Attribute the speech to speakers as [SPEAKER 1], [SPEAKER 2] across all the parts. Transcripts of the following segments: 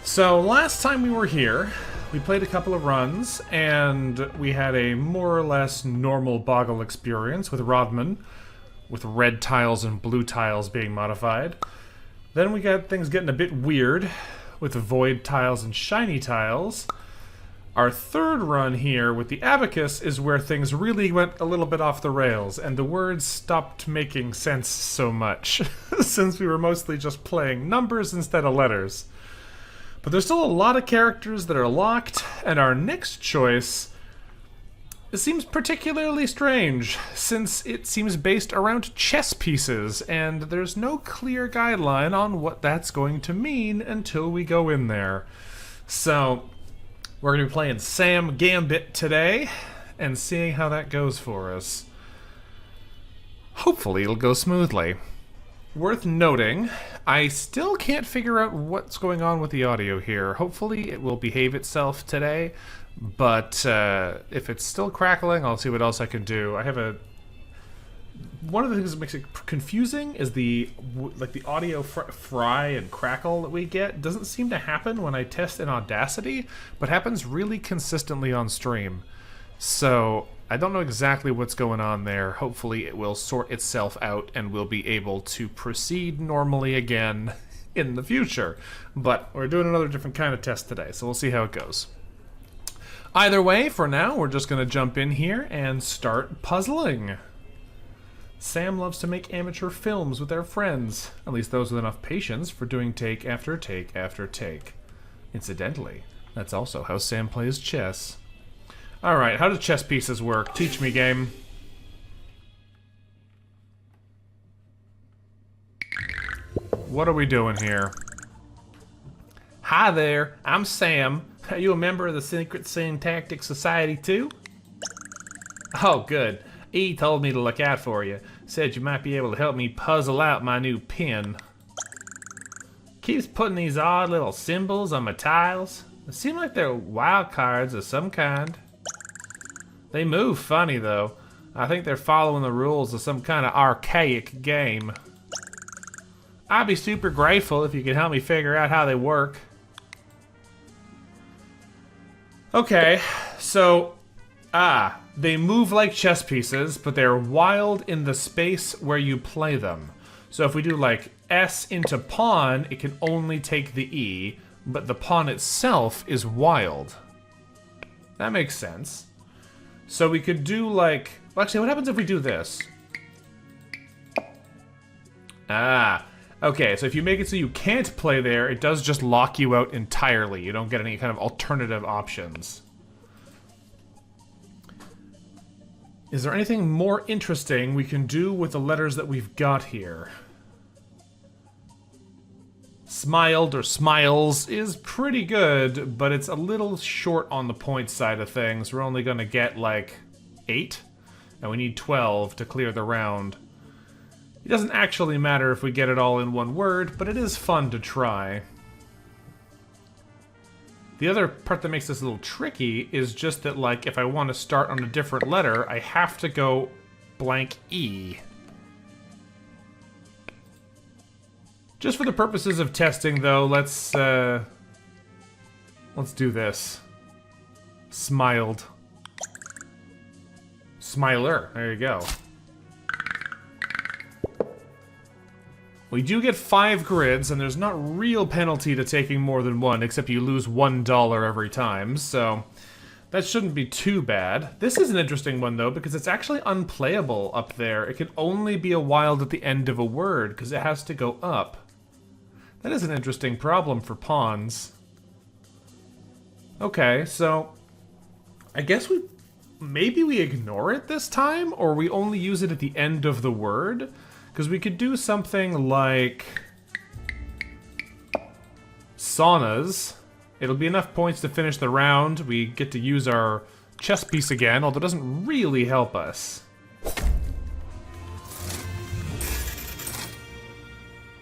[SPEAKER 1] So last time we were here, we played a couple of runs, and we had a more or less normal Boggle experience with Rodman, with red tiles and blue tiles being modified. Then we got things getting a bit weird, with void tiles and shiny tiles. Our third run here with the abacus is where things really went a little bit off the rails, and the words stopped making sense so much, since we were mostly just playing numbers instead of letters. But there's still a lot of characters that are locked, and our next choice, it seems particularly strange, since it seems based around chess pieces, and there's no clear guideline on what that's going to mean until we go in there. So, we're going to be playing Sam Gambit today, and seeing how that goes for us. Hopefully it'll go smoothly. Worth noting, I still can't figure out what's going on with the audio here. Hopefully it will behave itself today, but if it's still crackling, I'll see what else I can do. I have one of the things that makes it confusing is the audio fry and crackle that we get doesn't seem to happen when I test in Audacity, but happens really consistently on stream. So I don't know exactly what's going on there. Hopefully it will sort itself out and we'll be able to proceed normally again in the future. But we're doing another different kind of test today, so we'll see how it goes. Either way, for now, we're just going to jump in here and start puzzling. Sam loves to make amateur films with their friends, at least those with enough patience for doing take after take after take. Incidentally, that's also how Sam plays chess. Alright, how do chess pieces work? Teach me, game. What are we doing here? Hi there, I'm Sam. Are you a member of the Secret Syntactic Society too? Oh, good. E told me to look out for you. Said you might be able to help me puzzle out my new pin. Keeps putting these odd little symbols on my tiles. They seem like they're wild cards of some kind. They move funny, though. I think they're following the rules of some kind of archaic game. I'd be super grateful if you could help me figure out how they work. Okay, so... they move like chess pieces, but they're wild in the space where you play them. So if we do, like, S into pawn, it can only take the E, but the pawn itself is wild. That makes sense. So we could do like... Well, actually, what happens if we do this? Okay, so if you make it so you can't play there, it does just lock you out entirely. You don't get any kind of alternative options. Is there anything more interesting we can do with the letters that we've got here? Smiled or smiles is pretty good, but it's a little short on the point side of things. We're only gonna get like 8, and we need 12 to clear the round. It doesn't actually matter if we get it all in one word, but it is fun to try. The other part that makes this a little tricky is just that, like, if I want to start on a different letter, I have to go blank E. Just for the purposes of testing, though, let's do this. Smiled. Smiler. There you go. We do get 5 grids, and there's not real penalty to taking more than one, except you lose $1 every time, so that shouldn't be too bad. This is an interesting one, though, because it's actually unplayable up there. It can only be a wild at the end of a word, because it has to go up. That is an interesting problem for pawns. Okay, so I guess maybe we ignore it this time, or we only use it at the end of the word? Because we could do something like saunas. It'll be enough points to finish the round. We get to use our chess piece again, although it doesn't really help us.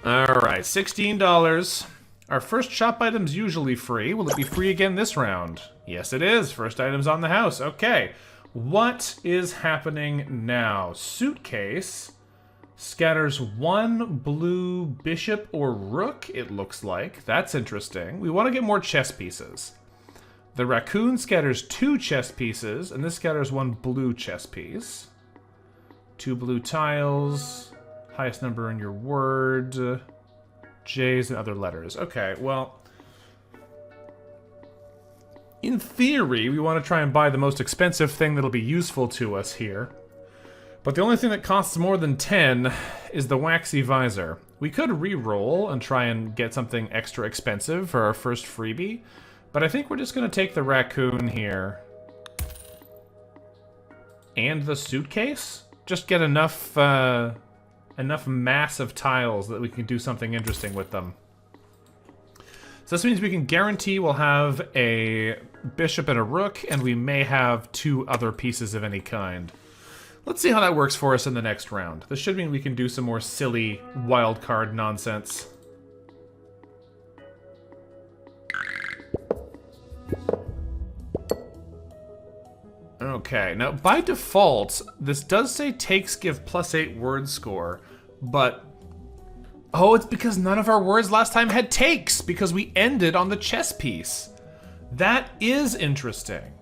[SPEAKER 1] Alright, $16. Our first shop item's usually free. Will it be free again this round? Yes, it is. First item's on the house. Okay. What is happening now? Suitcase. Scatters 1 blue bishop or rook, it looks like. That's interesting. We want to get more chess pieces. The raccoon scatters 2 chess pieces, and this scatters 1 blue chess piece. 2 blue tiles. Highest number in your word. J's and other letters. Okay, well, in theory, we want to try and buy the most expensive thing that'll be useful to us here. But the only thing that costs more than 10 is the waxy visor. We could re-roll and try and get something extra expensive for our first freebie, but I think we're just going to take the raccoon here. And the suitcase? Just get enough mass of tiles that we can do something interesting with them. So this means we can guarantee we'll have a bishop and a rook, and we may have 2 other pieces of any kind. Let's see how that works for us in the next round. This should mean we can do some more silly wildcard nonsense. Okay, now by default, this does say takes give +8 word score, but... oh, it's because none of our words last time had takes, because we ended on the chess piece. That is interesting.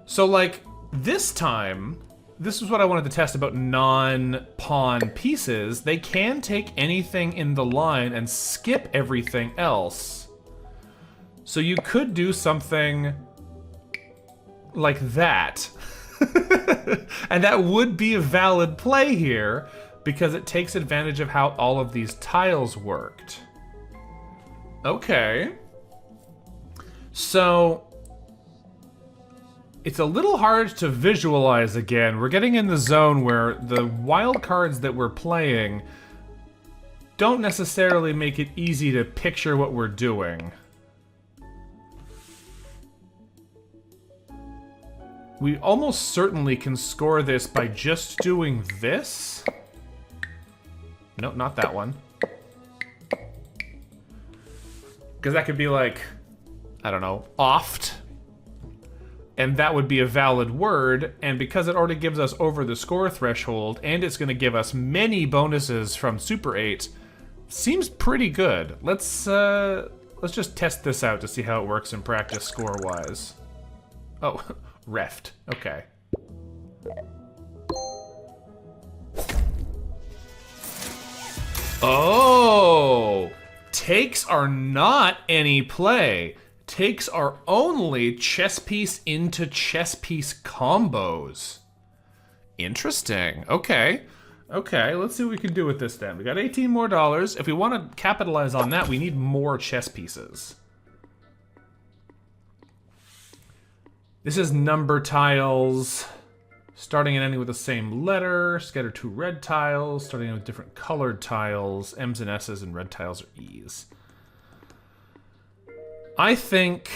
[SPEAKER 1] So, like, this time... this is what I wanted to test about non-pawn pieces. They can take anything in the line and skip everything else. So you could do something like that. And that would be a valid play here, because it takes advantage of how all of these tiles worked. Okay. So... it's a little hard to visualize again. We're getting in the zone where the wild cards that we're playing don't necessarily make it easy to picture what we're doing. We almost certainly can score this by just doing this. Nope, not that one. Because that could be like, I don't know, oft. And that would be a valid word, and because it already gives us over the score threshold, and it's going to give us many bonuses from Super 8, seems pretty good. Let's just test this out to see how it works in practice score-wise. Oh, reft. Okay. Oh! Takes are not any play. Takes are only chess piece into chess piece combos. Interesting. Okay. Okay, let's see what we can do with this then. We got $18 more. If we want to capitalize on that, we need more chess pieces. This is number tiles. Starting and ending with the same letter. Scatter 2 red tiles. Starting with different colored tiles. M's and S's, and red tiles are E's. I think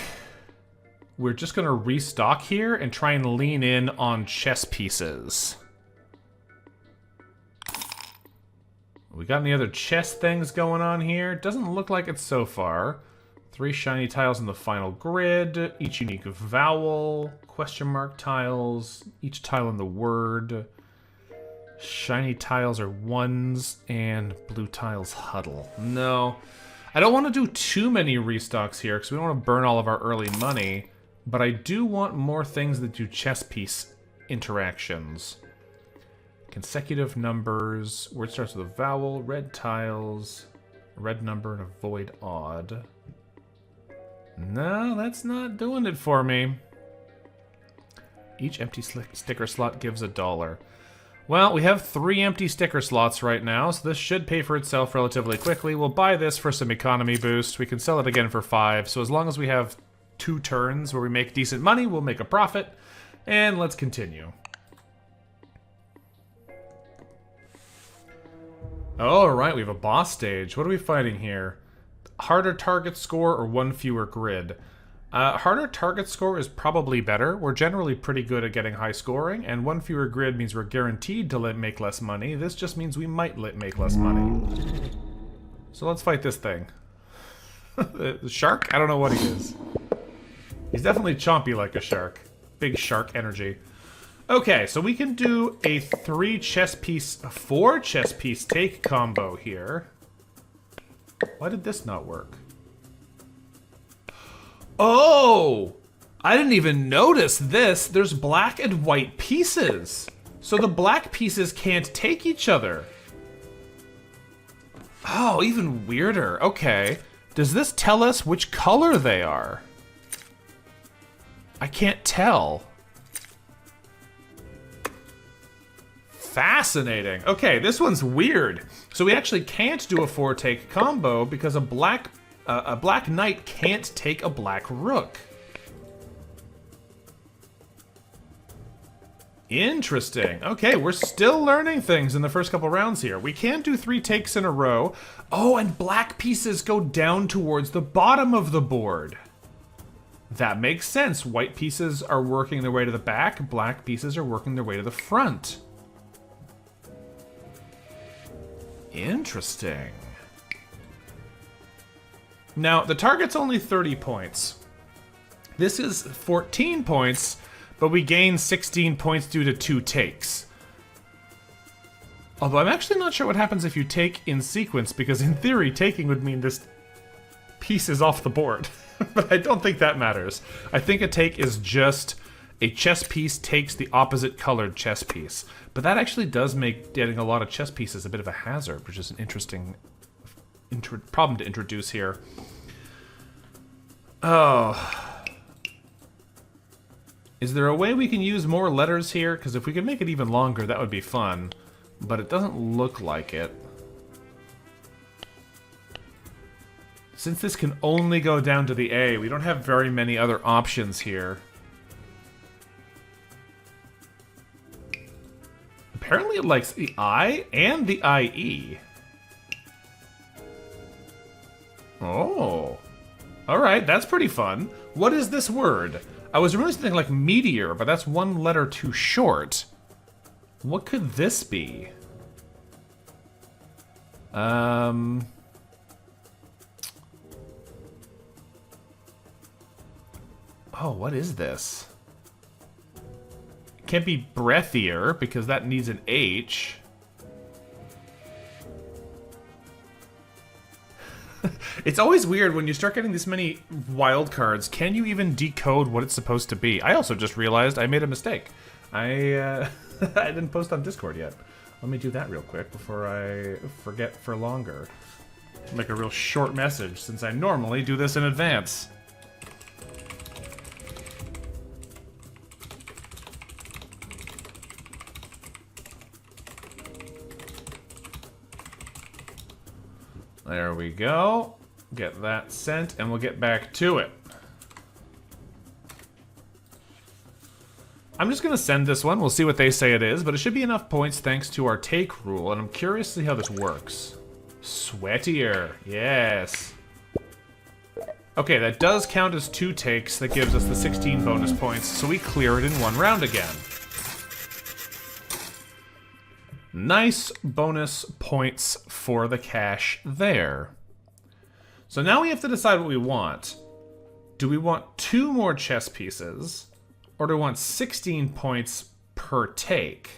[SPEAKER 1] we're just going to restock here and try and lean in on chess pieces. We got any other chess things going on here? Doesn't look like it so far. 3 shiny tiles in the final grid, each unique vowel, question mark tiles, each tile in the word. Shiny tiles are ones, and blue tiles huddle. No. I don't want to do too many restocks here because we don't want to burn all of our early money, but I do want more things that do chess piece interactions. Consecutive numbers, word starts with a vowel, red tiles, a red number, and a void odd. No, that's not doing it for me. Each empty sticker slot gives $1. Well, we have 3 empty sticker slots right now, so this should pay for itself relatively quickly. We'll buy this for some economy boost. We can sell it again for 5, so as long as we have 2 turns where we make decent money, we'll make a profit. And let's continue. Alright, we have a boss stage. What are we fighting here? Harder target score or 1 fewer grid? Harder target score is probably better. We're generally pretty good at getting high scoring, and 1 fewer grid means we're guaranteed to make less money. This just means we might make less money. So let's fight this thing. The shark? I don't know what he is. He's definitely chompy like a shark. Big shark energy. Okay, so we can do a 4 chess piece take combo here. Why did this not work? Oh! I didn't even notice this. There's black and white pieces. So the black pieces can't take each other. Oh, even weirder. Okay. Does this tell us which color they are? I can't tell. Fascinating. Okay, this one's weird. So we actually can't do a 4-take combo because a black knight can't take a black rook. Interesting. Okay, we're still learning things in the first couple rounds here. We can't do 3 takes in a row. Oh, and black pieces go down towards the bottom of the board. That makes sense. White pieces are working their way to the back. Black pieces are working their way to the front. Interesting. Now, the target's only 30 points. This is 14 points, but we gain 16 points due to 2 takes. Although I'm actually not sure what happens if you take in sequence, because in theory, taking would mean this piece is off the board. But I don't think that matters. I think a take is just a chess piece takes the opposite colored chess piece. But that actually does make getting a lot of chess pieces a bit of a hazard, which is an interesting problem to introduce here. Oh. Is there a way we can use more letters here? Because if we could make it even longer, that would be fun. But it doesn't look like it. Since this can only go down to the A, we don't have very many other options here. Apparently it likes the I and the IE. Oh. Alright, that's pretty fun. What is this word? I was really thinking like meteor, but that's 1 letter too short. What could this be? Oh, what is this? It can't be breathier, because that needs an H. It's always weird when you start getting this many wild cards. Can you even decode what it's supposed to be? I also just realized I made a mistake. I didn't post on Discord yet. Let me do that real quick before I forget for longer. Make a real short message, since I normally do this in advance. There we go. Get that sent, and we'll get back to it. I'm just going to send this one. We'll see what they say it is, but it should be enough points thanks to our take rule, and I'm curious to see how this works. Sweatier. Yes. Okay, that does count as 2 takes. That gives us the 16 bonus points, so we clear it in 1 round again. Nice bonus points for the cash there. So now we have to decide what we want. Do we want 2 more chess pieces, or do we want 16 points per take?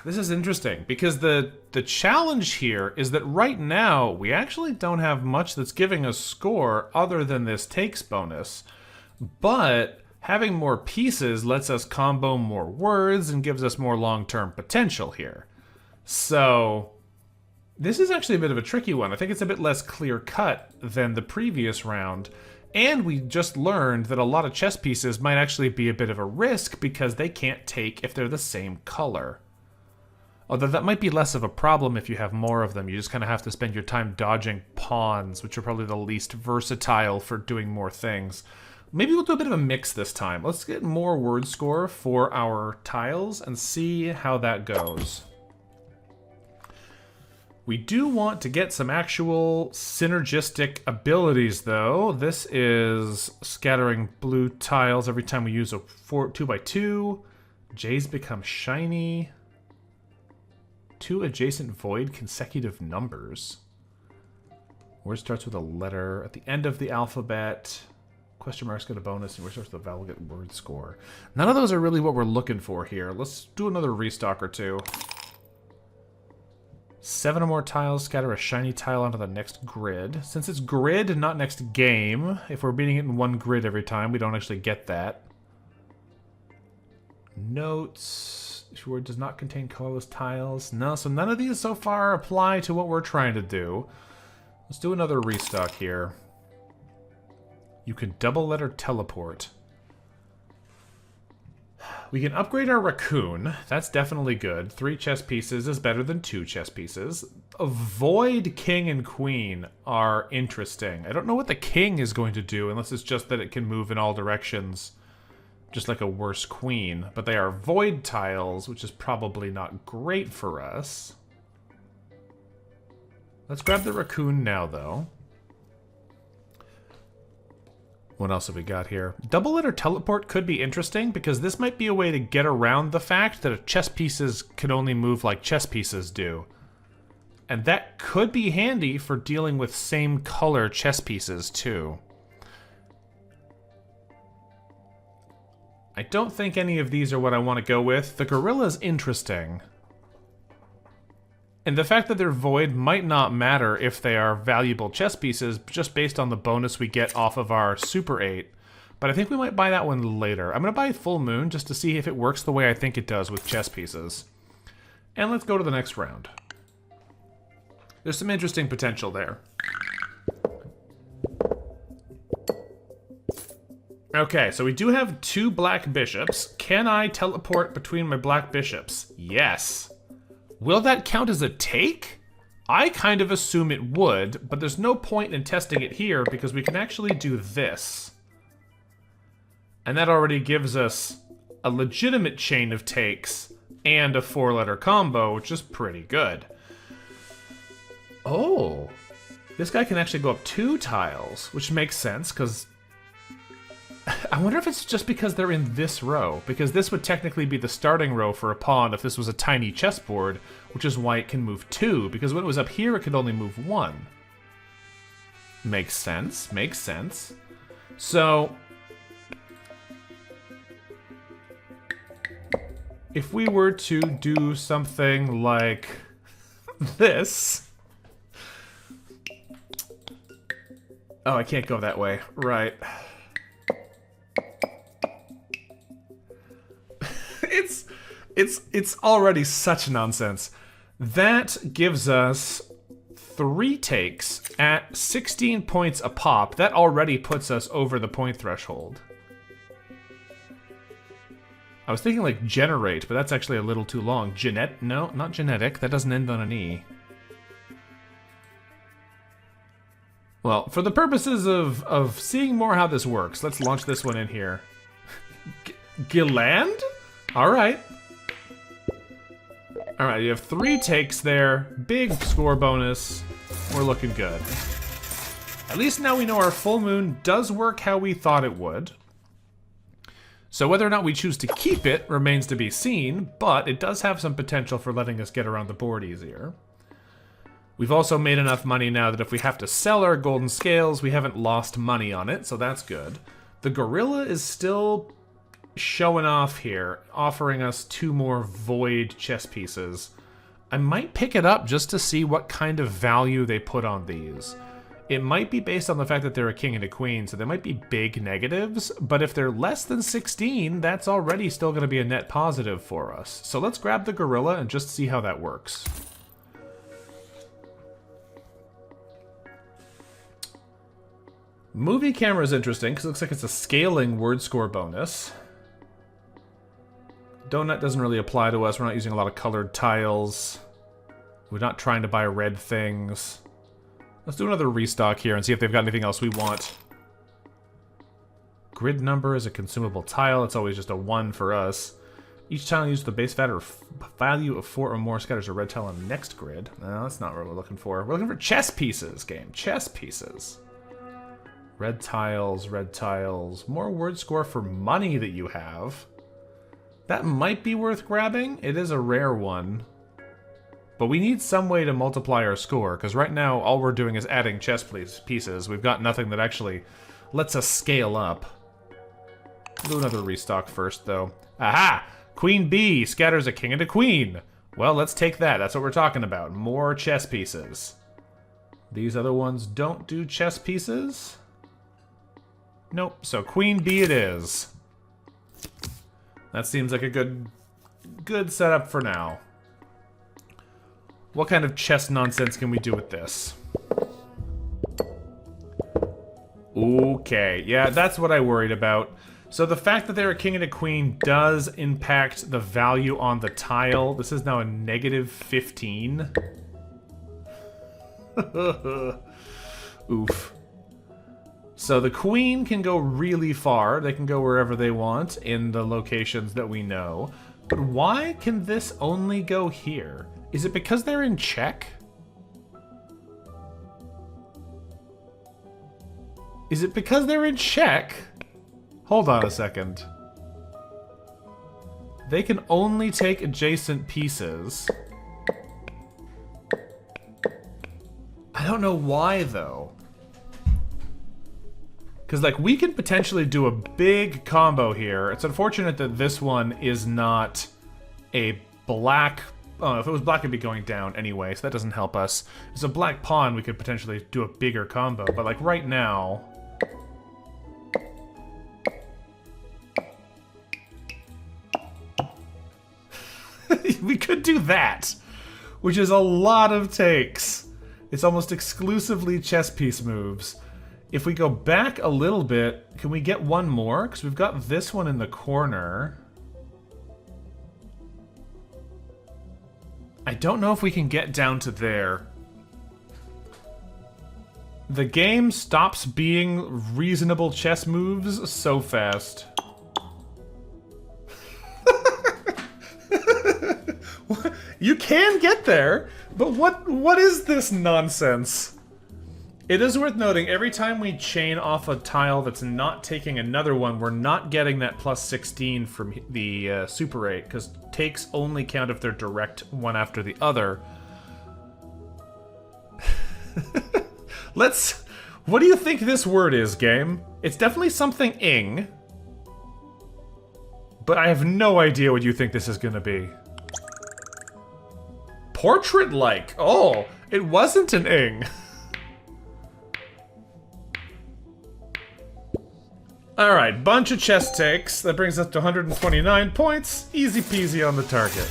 [SPEAKER 1] This is interesting, because the challenge here is that right now we actually don't have much that's giving us score other than this takes bonus. But having more pieces lets us combo more words and gives us more long-term potential here. So this is actually a bit of a tricky one. I think it's a bit less clear-cut than the previous round. And we just learned that a lot of chess pieces might actually be a bit of a risk because they can't take if they're the same color. Although that might be less of a problem if you have more of them. You just kind of have to spend your time dodging pawns, which are probably the least versatile for doing more things. Maybe we'll do a bit of a mix this time. Let's get more word score for our tiles and see how that goes. We do want to get some actual synergistic abilities, though. This is scattering blue tiles every time we use a 2x2. J's become shiny. 2 adjacent void consecutive numbers. Word starts with a letter at the end of the alphabet. Question marks get a bonus, and resource the vowel get word score. None of those are really what we're looking for here. Let's do another restock or two. 7 or more tiles, scatter a shiny tile onto the next grid. Since it's grid, not next game, if we're beating it in one grid every time, we don't actually get that. Notes. Sure, does not contain colorless tiles. No, so none of these so far apply to what we're trying to do. Let's do another restock here. You can double letter teleport. We can upgrade our raccoon. That's definitely good. 3 chess pieces is better than 2 chess pieces. Avoid king and queen are interesting. I don't know what the king is going to do unless it's just that it can move in all directions, just like a worse queen. But they are void tiles, which is probably not great for us. Let's grab the raccoon now, though. What else have we got here? Double letter teleport could be interesting because this might be a way to get around the fact that chess pieces can only move like chess pieces do. And that could be handy for dealing with same color chess pieces too. I don't think any of these are what I want to go with. The gorilla's interesting. And the fact that they're void might not matter if they are valuable chess pieces, just based on the bonus we get off of our Super 8. But I think we might buy that one later. I'm going to buy Full Moon just to see if it works the way I think it does with chess pieces. And let's go to the next round. There's some interesting potential there. Okay, so we do have 2 black bishops. Can I teleport between my black bishops? Yes. Will that count as a take? I kind of assume it would, but there's no point in testing it here because we can actually do this. And that already gives us a legitimate chain of takes and a 4-letter combo, which is pretty good. Oh, this guy can actually go up 2 tiles, which makes sense because I wonder if it's just because they're in this row, because this would technically be the starting row for a pawn if this was a tiny chessboard, which is why it can move 2, because when it was up here, it could only move 1. Makes sense, makes sense. So, if we were to do something like this... Oh, I can't go that way. Right. It's already such nonsense. That gives us 3 takes at 16 points a pop. That already puts us over the point threshold. I was thinking like generate, but that's actually a little too long. No, not genetic. That doesn't end on an E. Well, for the purposes of seeing more how this works, let's launch this one in here. Gilland? Alright. Alright, you have 3 takes there. Big score bonus. We're looking good. At least now we know our full moon does work how we thought it would. So whether or not we choose to keep it remains to be seen, but it does have some potential for letting us get around the board easier. We've also made enough money now that if we have to sell our golden scales, we haven't lost money on it, so that's good. The gorilla is still showing off here, offering us 2 more void chess pieces. I might pick it up just to see what kind of value they put on these. It might be based on the fact that they're a king and a queen, so they might be big negatives, but if they're less than 16, that's already still going to be a net positive for us. So let's grab the gorilla and just see how that works. Movie camera is interesting because it looks like it's a scaling word score bonus. Donut doesn't really apply to us. We're not using a lot of colored tiles. We're not trying to buy red things. Let's do another restock here and see if they've got anything else we want. Grid number is a consumable tile. It's always just a 1 for us. Each tile uses the base value of 4 or more scatters a red tile on the next grid. No, that's not what we're looking for. We're looking for chess pieces, game. Chess pieces. Red tiles, red tiles. More word score for money that you have. That might be worth grabbing. It is a rare one. But we need some way to multiply our score, because right now all we're doing is adding chess pieces. We've got nothing that actually lets us scale up. Do another restock first, though. Aha! Queen B scatters a king and a queen. Well, let's take that. That's what we're talking about. More chess pieces. These other ones don't do chess pieces. Nope. So Queen B it is. That seems like a good setup for now. What kind of chess nonsense can we do with this? Okay, yeah, that's what I worried about. So the fact that they're a king and a queen does impact the value on the tile. This is now a negative 15. Oof. So the queen can go really far. They can go wherever they want in the locations that we know. But why can this only go here? Is it because they're in check? Is it because they're in check? Hold on a second. They can only take adjacent pieces. I don't know why, though. Because, like, we can potentially do a big combo here. It's unfortunate that this one is not a black... Oh, if it was black, it'd be going down anyway, so that doesn't help us. If it's a black pawn, we could potentially do a bigger combo. But, like, right now... we could do that, which is a lot of takes. It's almost exclusively chess piece moves. If we go back a little bit, can we get one more? Because we've got this one in the corner. I don't know if we can get down to there. The game stops being reasonable chess moves so fast. You can get there, but what is this nonsense? It is worth noting, every time we chain off a tile that's not taking another one, we're not getting that plus 16 from the Super 8, because takes only count if they're direct one after the other. What do you think this word is, game? It's definitely something ing, but I have no idea what you think this is gonna be. Portrait-like. Oh, it wasn't an ing. Alright, bunch of chess takes. That brings us to 129 points. Easy peasy on the target.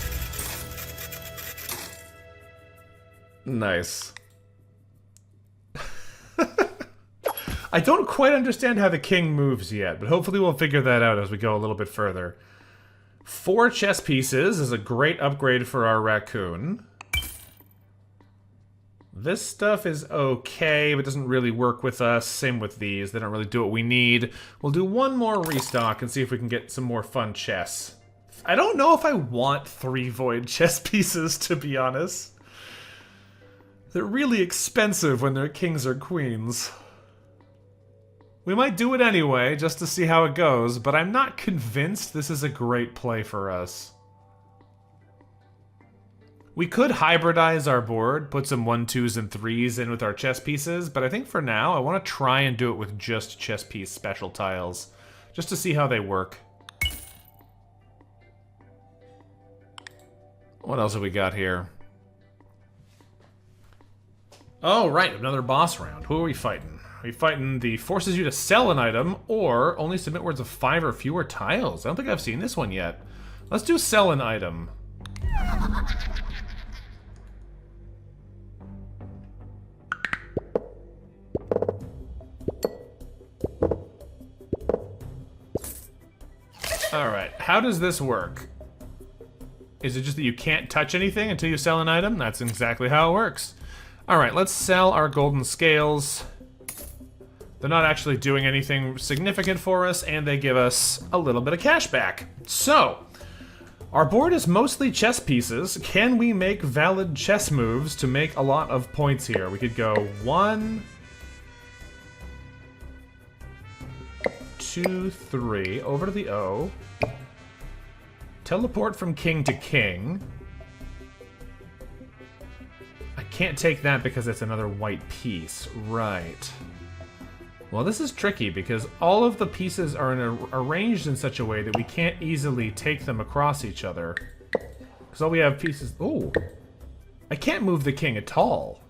[SPEAKER 1] Nice. I don't quite understand how the king moves yet, but hopefully we'll figure that out as we go a little bit further. 4 chess pieces is a great upgrade for our raccoon. This stuff is okay, but doesn't really work with us. Same with these. They don't really do what we need. We'll do one more restock and see if we can get some more fun chess. I don't know if I want 3 void chess pieces, to be honest. They're really expensive when they're kings or queens. We might do it anyway, just to see how it goes, but I'm not convinced this is a great play for us. We could hybridize our board, put some 1, 2s, and 3s in with our chess pieces, but I think for now I want to try and do it with just chess piece special tiles, just to see how they work. What else have we got here? Oh, right, another boss round. Who are we fighting? Are we fighting the forces you to sell an item, or only submit words of 5 or fewer tiles? I don't think I've seen this one yet. Let's do sell an item. Alright, how does this work? Is it just that you can't touch anything until you sell an item? That's exactly how it works. Alright, let's sell our golden scales. They're not actually doing anything significant for us, and they give us a little bit of cash back. So, our board is mostly chess pieces. Can we make valid chess moves to make a lot of points here? We could go 1, 2, 3, over to the O. Teleport from king to king. I can't take that because it's another white piece. Right. Well, this is tricky because all of the pieces are arranged in such a way that we can't easily take them across each other. Because all we have pieces... Oh! I can't move the king at all.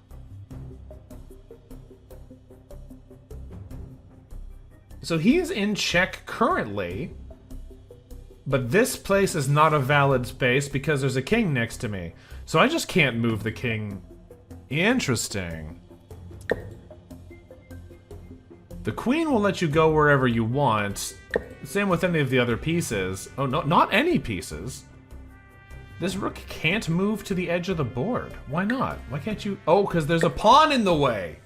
[SPEAKER 1] So he is in check currently, but this place is not a valid space because there's a king next to me. So I just can't move the king. Interesting. The queen will let you go wherever you want. Same with any of the other pieces. Oh, no, not any pieces. This rook can't move to the edge of the board. Why not? Why can't you? Oh, because there's a pawn in the way.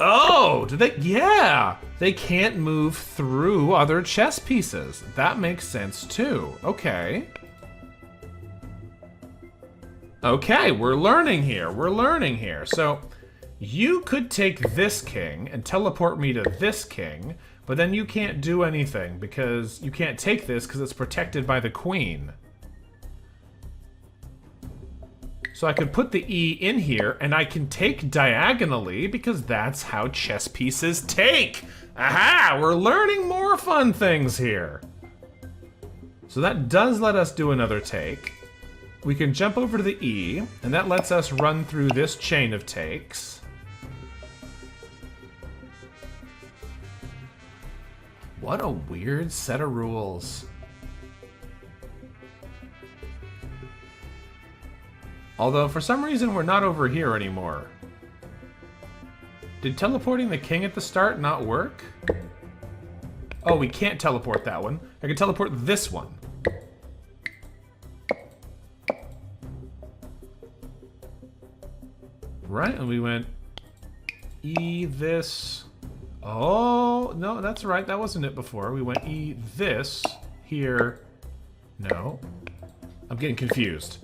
[SPEAKER 1] Oh, do they? Yeah. They can't move through other chess pieces. That makes sense too. Okay. Okay, we're learning here. We're learning here. So... you could take this king and teleport me to this king, but then you can't do anything because you can't take this because it's protected by the queen. So I could put the E in here and I can take diagonally because that's how chess pieces take. Aha! We're learning more fun things here. So that does let us do another take. We can jump over to the E, and that lets us run through this chain of takes. What a weird set of rules. Although, for some reason, we're not over here anymore. Did teleporting the king at the start not work? Oh, we can't teleport that one. I can teleport this one. Right, and we went E this... Oh, no, that's right. That wasn't it before. We went E this here. No. I'm getting confused.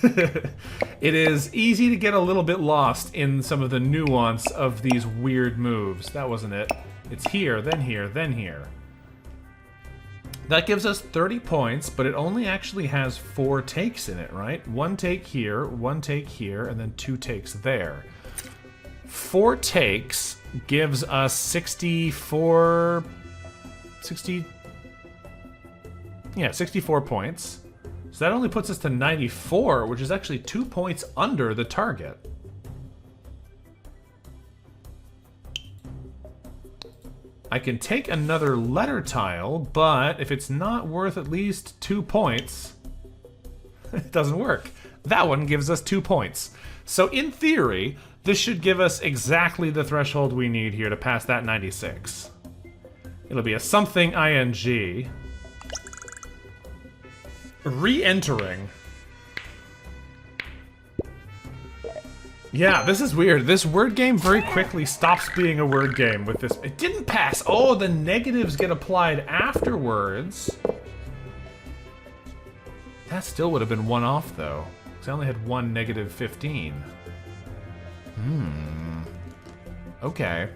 [SPEAKER 1] It is easy to get a little bit lost in some of the nuance of these weird moves. That wasn't it. It's here, then here, then here. That gives us 30 points, but it only actually has 4 takes in it, right? 1 take here, 1 take here, and then 2 takes there. 4 takes gives us 64 points. So that only puts us to 94, which is actually 2 points under the target. I can take another letter tile, but if it's not worth at least 2 points, it doesn't work. That one gives us 2 points. So in theory, this should give us exactly the threshold we need here to pass that 96. It'll be a something ing. Re-entering. Yeah, this is weird. This word game very quickly stops being a word game with this. It didn't pass. Oh, the negatives get applied afterwards. That still would have been 1 off, though. Because I only had 1 negative 15. Okay.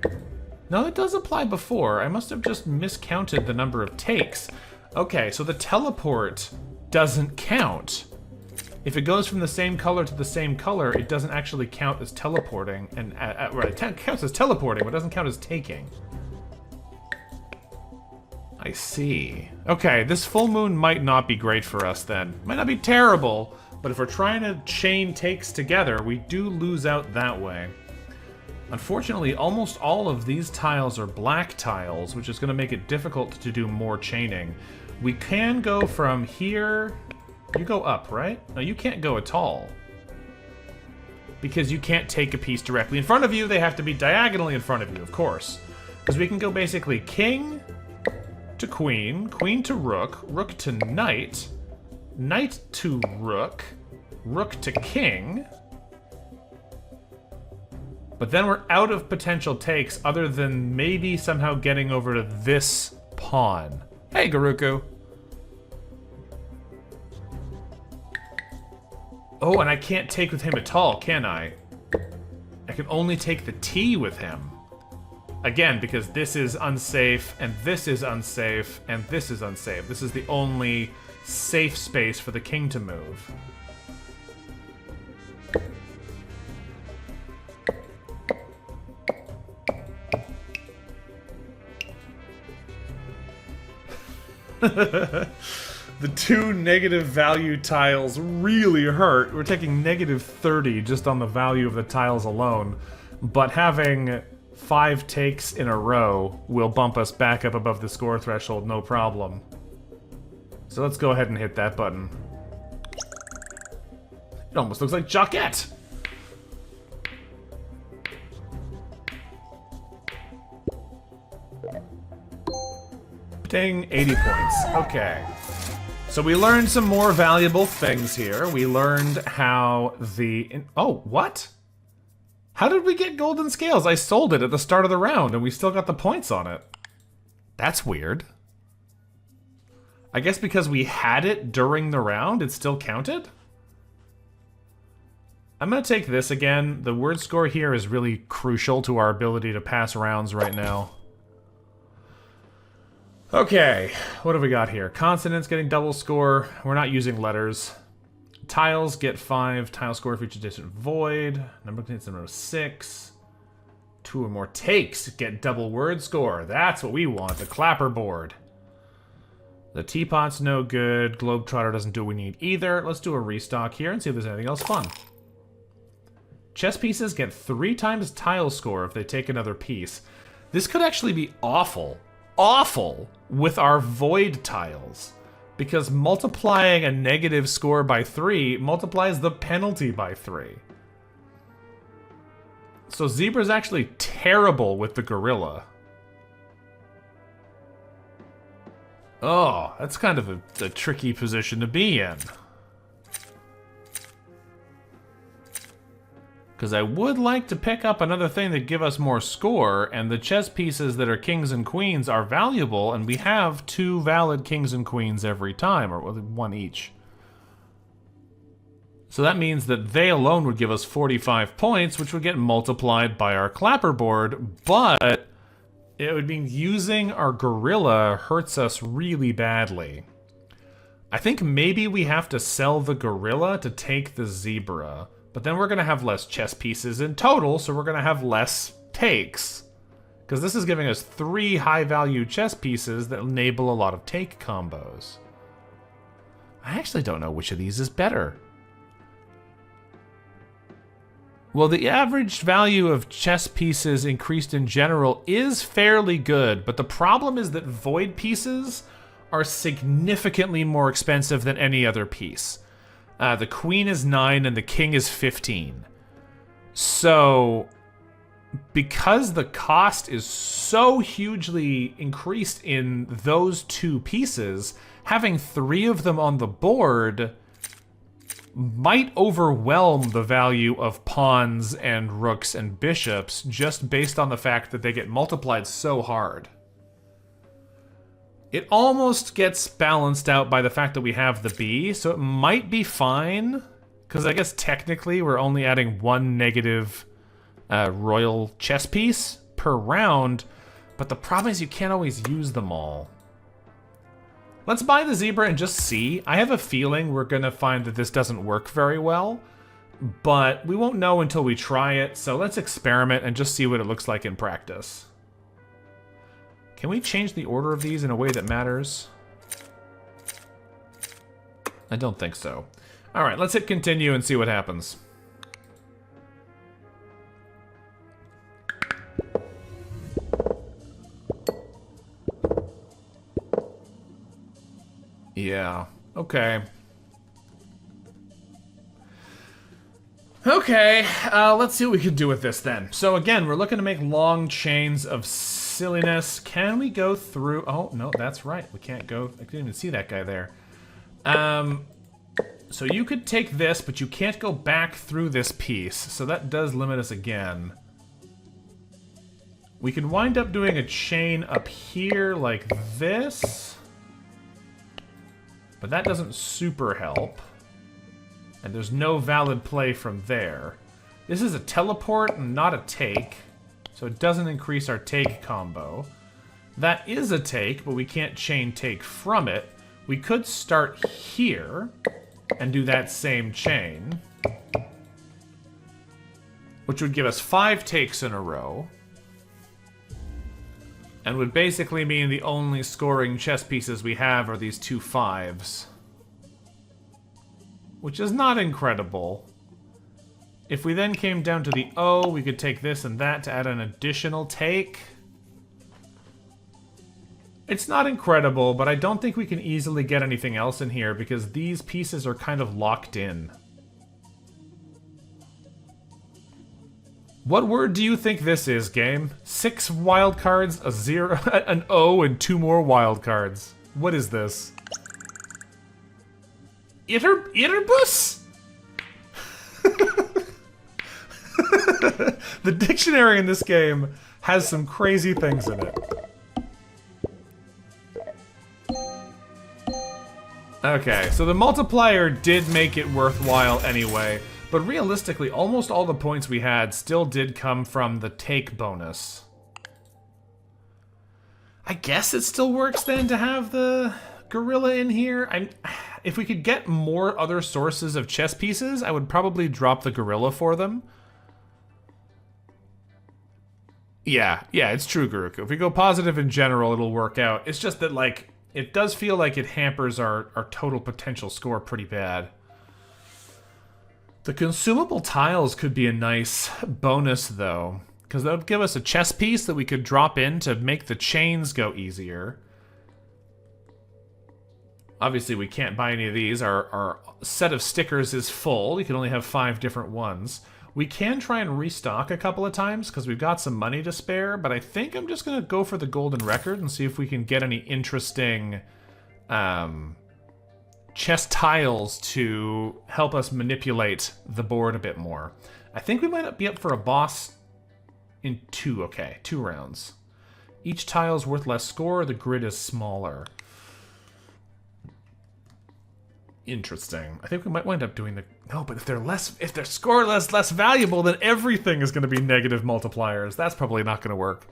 [SPEAKER 1] No, it does apply before. I must have just miscounted the number of takes. Okay, so the teleport doesn't count. If it goes from the same color to the same color, it doesn't actually count as teleporting. And right, it counts as teleporting, but it doesn't count as taking. I see. Okay, this full moon might not be great for us then. Might not be terrible, but if we're trying to chain takes together, we do lose out that way. Unfortunately, almost all of these tiles are black tiles, which is going to make it difficult to do more chaining. We can go from here... You go up, right? No, you can't go at all. Because you can't take a piece directly in front of you. They have to be diagonally in front of you, of course. Because we can go basically king to queen, queen to rook, rook to knight, knight to rook, rook to king. But then we're out of potential takes other than maybe somehow getting over to this pawn. Hey, Garuku. Oh, and I can't take with him at all, can I? I can only take the T with him. Again, because this is unsafe, and this is unsafe, and this is unsafe. This is the only safe space for the king to move. The two negative value tiles really hurt. We're taking negative 30 just on the value of the tiles alone. But having 5 takes in a row will bump us back up above the score threshold, no problem. So let's go ahead and hit that button. It almost looks like Jockette. Ding, 80 points. Okay. So we learned some more valuable things here. We learned how the... Oh, what? How did we get golden scales? I sold it at the start of the round and we still got the points on it. That's weird. I guess because we had it during the round, it still counted? I'm gonna take this again. The word score here is really crucial to our ability to pass rounds right now. Okay, what have we got here? Consonants getting double score. We're not using letters. Tiles get 5. Tile score for each addition void. Number contains number 6. 2 or more takes get double word score. That's what we want, the clapper board. The teapot's no good. Globetrotter doesn't do what we need either. Let's do a restock here and see if there's anything else fun. Chess pieces get 3 times tile score if they take another piece. This could actually be awful. Awful with our void tiles. Because multiplying a negative score by 3 multiplies the penalty by 3. So Zebra's actually terrible with the gorilla. Oh, that's kind of a tricky position to be in. Because I would like to pick up another thing that give us more score, and the chess pieces that are kings and queens are valuable, and we have 2 valid kings and queens every time, or 1 each. So that means that they alone would give us 45 points, which would get multiplied by our clapperboard, but it would mean using our gorilla hurts us really badly. I think maybe we have to sell the gorilla to take the zebra. But then we're going to have less chess pieces in total, so we're going to have less takes. Because this is giving us 3 high-value chess pieces that enable a lot of take combos. I actually don't know which of these is better. Well, the average value of chess pieces increased in general is fairly good, but the problem is that void pieces are significantly more expensive than any other piece. The queen is 9 and the king is 15. So, because the cost is so hugely increased in those 2 pieces, having 3 of them on the board might overwhelm the value of pawns and rooks and bishops just based on the fact that they get multiplied so hard. It almost gets balanced out by the fact that we have the B, so it might be fine, because I guess technically we're only adding 1 negative royal chess piece per round, but the problem is you can't always use them all. Let's buy the zebra and just see. I have a feeling we're going to find that this doesn't work very well, but we won't know until we try it, so let's experiment and just see what it looks like in practice. Can we change the order of these in a way that matters? I don't think so. All right, let's hit continue and see what happens. Yeah, okay. Okay, let's see what we can do with this then. So again, we're looking to make long chains of silliness. Can we go through? Oh, no, that's right. We can't go. I didn't even see that guy there. So you could take this, but you can't go back through this piece. So that does limit us again. We could wind up doing a chain up here like this. But that doesn't super help. And there's no valid play from there. This is a teleport and not a take. So it doesn't increase our take combo. That is a take, but we can't chain take from it. We could start here and do that same chain, which would give us 5 takes in a row. And would basically mean the only scoring chess pieces we have are these 2 5s. Which is not incredible. If we then came down to the O, we could take this and that to add an additional take. It's not incredible, but I don't think we can easily get anything else in here because these pieces are kind of locked in. What word do you think this is, game? 6 wild cards, a 0, an O, and 2 more wild cards. What is this? Iterbus? The dictionary in this game has some crazy things in it. Okay, so the multiplier did make it worthwhile anyway, but realistically, almost all the points we had still did come from the take bonus. I guess it still works then to have the gorilla in here. If we could get more other sources of chess pieces, I would probably drop the gorilla for them. Yeah, it's true, Guruku. If we go positive in general, it'll work out. It's just that, like, it does feel like it hampers our total potential score pretty bad. The consumable tiles could be a nice bonus, though, because that would give us a chess piece that we could drop in to make the chains go easier. Obviously, we can't buy any of these. Our set of stickers is full. We can only have 5 different ones. We can try and restock a couple of times because we've got some money to spare, but I think I'm just going to go for the golden record and see if we can get any interesting chess tiles to help us manipulate the board a bit more. I think we might be up for a boss in 2 rounds. Each tile is worth less score, the grid is smaller. Interesting. I think we might wind up doing the... No, but if their score is less valuable, then everything is going to be negative multipliers. That's probably not going to work.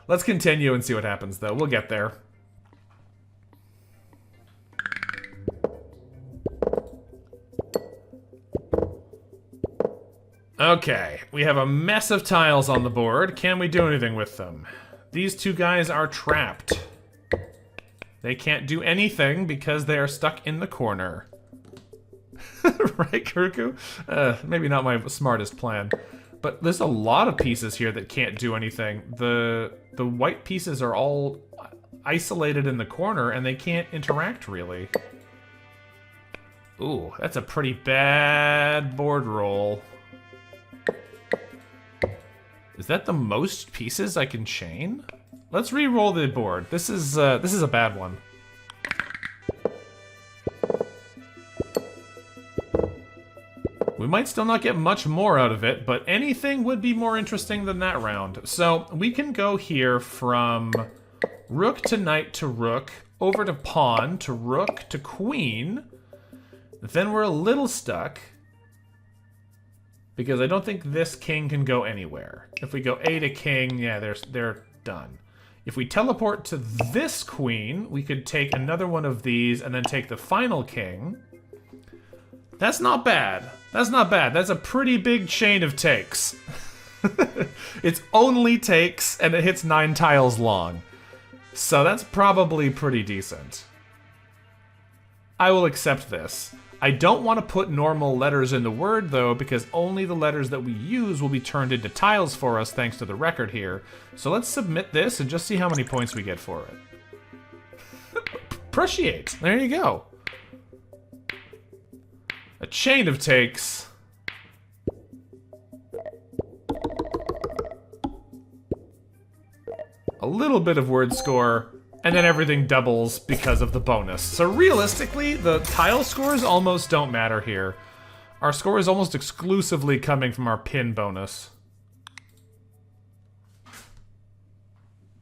[SPEAKER 1] Let's continue and see what happens, though. We'll get there. Okay, we have a mess of tiles on the board. Can we do anything with them? These 2 guys are trapped. They can't do anything because they are stuck in the corner. Right, Kuruku? Maybe not my smartest plan. But there's a lot of pieces here that can't do anything. The white pieces are all isolated in the corner and they can't interact really. Ooh, that's a pretty bad board roll. Is that the most pieces I can chain? Let's re-roll the board. This is a bad one. We might still not get much more out of it, but anything would be more interesting than that round. So we can go here from rook to knight to rook, over to pawn, to rook, to queen. Then we're a little stuck, because I don't think this king can go anywhere. If we go A to king, yeah, they're done. If we teleport to this queen, we could take another one of these and then take the final king. That's not bad. That's not bad. That's a pretty big chain of takes. It's only takes, and it hits 9 tiles long. So that's probably pretty decent. I will accept this. I don't want to put normal letters in the word, though, because only the letters that we use will be turned into tiles for us thanks to the record here. So let's submit this and just see how many points we get for it. Appreciate. There you go. A chain of takes. A little bit of word score. And then everything doubles because of the bonus. So realistically, the tile scores almost don't matter here. Our score is almost exclusively coming from our pin bonus.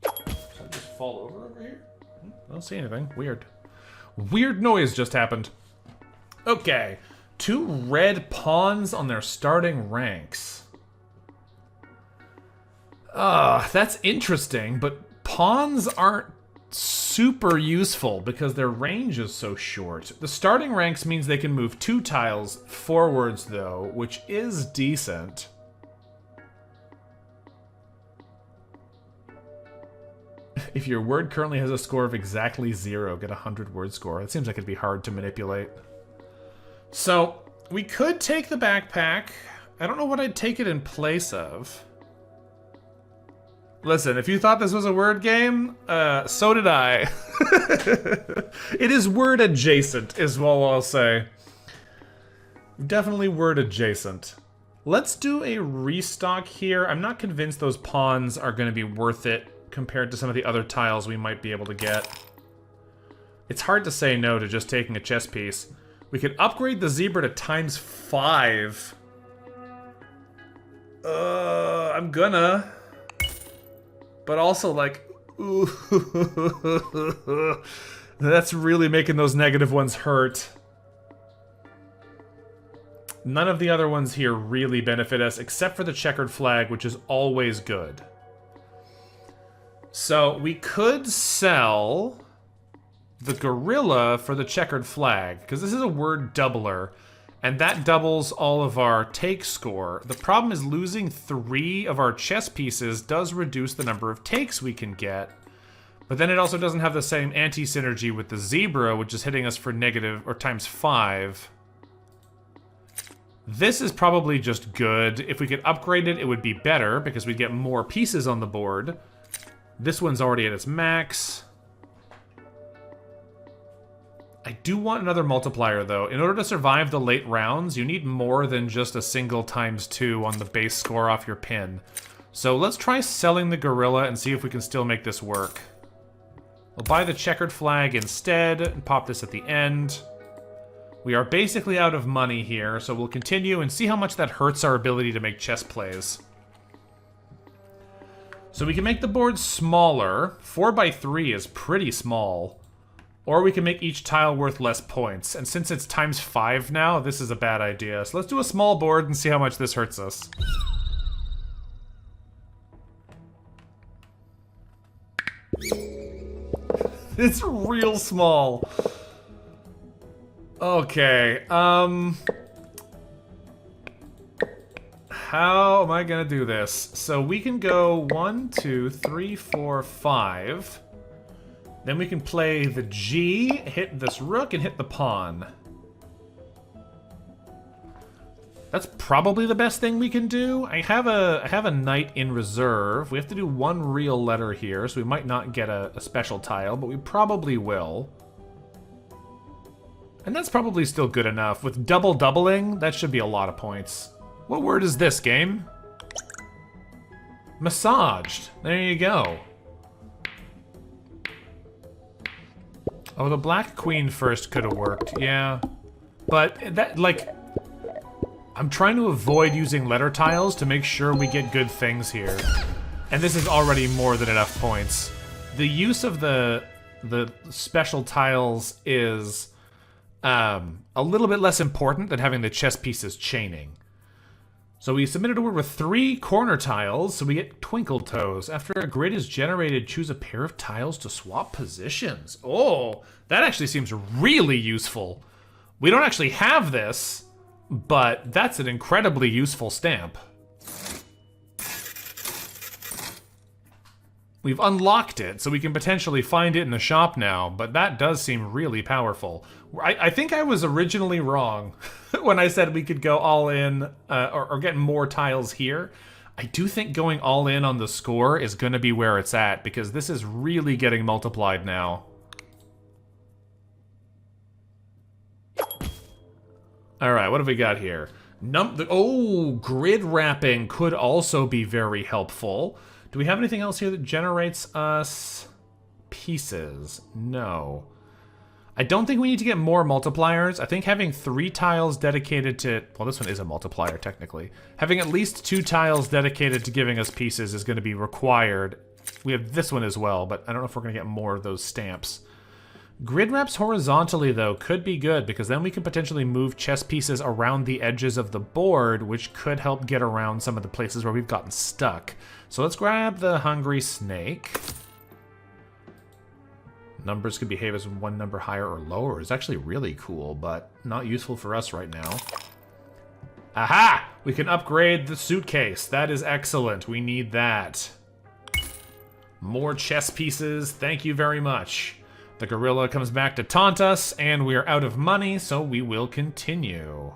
[SPEAKER 1] Did I just fall over here? I don't see anything. Weird. Weird noise just happened. Okay. 2 red pawns on their starting ranks. That's interesting, but pawns aren't super useful because their range is so short. The starting ranks means they can move 2 tiles forwards, though, which is decent. If your word currently has a score of exactly 0, get a 100-word score. It seems like it'd be hard to manipulate. So, we could take the backpack. I don't know what I'd take it in place of. Listen, if you thought this was a word game, so did I. It is word adjacent, is all I'll say. Definitely word adjacent. Let's do a restock here. I'm not convinced those pawns are going to be worth it compared to some of the other tiles we might be able to get. It's hard to say no to just taking a chess piece. We could upgrade the zebra to ×5. I'm gonna. But also, like, ooh, that's really making those negative ones hurt. None of the other ones here really benefit us, except for the checkered flag, which is always good. So, we could sell the gorilla for the checkered flag, because this is a word doubler, and that doubles all of our take score. The problem is losing 3 of our chess pieces does reduce the number of takes we can get, but then it also doesn't have the same anti-synergy with the zebra, which is hitting us for negative, or ×5. This is probably just good. If we could upgrade it, it would be better, because we'd get more pieces on the board. This one's already at its max. I do want another multiplier, though. In order to survive the late rounds, you need more than just a single ×2 on the base score off your pin. So let's try selling the gorilla and see if we can still make this work. We'll buy the checkered flag instead and pop this at the end. We are basically out of money here, so we'll continue and see how much that hurts our ability to make chess plays. So we can make the board smaller. 4×3 is pretty small. Or we can make each tile worth less points. And since it's ×5 now, this is a bad idea. So let's do a small board and see how much this hurts us. It's real small. Okay, how am I gonna do this? So we can go 1, 2, 3, 4, 5. Then we can play the G, hit this rook, and hit the pawn. That's probably the best thing we can do. I have a knight in reserve. We have to do 1 real letter here, so we might not get a special tile, but we probably will. And that's probably still good enough. With doubling, that should be a lot of points. What word is this, game? Massaged. There you go. Oh, the black queen first could have worked, yeah. But that, like, I'm trying to avoid using letter tiles to make sure we get good things here. And this is already more than enough points. The use of the special tiles is a little bit less important than having the chess pieces chaining. So we submitted a word with 3 corner tiles, so we get twinkle toes. After a grid is generated, choose a pair of tiles to swap positions. Oh, that actually seems really useful. We don't actually have this, but that's an incredibly useful stamp. We've unlocked it, so we can potentially find it in the shop now, but that does seem really powerful. I think I was originally wrong when I said we could go all in or get more tiles here. I do think going all in on the score is going to be where it's at, because this is really getting multiplied now. Alright, what have we got here? Grid wrapping could also be very helpful. Do we have anything else here that generates us pieces? No. I don't think we need to get more multipliers. I think having 3 tiles dedicated to... Well, this one is a multiplier, technically. Having at least 2 tiles dedicated to giving us pieces is going to be required. We have this one as well, but I don't know if we're going to get more of those stamps. Grid wraps horizontally, though, could be good, because then we can potentially move chess pieces around the edges of the board, which could help get around some of the places where we've gotten stuck. So let's grab the hungry snake. Numbers could behave as 1 number higher or lower. It's actually really cool, but not useful for us right now. Aha! We can upgrade the suitcase. That is excellent. We need that. More chess pieces, thank you very much. The gorilla comes back to taunt us, and we are out of money, so we will continue.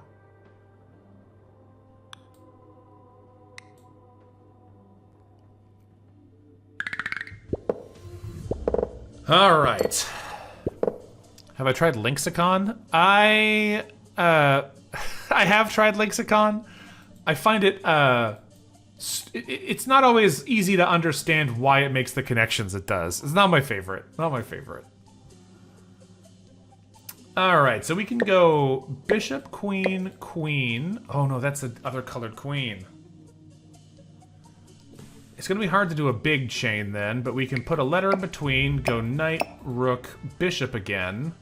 [SPEAKER 1] Alright. Have I tried Lexicon? I have tried Lexicon. I find it, it's not always easy to understand why it makes the connections it does. It's not my favorite. Not my favorite. Alright, so we can go bishop, queen, queen. Oh no, that's the other colored queen. It's gonna be hard to do a big chain then, but we can put a letter in between, go knight, rook, bishop again.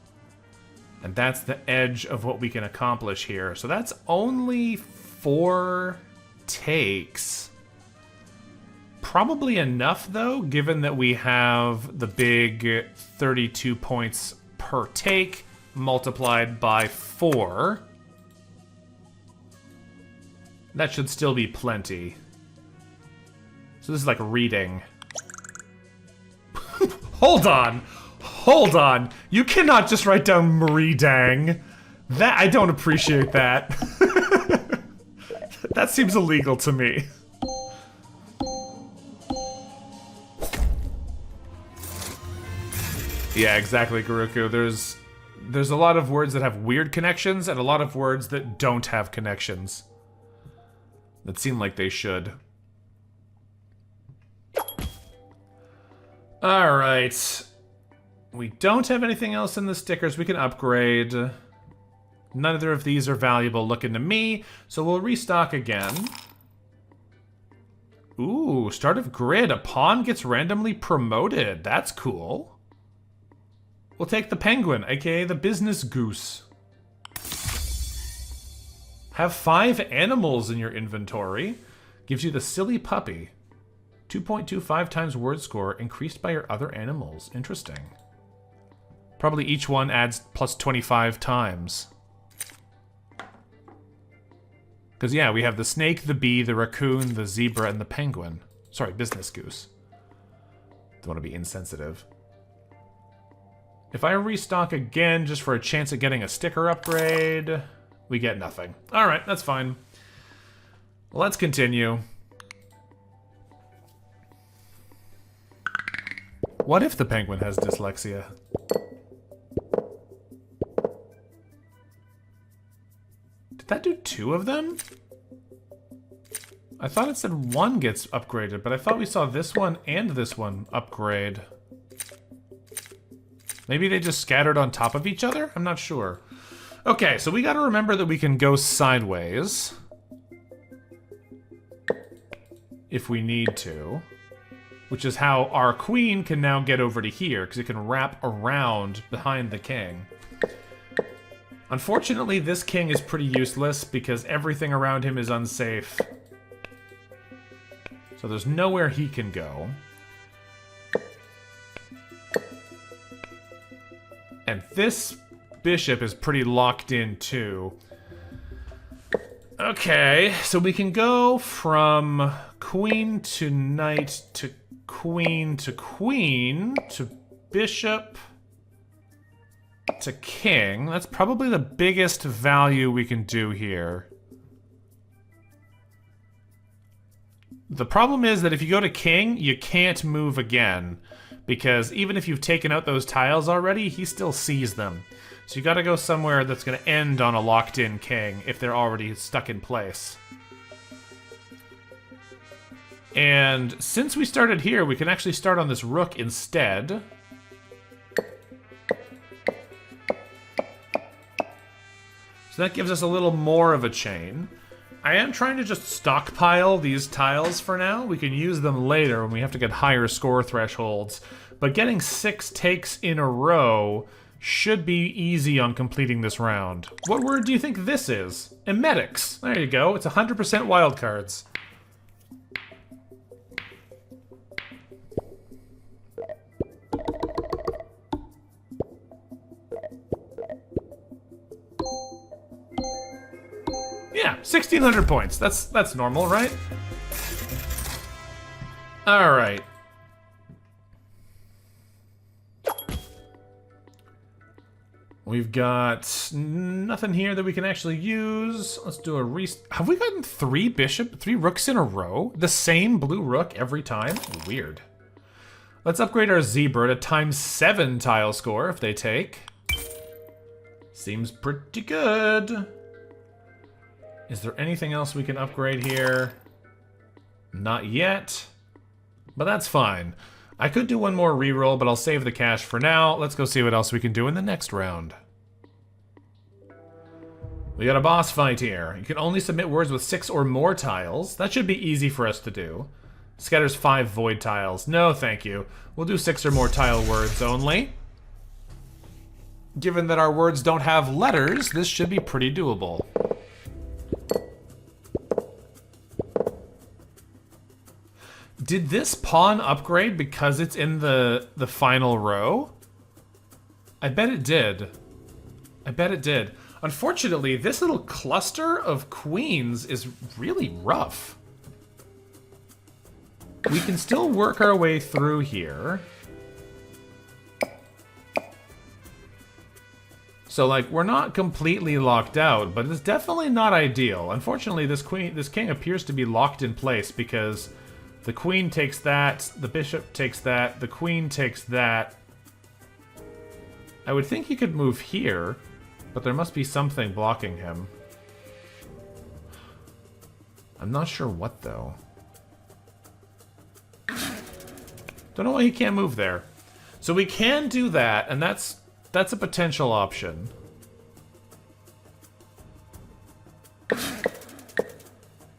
[SPEAKER 1] And that's the edge of what we can accomplish here. So that's only 4 takes. Probably enough though, given that we have the big 32 points per take multiplied by 4. That should still be plenty. So this is like reading. Hold on! Hold on! You cannot just write down Marie Dang. That, I don't appreciate that. That seems illegal to me. Yeah, exactly, Garuku. There's a lot of words that have weird connections and a lot of words that don't have connections. That seem like they should. Alright. We don't have anything else in the stickers we can upgrade. Neither of these are valuable looking to me, so we'll restock again. Ooh, start of grid. A pawn gets randomly promoted. That's cool. We'll take the penguin, aka the business goose. Have 5 animals in your inventory. Gives you the silly puppy. 2.25 times word score increased by your other animals. Interesting. Probably each one adds plus 25 times. Because, yeah, we have the snake, the bee, the raccoon, the zebra, and the penguin. Sorry, business goose. Don't want to be insensitive. If I restock again just for a chance at getting a sticker upgrade, we get nothing. Alright, that's fine. Let's continue. What if the penguin has dyslexia? Did that do 2 of them? I thought it said 1 gets upgraded, but I thought we saw this one and this one upgrade. Maybe they just scattered on top of each other? I'm not sure. Okay, so we gotta remember that we can go sideways. If we need to. Which is how our queen can now get over to here, because it can wrap around behind the king. Unfortunately, this king is pretty useless because everything around him is unsafe. So there's nowhere he can go. And this bishop is pretty locked in too. Okay, so we can go from queen to knight to queen to queen to bishop to king. That's probably the biggest value we can do here. The problem is that if you go to king, you can't move again. Because even if you've taken out those tiles already, he still sees them. So you gotta go somewhere that's gonna end on a locked-in king if they're already stuck in place. And since we started here, we can actually start on this rook instead. So that gives us a little more of a chain. I am trying to just stockpile these tiles for now. We can use them later when we have to get higher score thresholds. But getting 6 takes in a row should be easy on completing this round. What word do you think this is? Emetics. There you go. It's 100% wildcards. Yeah, 1,600 points. That's normal, right? All right. We've got nothing here that we can actually use. Let's do a Have we gotten 3 rooks in a row? The same blue rook every time? Weird. Let's upgrade our zebra to ×7 tile score if they take. Seems pretty good. Is there anything else we can upgrade here? Not yet, but that's fine. I could do one more reroll, but I'll save the cash for now. Let's go see what else we can do in the next round. We got a boss fight here. You can only submit words with 6 or more tiles. That should be easy for us to do. Scatters 5 void tiles. No, thank you. We'll do 6 or more tile words only. Given that our words don't have letters, this should be pretty doable. Did this pawn upgrade because it's in the final row? I bet it did. I bet it did. Unfortunately, this little cluster of queens is really rough. We can still work our way through here. So, like, we're not completely locked out, but it's definitely not ideal. Unfortunately, this king appears to be locked in place because the queen takes that, the bishop takes that, the queen takes that. I would think he could move here, but there must be something blocking him. I'm not sure what, though. Don't know why he can't move there. So we can do that, and that's a potential option.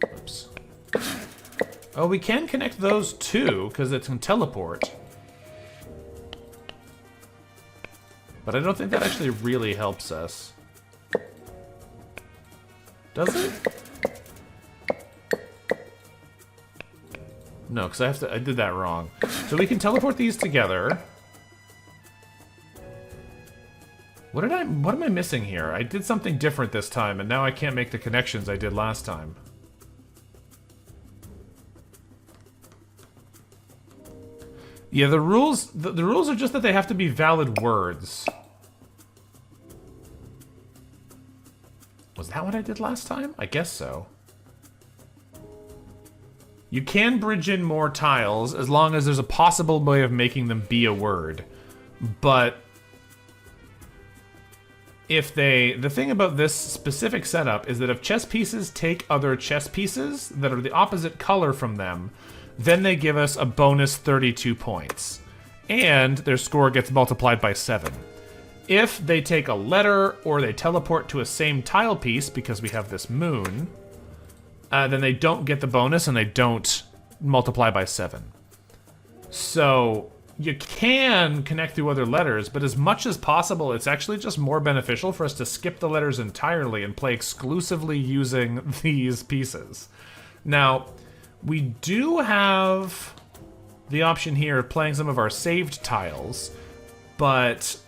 [SPEAKER 1] Oops. Oh, we can connect those two, because it can teleport. But I don't think that actually really helps us. Does it? No, because I did that wrong. So we can teleport these together. What am I missing here? I did something different this time, and now I can't make the connections I did last time. Yeah, the rules are just that they have to be valid words. Was that what I did last time? I guess so. You can bridge in more tiles as long as there's a possible way of making them be a word. But if the thing about this specific setup is that if chess pieces take other chess pieces that are the opposite color from them, then they give us a bonus 32 points. And their score gets multiplied by 7. If they take a letter or they teleport to a same tile piece because we have this moon, then they don't get the bonus and they don't multiply by 7. So you can connect through other letters, but as much as possible, it's actually just more beneficial for us to skip the letters entirely and play exclusively using these pieces. Now, we do have the option here of playing some of our saved tiles, but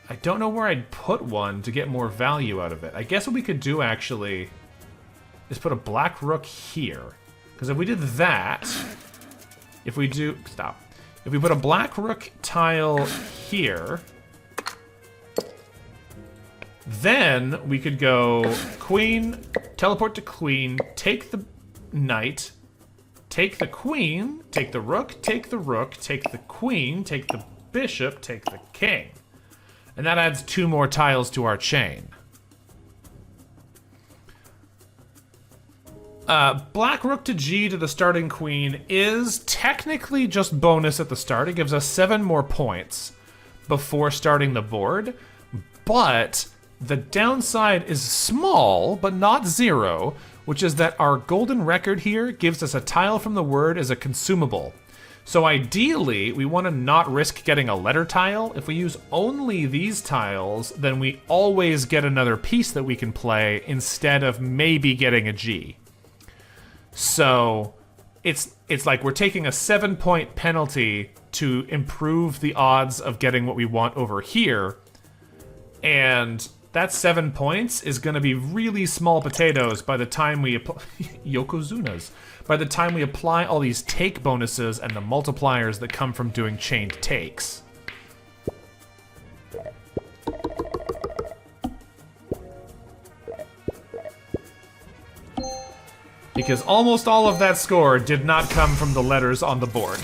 [SPEAKER 1] I don't know where I'd put one to get more value out of it. I guess what we could do, actually, is put a black rook here. Because if we did that, if we put a black rook tile here, then we could go queen, teleport to queen, take the knight, take the queen, take the rook, take the rook, take the queen, take the bishop, take the king. And that adds 2 more tiles to our chain. Black rook to G to the starting queen is technically just bonus at the start. It gives us 7 more points before starting the board. But the downside is small, but not 0, which is that our golden record here gives us a tile from the word as a consumable. So ideally, we want to not risk getting a letter tile. If we use only these tiles, then we always get another piece that we can play instead of maybe getting a G. So it's like we're taking a 7-point penalty to improve the odds of getting what we want over here. And that 7 points is going to be really small potatoes by the time we apply Yokozunas. By the time we apply all these take bonuses and the multipliers that come from doing chained takes. Because almost all of that score did not come from the letters on the board.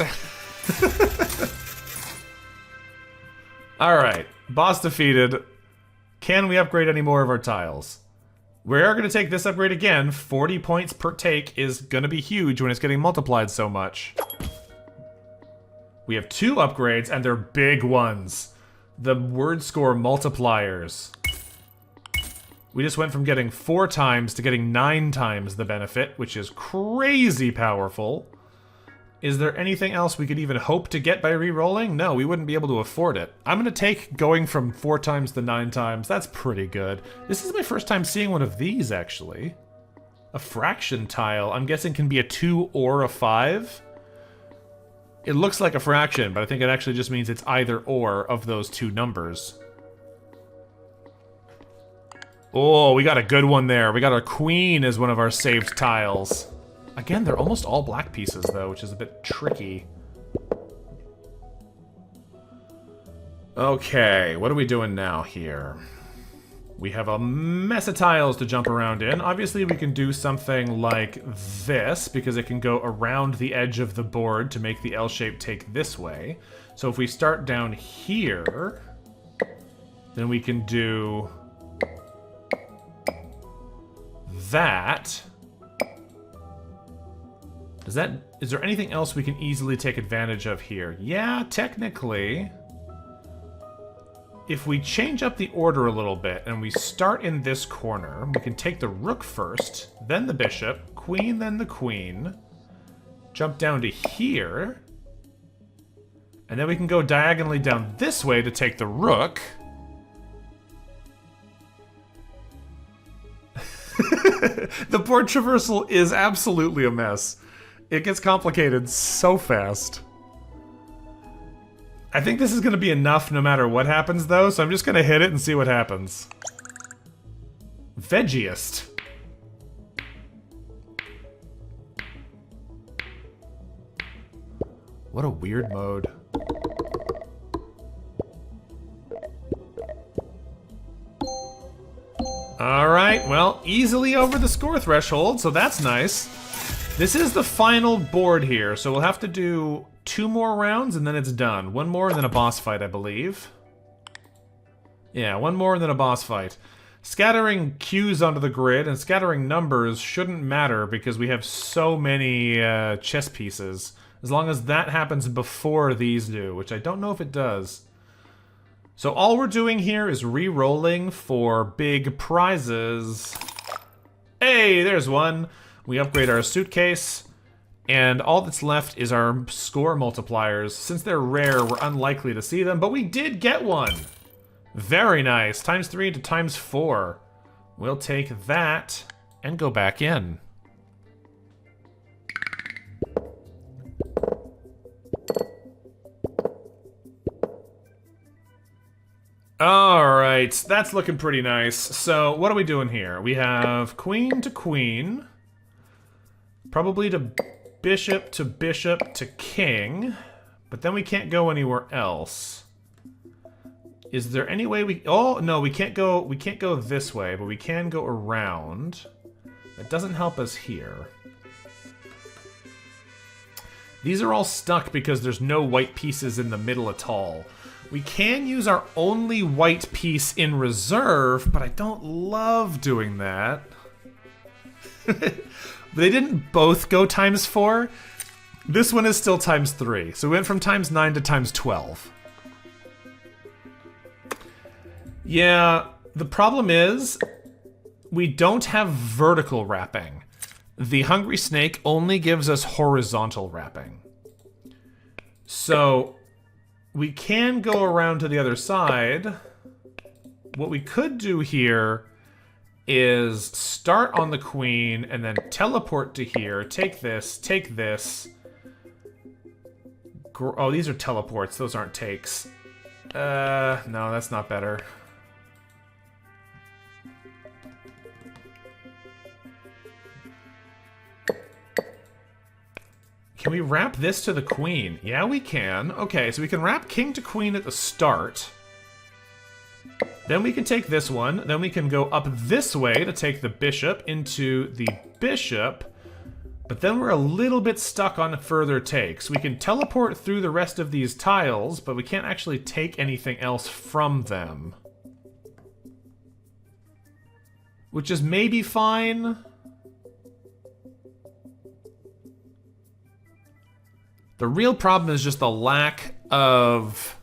[SPEAKER 1] Alright, boss defeated. Can we upgrade any more of our tiles? We are going to take this upgrade again. 40 points per take is going to be huge when it's getting multiplied so much. We have 2 upgrades, and they're big ones. The word score multipliers. We just went from getting 4 times to getting 9 times the benefit, which is crazy powerful. Is there anything else we could even hope to get by re-rolling? No, we wouldn't be able to afford it. I'm going to take going from 4 times to 9 times. That's pretty good. This is my first time seeing one of these, actually. A fraction tile. I'm guessing can be a 2 or a 5. It looks like a fraction, but I think it actually just means it's either or of those 2 numbers. Oh, we got a good one there. We got our queen as one of our saved tiles. Again, they're almost all black pieces, though, which is a bit tricky. Okay, what are we doing now here? We have a mess of tiles to jump around in. Obviously, we can do something like this, because it can go around the edge of the board to make the L shape take this way. So if we start down here, then we can do that. Is there anything else we can easily take advantage of here? Yeah, technically. If we change up the order a little bit and we start in this corner, we can take the rook first, then the bishop, queen, then the queen, jump down to here, and then we can go diagonally down this way to take the rook. The board traversal is absolutely a mess. It gets complicated so fast. I think this is going to be enough no matter what happens, though, so I'm just going to hit it and see what happens. Veggiest. What a weird mode. Alright, well, easily over the score threshold, so that's nice. This is the final board here, so we'll have to do 2 more rounds and then it's done. 1 more and then a boss fight, I believe. Yeah, 1 more and then a boss fight. Scattering cues onto the grid and scattering numbers shouldn't matter because we have so many chess pieces. As long as that happens before these do, which I don't know if it does. So all we're doing here is re-rolling for big prizes. Hey, there's one. We upgrade our suitcase, and all that's left is our score multipliers. Since they're rare, we're unlikely to see them, but we did get one. Very nice. ×3 into ×4. We'll take that and go back in. Alright, that's looking pretty nice. So, what are we doing here? We have queen to queen. Probably to bishop to king. But then we can't go anywhere else. Is there any way we... Oh, no, we can't go this way, but we can go around. That doesn't help us here. These are all stuck because there's no white pieces in the middle at all. We can use our only white piece in reserve, but I don't love doing that. They didn't both go ×4. This one is still ×3. So we went from ×9 to ×12. Yeah, the problem is we don't have vertical wrapping. The Hungry Snake only gives us horizontal wrapping. So we can go around to the other side. What we could do here is start on the queen and then teleport to here. Take this, take this. Oh, these are teleports. Those aren't takes. No, that's not better. Can we wrap this to the queen? Yeah, we can. Okay, so we can wrap king to queen at the start. Then we can take this one. Then we can go up this way to take the bishop into the bishop. But then we're a little bit stuck on further takes. We can teleport through the rest of these tiles, but we can't actually take anything else from them. Which is maybe fine. The real problem is just the lack of...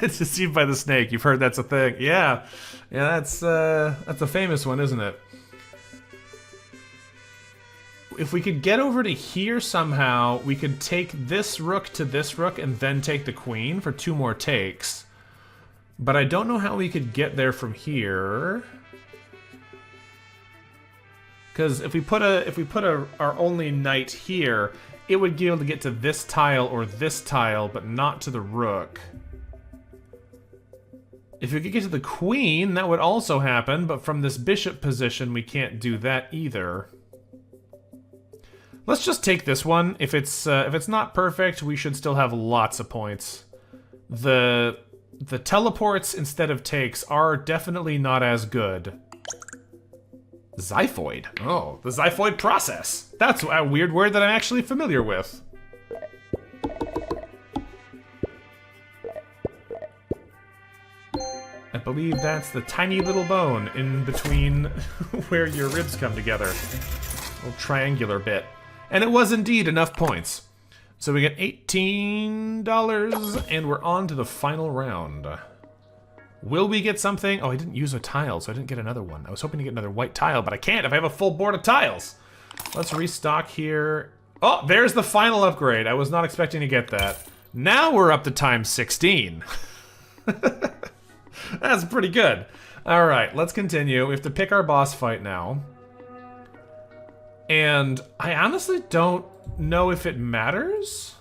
[SPEAKER 1] It's deceived by the snake. You've heard that's a thing. Yeah. Yeah, that's a famous one, isn't it? If we could get over to here somehow, we could take this rook to this rook and then take the queen for 2 more takes. But I don't know how we could get there from here. Because if we put our only knight here, it would be able to get to this tile or this tile, but not to the rook. If we could get to the queen, that would also happen, but from this bishop position, we can't do that either. Let's just take this one. If it's not perfect, we should still have lots of points. The teleports instead of takes are definitely not as good. Xiphoid. Oh, the xiphoid process. That's a weird word that I'm actually familiar with. I believe that's the tiny little bone in between where your ribs come together. A little triangular bit. And it was indeed enough points. So we get $18, and we're on to the final round. Will we get something? Oh, I didn't use a tile, so I didn't get another one. I was hoping to get another white tile, but I can't if I have a full board of tiles. Let's restock here. Oh, there's the final upgrade. I was not expecting to get that. Now we're up to times 16. That's pretty good. All right, let's continue. We have to pick our boss fight now. And I honestly don't know if it matters,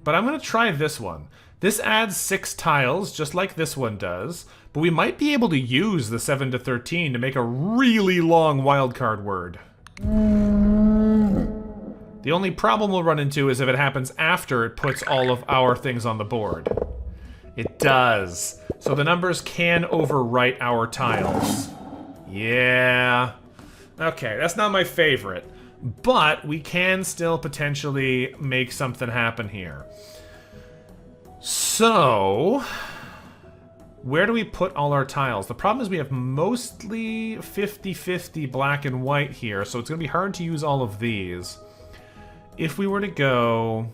[SPEAKER 1] but I'm gonna try this one. This adds 6 tiles, just like this one does, but we might be able to use the 7 to 13 to make a really long wildcard word. The only problem we'll run into is if it happens after it puts all of our things on the board. It does. So the numbers can overwrite our tiles. Yeah. Okay, that's not my favorite, but we can still potentially make something happen here. So, where do we put all our tiles? The problem is we have mostly 50-50 black and white here, so it's going to be hard to use all of these. If we were to go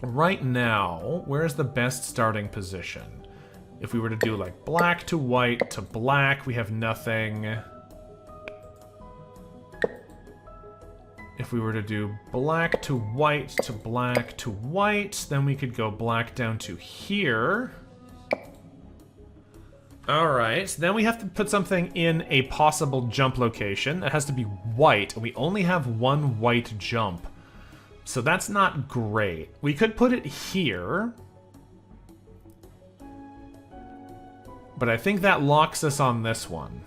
[SPEAKER 1] right now, where's the best starting position? If we were to do like black to white to black, we have nothing. If we were to do black to white to black to white, then we could go black down to here. Alright, then we have to put something in a possible jump location. It has to be white, and we only have 1 white jump. So that's not great. We could put it here. But I think that locks us on this one.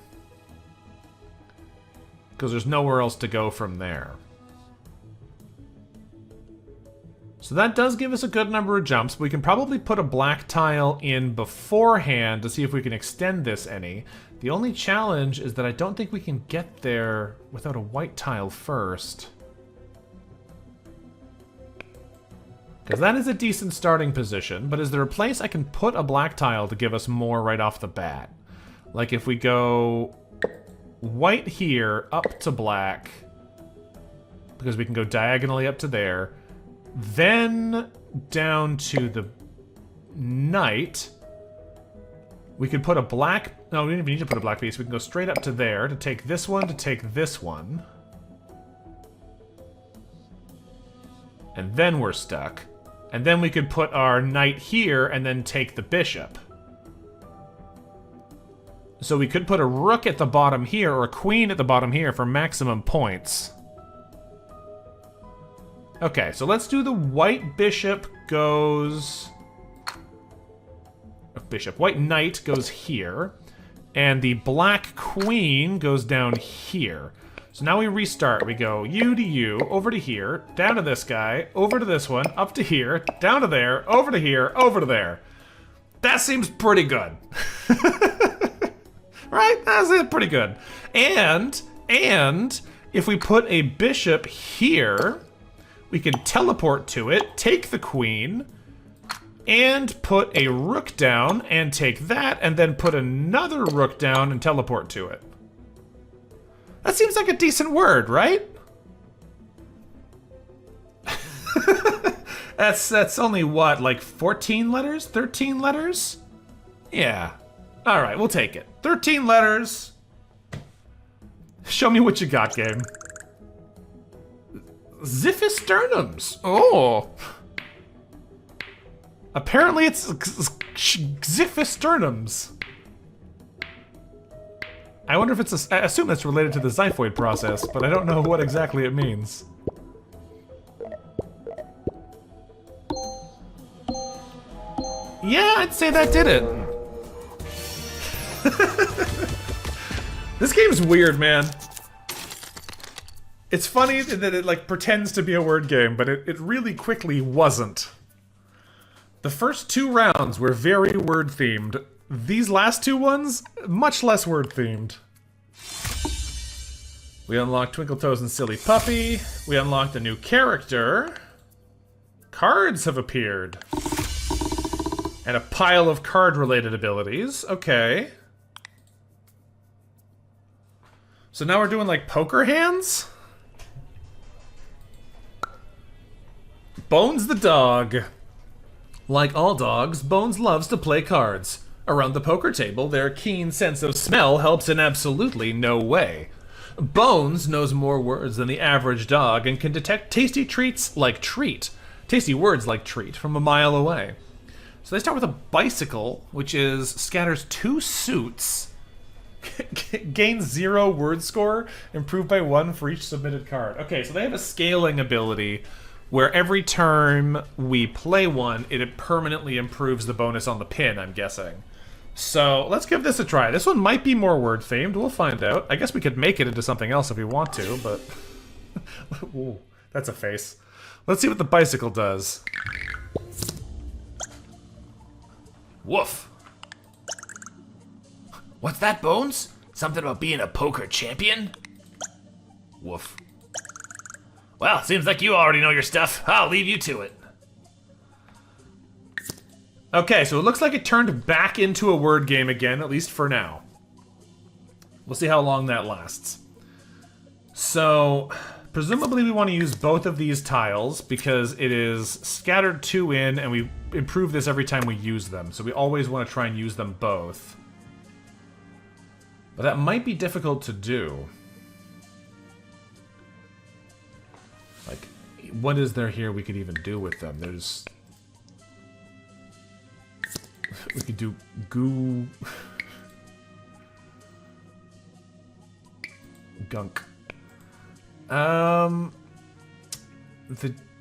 [SPEAKER 1] Because there's nowhere else to go from there. So that does give us a good number of jumps. We can probably put a black tile in beforehand to see if we can extend this any. The only challenge is that I don't think we can get there without a white tile first. Because that is a decent starting position, but is there a place I can put a black tile to give us more right off the bat? Like if we go white here, up to black, because we can go diagonally up to there, then down to the knight. We could put a black... No, we don't even need to put a black piece. We can go straight up to there to take this one, to take this one. And then we're stuck. And then we could put our knight here and then take the bishop. So we could put a rook at the bottom here or a queen at the bottom here for maximum points. Okay, so let's do the white bishop goes... White knight goes here. And the black queen goes down here. So now we restart. We go U to U, over to here, down to this guy, over to this one, up to here, down to there, over to here, over to there. That seems pretty good. Right? That's pretty good. And If we put a bishop here, we can teleport to it, take the queen, and put a rook down and take that, and then put another rook down and teleport to it. That seems like a decent word, right? That's only what, like 14 letters? 13 letters? Yeah. All right, we'll take it. 13 letters. Show me what you got, game. Xiphisternums. Oh. Apparently it's Xiphisternums. I wonder if it's I assume that's related to the xiphoid process, but I don't know what exactly it means. Yeah, I'd say that did it. This game's weird, man. It's funny that it like pretends to be a word game, but it really quickly wasn't. The first 2 rounds were very word themed. These last 2 ones, much less word themed. We unlocked Twinkle Toes and Silly Puppy. We unlocked a new character. Cards have appeared. And a pile of card-related abilities. Okay. So now we're doing, like, poker hands? Bones the dog. Like all dogs, Bones loves to play cards. Around the poker table, their keen sense of smell helps in absolutely no way. Bones knows more words than the average dog and can detect tasty treats like treat. Tasty words like treat from a mile away. So they start with a bicycle, which scatters 2 suits, gains 0 word score, improved by 1 for each submitted card. Okay, so they have a scaling ability where every turn we play one, it permanently improves the bonus on the pin, I'm guessing. So let's give this a try. This one might be more word themed, we'll find out. I guess we could make it into something else if we want to, but... Ooh, that's a face. Let's see what the bicycle does.
[SPEAKER 2] Woof. What's that, Bones? Something about being a poker champion? Woof. Well, seems like you already know your stuff. I'll leave you to it.
[SPEAKER 1] Okay, so it looks like it turned back into a word game again, at least for now. We'll see how long that lasts. So, presumably we want to use both of these tiles because it is scattered 2 in, and we improve this every time we use them. So we always want to try and use them both. But that might be difficult to do. Like, what is there here we could even do with them? There's... We could do goo... Gunk. The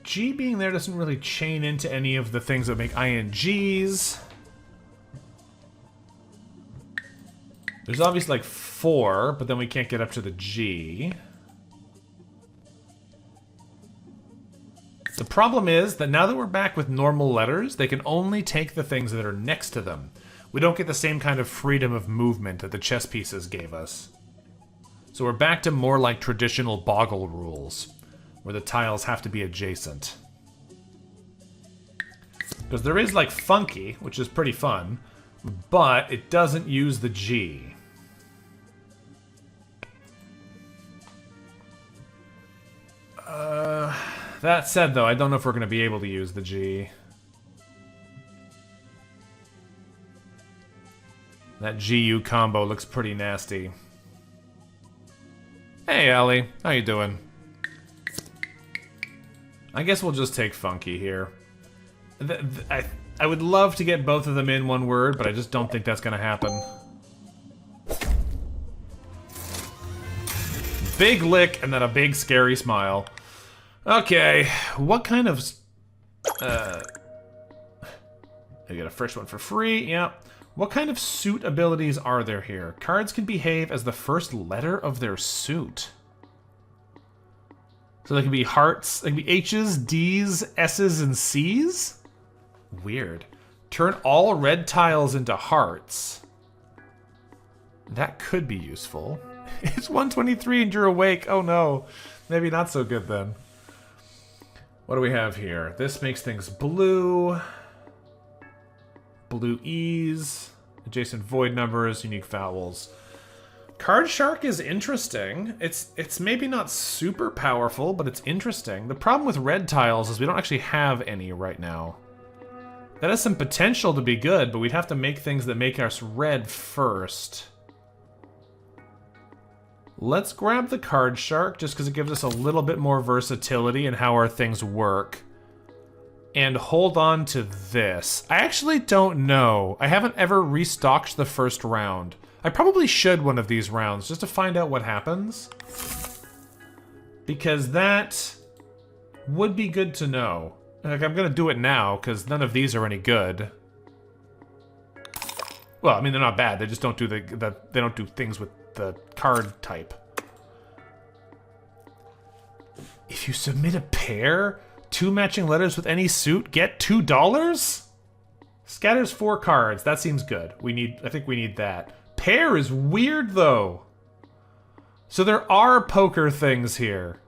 [SPEAKER 1] G being there doesn't really chain into any of the things that make INGs. There's obviously like 4, but then we can't get up to the G. The problem is that now that we're back with normal letters, they can only take the things that are next to them. We don't get the same kind of freedom of movement that the chess pieces gave us. So we're back to more like traditional Boggle rules, where the tiles have to be adjacent. Because there is like funky, which is pretty fun, but it doesn't use the G. That said, though, I don't know if we're going to be able to use the G. That GU combo looks pretty nasty. Hey, Ellie. How you doing? I guess we'll just take funky here. I would love to get both of them in one word, but I just don't think that's going to happen. Big lick and then a big scary smile. Okay, what kind of... I get a first one for free, yeah. What kind of suit abilities are there here? Cards can behave as the first letter of their suit. So they can be hearts, they can be H's, D's, S's, and C's? Weird. Turn all red tiles into hearts. That could be useful. It's 123 and you're awake. Oh no. Maybe not so good then. What do we have here? This makes things blue. Blue E's. Adjacent void numbers. Unique vowels. Card Shark is interesting. It's maybe not super powerful, but it's interesting. The problem with red tiles is we don't actually have any right now. That has some potential to be good, but we'd have to make things that make us red first. Let's grab the Card Shark, just because it gives us a little bit more versatility in how our things work. And hold on to this. I actually don't know. I haven't ever restocked the first round. I probably should one of these rounds, just to find out what happens. Because that would be good to know. Like, I'm gonna do it now, because none of these are any good. Well, I mean, they're not bad. They just don't do they don't do things with the card type. If you submit a pair, 2 matching letters with any suit, get $2? Scatters 4 cards. That seems good. I think we need that. Pair is weird, though. So there are poker things here.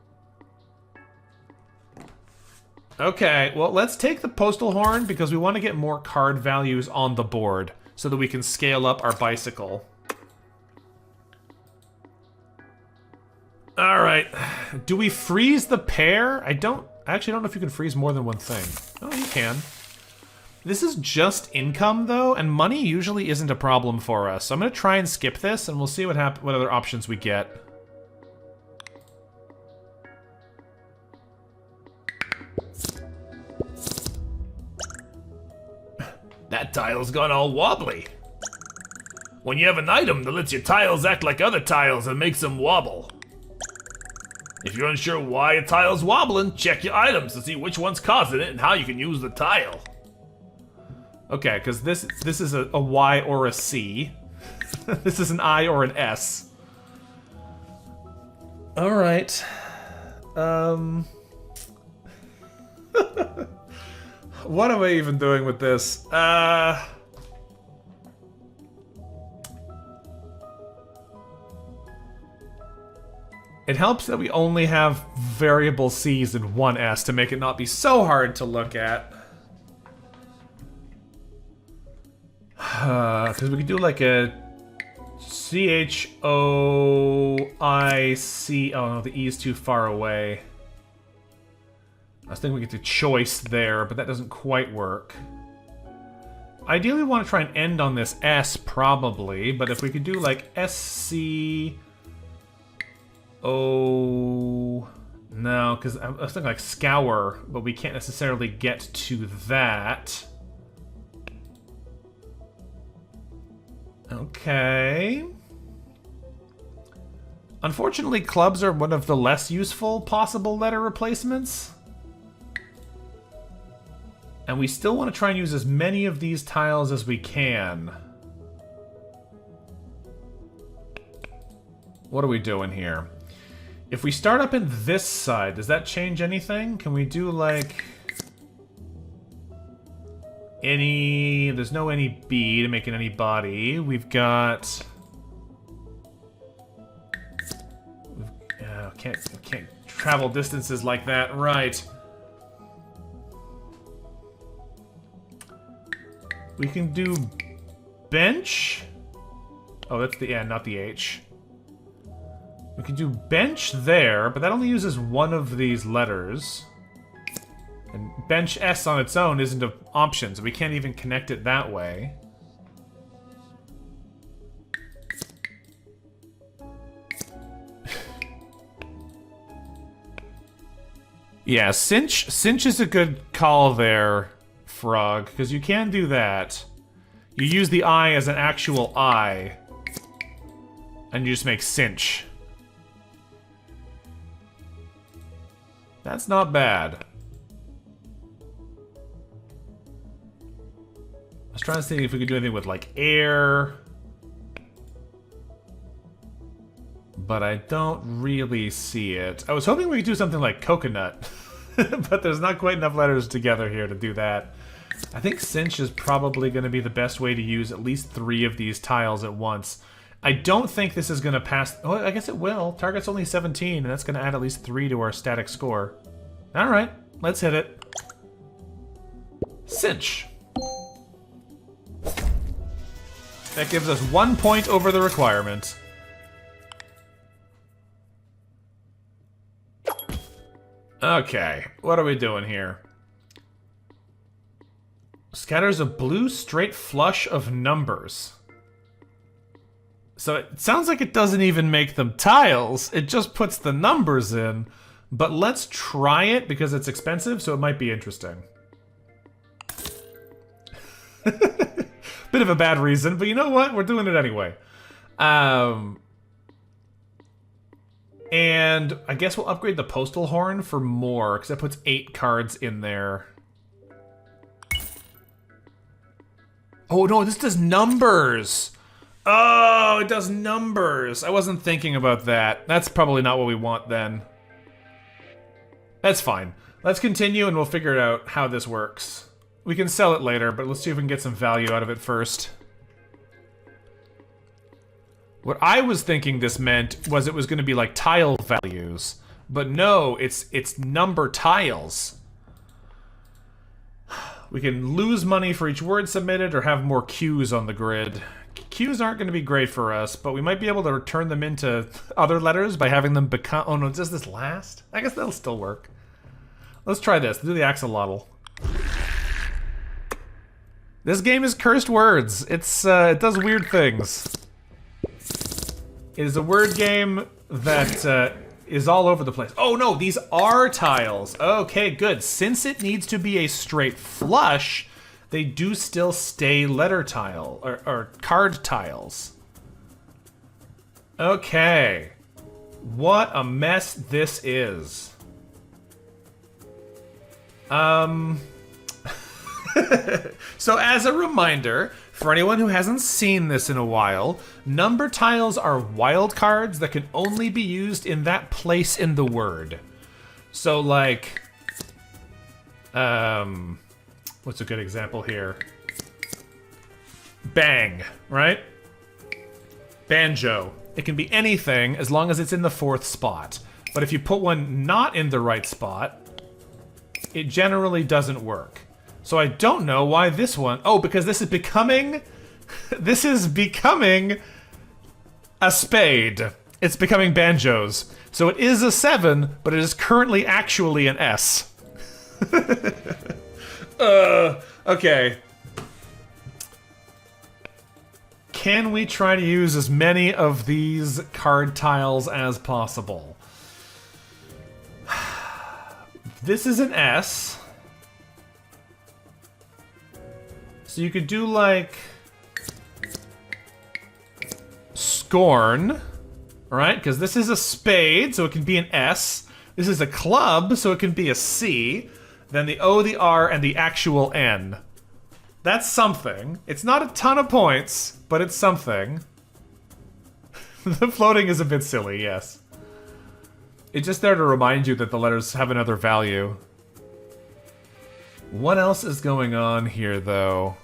[SPEAKER 1] Okay, well, let's take the postal horn because we want to get more card values on the board so that we can scale up our bicycle. All right. Do we freeze the pair? I actually don't know if you can freeze more than one thing. Oh, you can. This is just income, though, and money usually isn't a problem for us. So I'm going to try and skip this, and we'll see what other options we get.
[SPEAKER 2] That tile's gone all wobbly. When you have an item that lets your tiles act like other tiles and makes them wobble. If you're unsure why a tile's wobbling, check your items to see which one's causing it and how you can use the tile.
[SPEAKER 1] Okay, because this is a Y or a C. This is an I or an S. All right. What am I even doing with this? It helps that we only have variable C's and one S to make it not be so hard to look at. Because we could do like a CHOIC. Oh no, the E is too far away. I was thinking we could do choice there, but that doesn't quite work. Ideally, we want to try and end on this S, probably, but if we could do like SCO... No, because I was thinking like scour, but we can't necessarily get to that. Okay. Unfortunately, clubs are one of the less useful possible letter replacements. And we still want to try and use as many of these tiles as we can. What are we doing here? If we start up in this side, does that change anything? Can we do like... There's no any B to make it any body. We've got... Can't travel distances like that, right. We can do bench. Oh, that's the N, not the H. We can do bench there, but that only uses one of these letters. And bench S on its own isn't an option, so we can't even connect it that way. Yeah, cinch is a good call there, Frog, because you can do that. You use the I as an actual I, and you just make cinch. That's not bad. I was trying to see if we could do anything with, like, air. But I don't really see it. I was hoping we could do something like coconut. But there's not quite enough letters together here to do that. I think cinch is probably going to be the best way to use at least 3 of these tiles at once. I don't think this is going to pass... Oh, I guess it will. Target's only 17, and that's going to add at least 3 to our static score. Alright, let's hit it. Cinch. That gives us 1 point over the requirement. Okay, what are we doing here? Scatters a blue straight flush of numbers. So it sounds like it doesn't even make them tiles, it just puts the numbers in. But let's try it because it's expensive, so it might be interesting. Bit of a bad reason, but you know what? We're doing it anyway. And I guess we'll upgrade the postal horn for more, because that puts 8 cards in there. Oh no, this does numbers! Oh, it does numbers! I wasn't thinking about that. That's probably not what we want then. That's fine. Let's continue and we'll figure out how this works. We can sell it later, but let's see if we can get some value out of it first. What I was thinking this meant was it was going to be like tile values. But no, it's number tiles. We can lose money for each word submitted or have more Qs on the grid. Qs aren't going to be great for us, but we might be able to turn them into other letters by having them become... Oh no, does this last? I guess that'll still work. Let's try this. Do the axolotl. This game is cursed words. It does weird things. It is a word game that is all over the place. Oh no, these are tiles. Okay, good. Since it needs to be a straight flush, they do still stay letter tile, or card tiles. Okay. What a mess this is. So as a reminder, for anyone who hasn't seen this in a while, number tiles are wildcards that can only be used in that place in the word. So like, what's a good example here? Bang, right? Banjo. It can be anything as long as it's in the 4th spot. But if you put one not in the right spot, it generally doesn't work. So I don't know why this one... Oh, because this is becoming... This is becoming a spade. It's becoming banjos. So it is a 7, but it is currently actually an S. Okay. Can we try to use as many of these card tiles as possible? This is an S. So you could do like scorn, right? Because this is a spade, so it can be an S. This is a club, so it can be a C. Then the O, the R, and the actual N. That's something. It's not a ton of points, but it's something. The floating is a bit silly, yes. It's just there to remind you that the letters have another value. What else is going on here, though?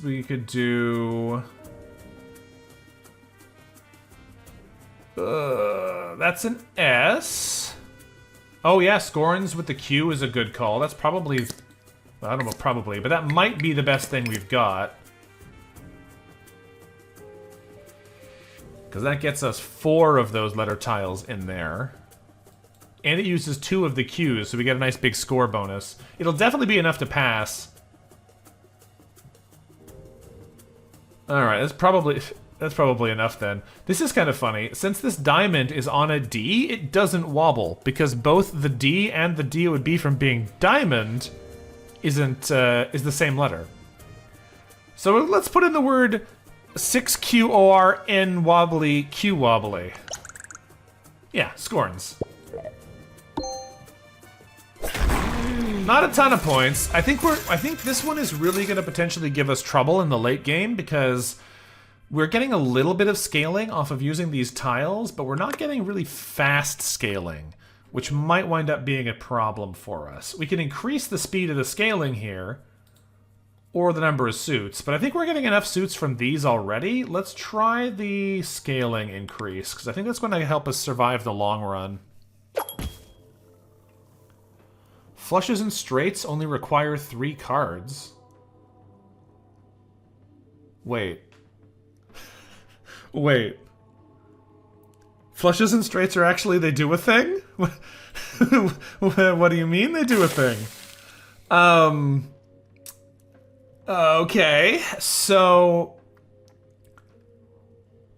[SPEAKER 1] We could do... that's an S. Oh yeah, scorns with the Q is a good call. That's probably... I don't know, probably, but that might be the best thing we've got. Because that gets us 4 of those letter tiles in there. And it uses 2 of the Qs, so we get a nice big score bonus. It'll definitely be enough to pass. Alright, that's probably enough then. This is kind of funny. Since this diamond is on a D, it doesn't wobble, because both the D and the D it would be from being diamond is the same letter. So let's put in the word 6QORN wobbly Q wobbly. Yeah, scorns. Not a ton of points. I think this one is really going to potentially give us trouble in the late game because we're getting a little bit of scaling off of using these tiles, but we're not getting really fast scaling, which might wind up being a problem for us. We can increase the speed of the scaling here. or the number of suits. But I think we're getting enough suits from these already. Let's try the scaling increase, because I think that's going to help us survive the long run. Flushes and straights only require 3 cards. Wait. Wait. Flushes and straights are actually, they do a thing? What do you mean they do a thing? Okay, so...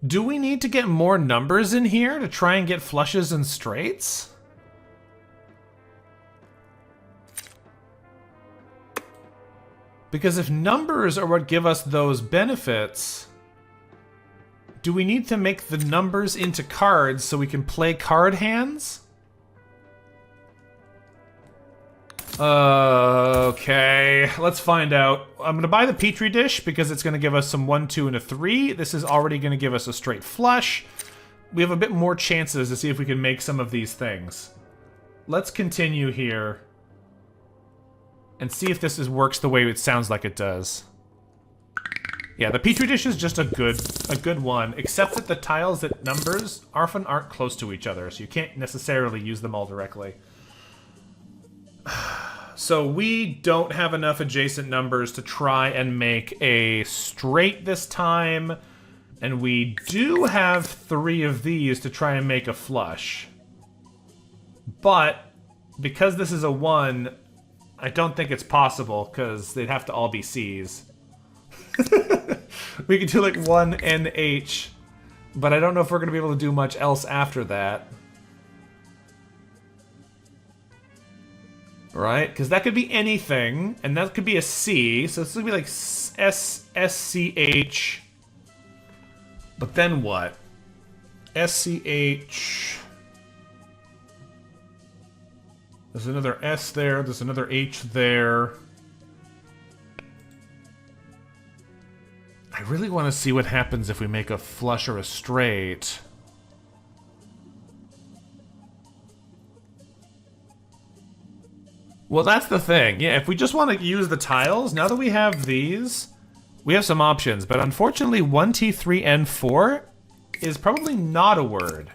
[SPEAKER 1] do we need to get more numbers in here to try and get flushes and straights? Because if numbers are what give us those benefits, do we need to make the numbers into cards so we can play card hands? Okay, let's find out. I'm going to buy the Petri dish because it's going to give us some 1, 2, and a 3. This is already going to give us a straight flush. We have a bit more chances to see if we can make some of these things. Let's continue here and see if this works the way it sounds like it does. Yeah, the Petri dish is just a good one, except that the tiles that numbers often aren't close to each other, so you can't necessarily use them all directly. So we don't have enough adjacent numbers to try and make a straight this time, and we do have 3 of these to try and make a flush. But because this is a 1, I don't think it's possible, because they'd have to all be C's. We could do like 1 NH, but I don't know if we're going to be able to do much else after that. Right? Because that could be anything, and that could be a C, so it's going to be like SCH. But then what? SCH. There's another S there, there's another H there. I really want to see what happens if we make a flush or a straight. Well, that's the thing. Yeah, if we just want to use the tiles, now that we have these, we have some options. But unfortunately, 1T3N4 is probably not a word,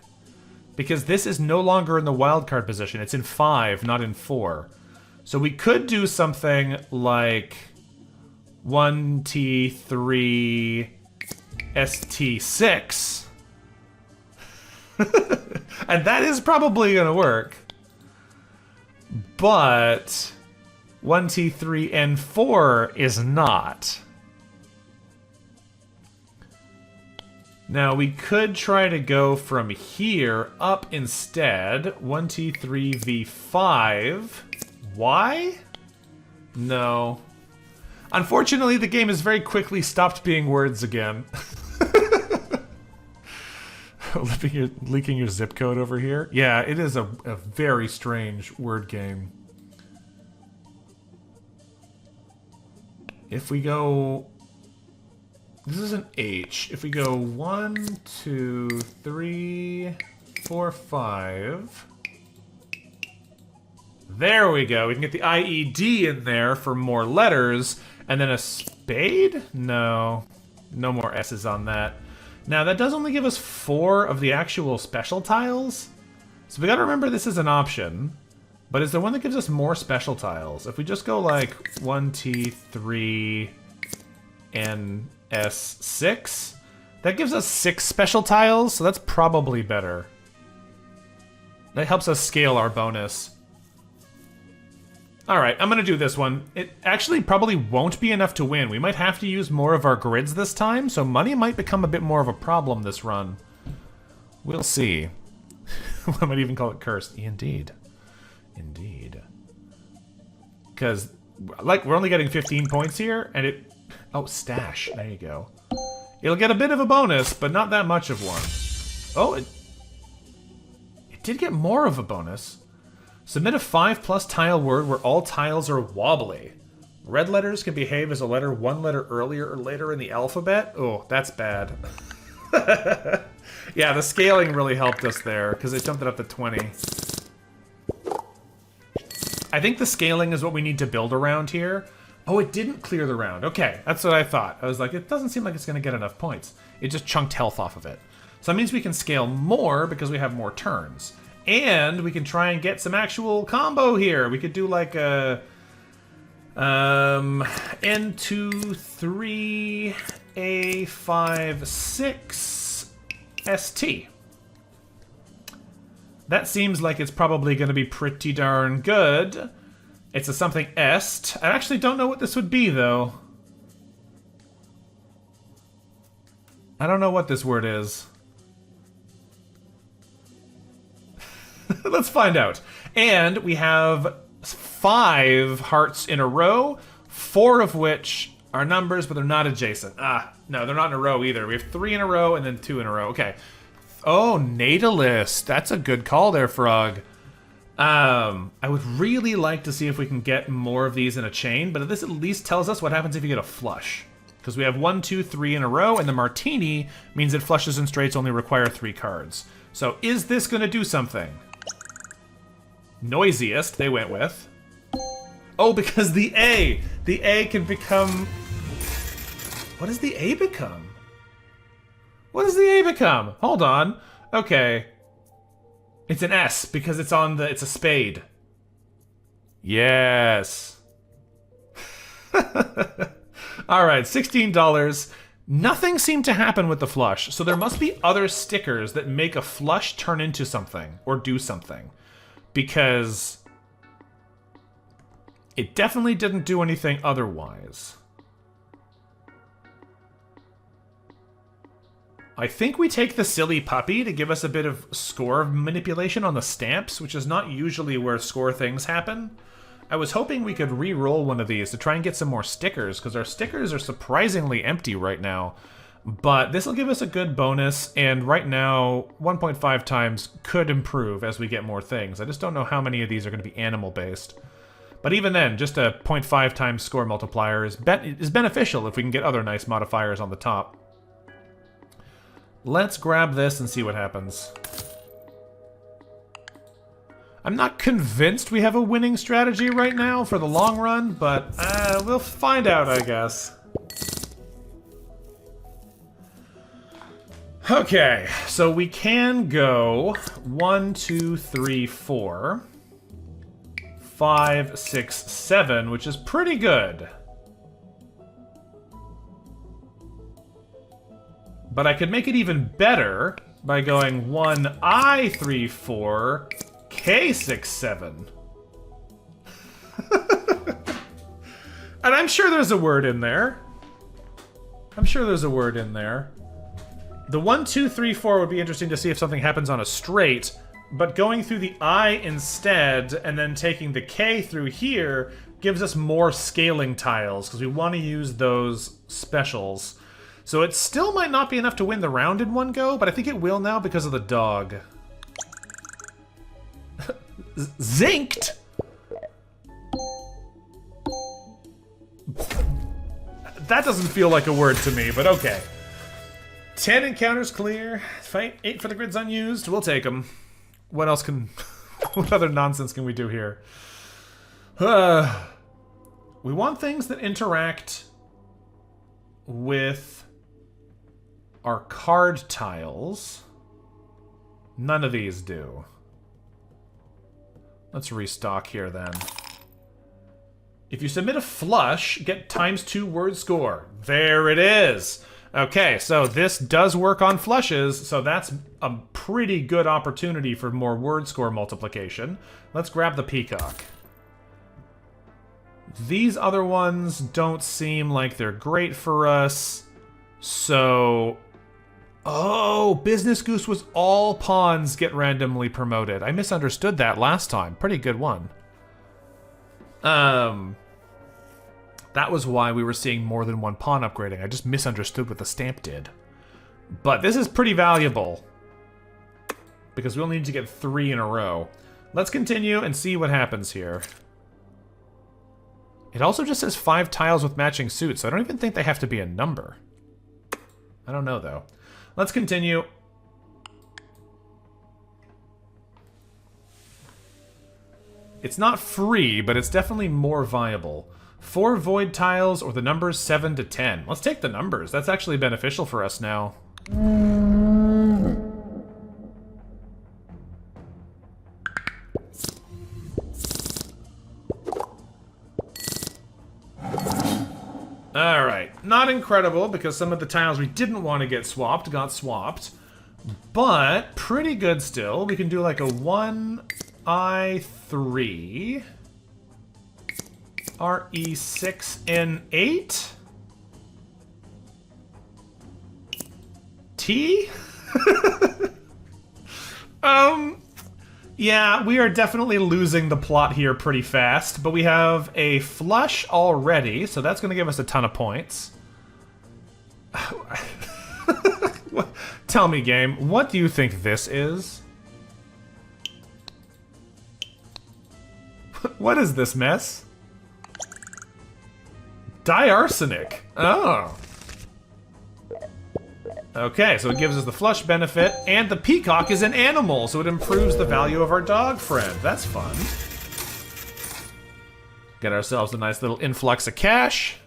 [SPEAKER 1] because this is no longer in the wildcard position. It's in 5, not in 4. So we could do something like 1T3ST6. And that is probably going to work. But 1T3N4 is not. Now we could try to go from here up instead. 1T3V5. Why? No. Unfortunately, the game has very quickly stopped being words again. Leaking your zip code over here? Yeah, it is a very strange word game. If we go... this is an H. If we go 1, 2, 3, 4, 5... there we go. We can get the IED in there for more letters. And then a spade? No. No more S's on that. Now, that does only give us 4 of the actual special tiles. So we gotta remember this is an option. But is there one that gives us more special tiles? If we just go like 1T3 and S6, that gives us 6 special tiles, so that's probably better. That helps us scale our bonus. Alright, I'm gonna do this one. It actually probably won't be enough to win. We might have to use more of our grids this time, so money might become a bit more of a problem this run. We'll see. I might even call it cursed. Indeed. Indeed. Because, like, we're only getting 15 points here, and it... oh, stash. There you go. It'll get a bit of a bonus, but not that much of one. Oh, it did get more of a bonus. Submit a 5+ tile word where all tiles are wobbly. Red letters can behave as a letter 1 letter earlier or later in the alphabet. Oh, that's bad. Yeah, the scaling really helped us there, because it jumped it up to 20. I think the scaling is what we need to build around here. Oh, it didn't clear the round. Okay, that's what I thought. I was like, it doesn't seem like it's going to get enough points. It just chunked health off of it. So that means we can scale more because we have more turns. And we can try and get some actual combo here. We could do like a... N2, 3, A5, 6, ST. That seems like it's probably going to be pretty darn good. It's a something est. I actually don't know what this would be, though. I don't know what this word is. Let's find out. And we have 5 hearts in a row, 4 of which are numbers, but they're not adjacent. Ah, no, they're not in a row either. We have 3 in a row and then 2 in a row. Okay. Oh, natalist. That's a good call there, Frog. I would really like to see if we can get more of these in a chain, but this at least tells us what happens if you get a flush. Because we have 1, 2, 3 in a row, and the martini means that flushes and straights only require 3 cards. So is this going to do something? Noisiest, they went with. Oh, because the A can become... What does the A become? What does the A become? Hold on. Okay. It's an S because it's on the... It's a spade. Yes. Alright, $16. Nothing seemed to happen with the flush, so there must be other stickers that make a flush turn into something or do something. Because it definitely didn't do anything otherwise. I think we take the silly puppy to give us a bit of score manipulation on the stamps, which is not usually where score things happen. I was hoping we could re-roll one of these to try and get some more stickers, because our stickers are surprisingly empty right now. But this will give us a good bonus, and right now, 1.5 times could improve as we get more things. I just don't know how many of these are going to be animal-based. But even then, just a 0.5 times score multiplier is beneficial if we can get other nice modifiers on the top. Let's grab this and see what happens. I'm not convinced we have a winning strategy right now for the long run, but we'll find out, I guess. Okay, so we can go 1, 2, 3, 4, 5, 6, 7, which is pretty good. But I could make it even better by going 1, I, 3, 4, K, 6, 7. And I'm sure there's a word in there. I'm sure there's a word in there. The 1, 2, 3, 4 would be interesting to see if something happens on a straight, but going through the I instead and then taking the K through here gives us more scaling tiles because we want to use those specials. So it still might not be enough to win the round in one go, but I think it will now because of the dog. Zinked? That doesn't feel like a word to me, but okay. 10 encounters clear. Fight 8 for the grids unused. We'll take them. What else can... what other nonsense can we do here? We want things that interact with our card tiles. None of these do. Let's restock here then. If you submit a flush, get ×2 word score. There it is. Okay, so this does work on flushes, so that's a pretty good opportunity for more word score multiplication. Let's grab the peacock. These other ones don't seem like they're great for us, so... Oh, Business Goose was all pawns get randomly promoted. I misunderstood that last time. Pretty good one. That was why we were seeing more than one pawn upgrading. I just misunderstood what the stamp did. But this is pretty valuable, because we'll need to get 3 in a row. Let's continue and see what happens here. It also just says 5 tiles with matching suits, so I don't even think they have to be a number. I don't know, though. Let's continue. It's not free, but it's definitely more viable. 4 void tiles or the numbers 7 to 10. Let's take the numbers. That's actually beneficial for us now. Alright, not incredible because some of the tiles we didn't want to get swapped got swapped. But pretty good still. We can do like a 1I3, RE6N8, T? Yeah, we are definitely losing the plot here pretty fast, but we have a flush already, so that's going to give us a ton of points. Tell me, game, what do you think this is? What is this mess? Diarsenic. Oh. Okay, so it gives us the flush benefit, and the peacock is an animal, so it improves the value of our dog friend. That's fun. Get ourselves a nice little influx of cash.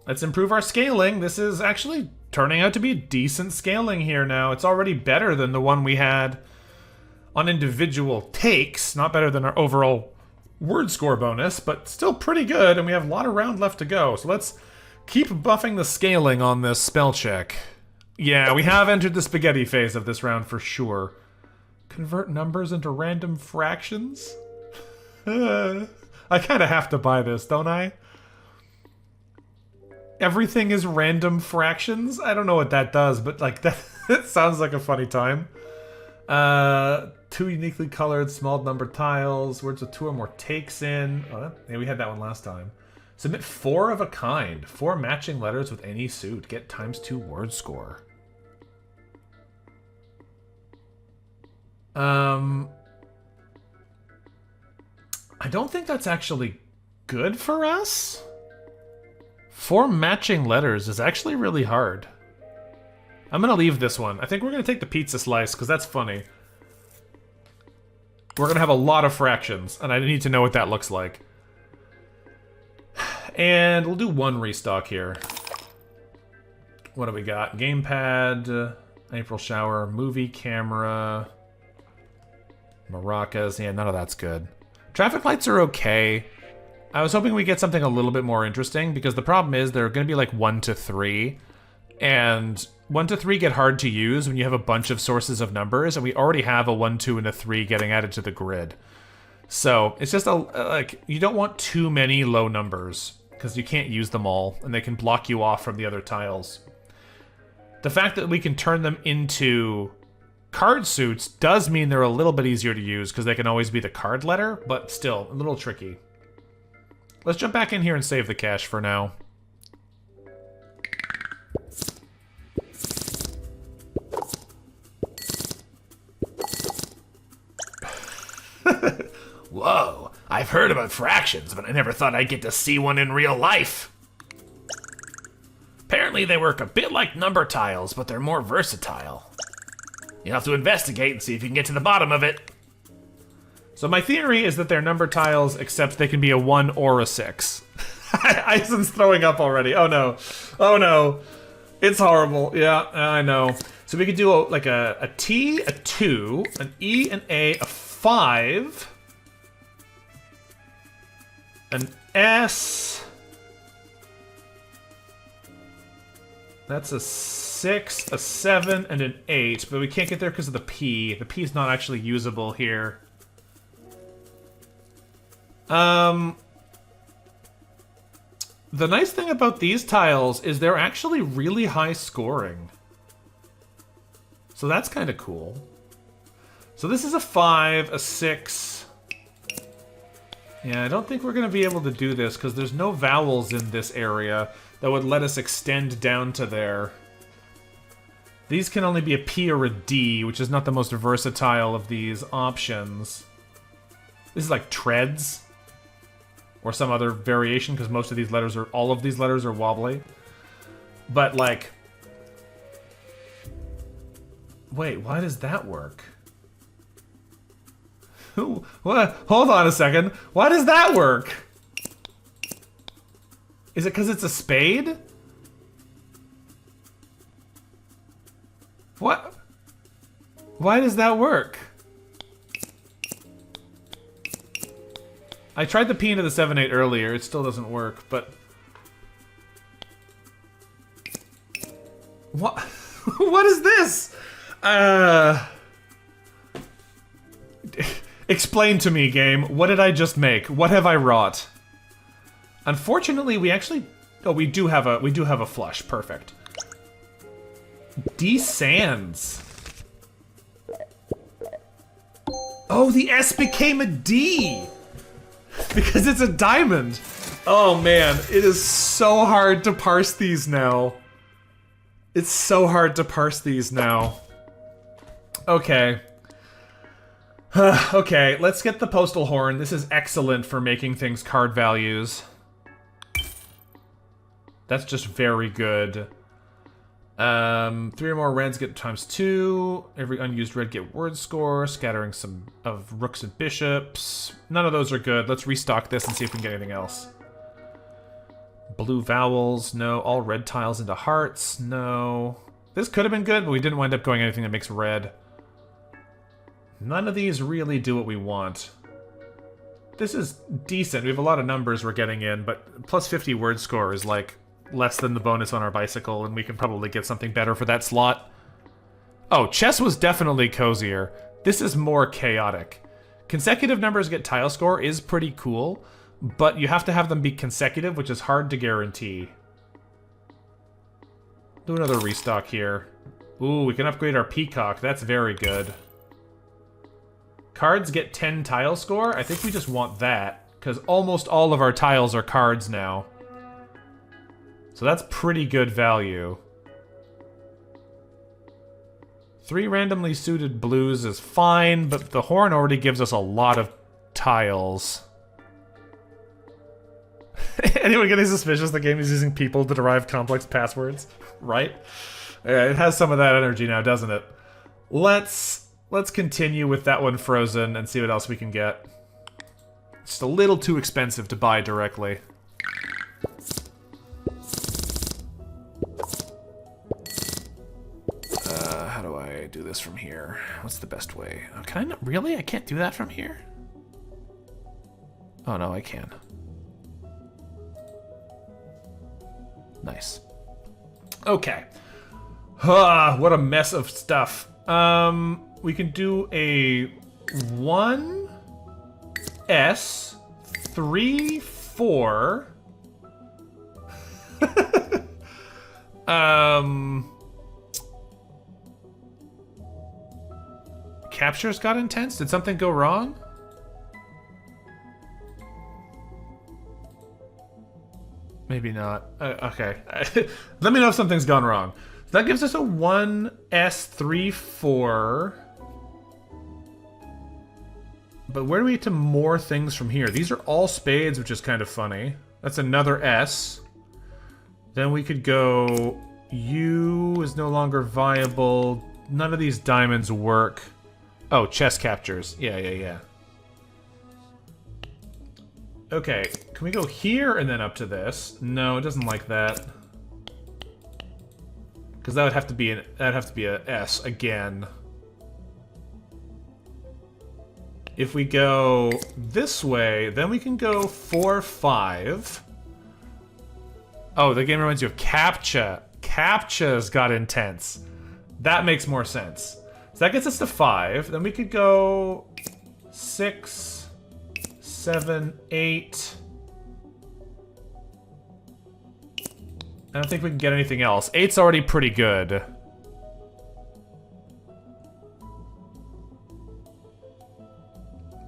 [SPEAKER 1] Let's improve our scaling. This is actually turning out to be decent scaling here now. It's already better than the one we had on individual takes. Not better than our overall word score bonus, but still pretty good, and we have a lot of round left to go. So let's keep buffing the scaling on this spell check. Yeah, we have entered the spaghetti phase of this round for sure. Convert numbers into random fractions? I kind of have to buy this, don't I? Everything is random fractions? I don't know what that does, but like that it sounds like a funny time. 2 uniquely colored small number tiles, words with 2 or more takes in. Oh, yeah, we had that one last time. Submit 4 of a kind. 4 matching letters with any suit. Get ×2 word score. I don't think that's actually good for us. 4 matching letters is actually really hard. I'm gonna leave this one. I think we're gonna take the pizza slice, because that's funny. We're gonna have a lot of fractions, and I need to know what that looks like. And we'll do 1 restock here. What do we got? Gamepad, April shower, movie camera, maracas. Yeah, none of that's good. Traffic lights are okay. I was hoping we get something a little bit more interesting, because the problem is they're going to be like 1 to 3. And 1 to 3 get hard to use when you have a bunch of sources of numbers, and we already have a 1, 2, and a 3 getting added to the grid. So it's just like, you don't want too many low numbers, because you can't use them all, and they can block you off from the other tiles. The fact that we can turn them into card suits does mean they're a little bit easier to use, because they can always be the card letter, but still, a little tricky. Let's jump back in here and save the cash for now.
[SPEAKER 2] Whoa, I've heard about fractions, but I never thought I'd get to see one in real life. Apparently they work a bit like number tiles, but they're more versatile. You'll have to investigate and see if you can get to the bottom of it.
[SPEAKER 1] So my theory is that they're number tiles, except they can be a 1 or a 6. Ison's throwing up already. Oh no. Oh no. It's horrible. Yeah, I know. So we could do like a T, a 2, an E, an A, a 5, an S. That's a 6, a 7, and an 8, but we can't get there because of the P. The P is not actually usable here. The nice thing about these tiles is they're actually really high scoring. So that's kind of cool. So this is a 5, a 6. Yeah, I don't think we're going to be able to do this because there's no vowels in this area that would let us extend down to there. These can only be a P or a D, which is not the most versatile of these options. This is like treads. Or some other variation, because most of these letters are... all of these letters are wobbly. But, like... wait, why does that work? What? Hold on a second. Why does that work? Is it because it's a spade? What? Why does that work? I tried the P into the 7-8 earlier. It still doesn't work, but... What? What is this? Explain to me, game. What did I just make? What have I wrought? Unfortunately, we actually... Oh, we do have a flush. Perfect. D sands. Oh, the S became a D! Because it's a diamond! Oh man, it is so hard to parse these now. It's so hard to parse these now. Okay. Okay, let's get the postal horn. This is excellent for making things card values. That's just very good. 3 or more reds get ×2. Every unused red get word score. Scattering some of rooks and bishops. None of those are good. Let's restock this and see if we can get anything else. Blue vowels, no. All red tiles into hearts, no. This could have been good, but we didn't wind up going anything that makes red. None of these really do what we want. This is decent. We have a lot of numbers we're getting in, but plus 50 word score is like less than the bonus on our bicycle, and we can probably get something better for that slot. Oh, chess was definitely cozier. This is more chaotic. Consecutive numbers get tile score is pretty cool, but you have to have them be consecutive, which is hard to guarantee. Do another restock here. Ooh, we can upgrade our peacock. That's very good. Cards get 10 tile score. I think we just want that, because almost all of our tiles are cards now. So that's pretty good value. 3 randomly suited blues is fine, but the horn already gives us a lot of tiles. Anyone getting suspicious the game is using people to derive complex passwords? Right? Yeah, it has some of that energy now, doesn't it? Let's continue with that one frozen and see what else we can get. It's a little too expensive to buy directly. How do I do this from here? What's the best way? Can I not? Really? I can't do that from here? Oh no, I can. Nice. Okay. What a mess of stuff. We can do a 1 S 3 4 Captures got intense? Did something go wrong? Maybe not. Okay. Let me know if something's gone wrong. That gives us a 1S34. But where do we get to more things from here? These are all spades, which is kind of funny. That's another S. Then we could go... U is no longer viable. None of these diamonds work. Oh, chess captures. Yeah. Okay, can we go here and then up to this? No, it doesn't like that. Because that would have to be a S again. If we go this way, then we can go 4, 5. Oh, the game reminds you of CAPTCHA. CAPTCHA's got intense. That makes more sense. So that gets us to 5. Then we could go 6, 7, 8. I don't think we can get anything else. 8's already pretty good.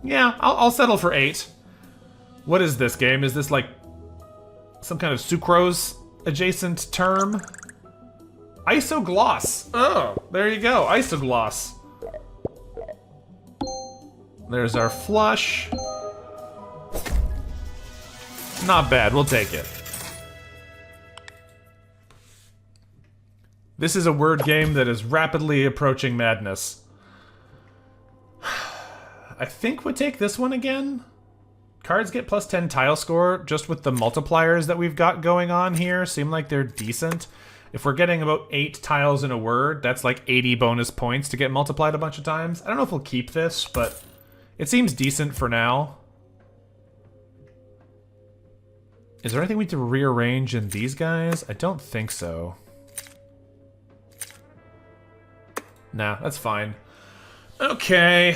[SPEAKER 1] Yeah, I'll settle for 8. What is this game? Is this like some kind of sucrose adjacent term? Isogloss. Oh, there you go. Isogloss. There's our flush. Not bad. We'll take it. This is a word game that is rapidly approaching madness. I think we'll take this one again. Cards get plus 10 tile score just with the multipliers that we've got going on here. Seem like they're decent. If we're getting about 8 tiles in a word, that's like 80 bonus points to get multiplied a bunch of times. I don't know if we'll keep this, but it seems decent for now. Is there anything we need to rearrange in these guys? I don't think so. Nah, that's fine. Okay,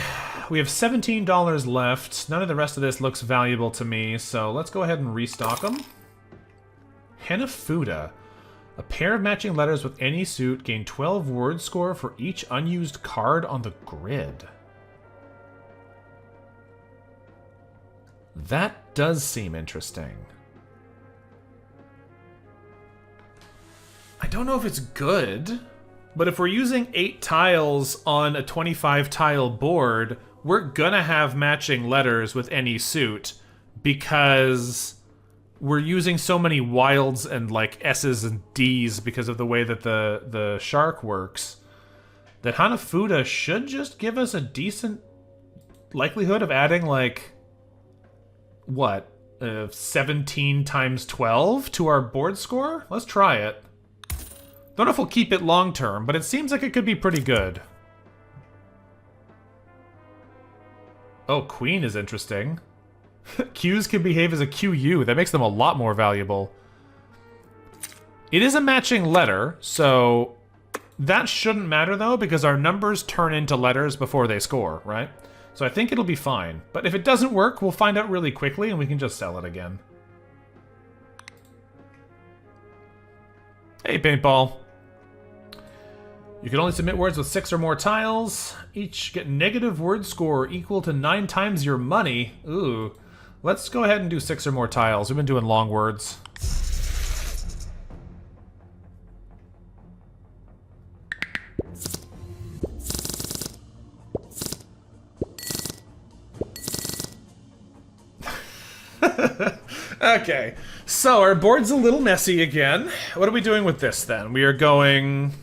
[SPEAKER 1] we have $17 left. None of the rest of this looks valuable to me, so let's go ahead and restock them. Hanafuda. A pair of matching letters with any suit gain 12 word score for each unused card on the grid. That does seem interesting. I don't know if it's good. But if we're using 8 tiles on a 25 tile board, we're gonna have matching letters with any suit because we're using so many wilds and like S's and D's because of the way that the shark works, that Hanafuda should just give us a decent likelihood of adding like, what, 17 times 12 to our board score? Let's try it. Don't know if we'll keep it long term, but it seems like it could be pretty good. Oh, Queen is interesting. Qs can behave as a QU. That makes them a lot more valuable. It is a matching letter, so that shouldn't matter though, because our numbers turn into letters before they score, right? So I think it'll be fine. But if it doesn't work, we'll find out really quickly and we can just sell it again. Hey, Paintball. You can only submit words with 6 or more tiles. Each get negative word score equal to 9 times your money. Ooh. Let's go ahead and do 6 or more tiles. We've been doing long words. Okay. So our board's a little messy again. What are we doing with this then? We are going...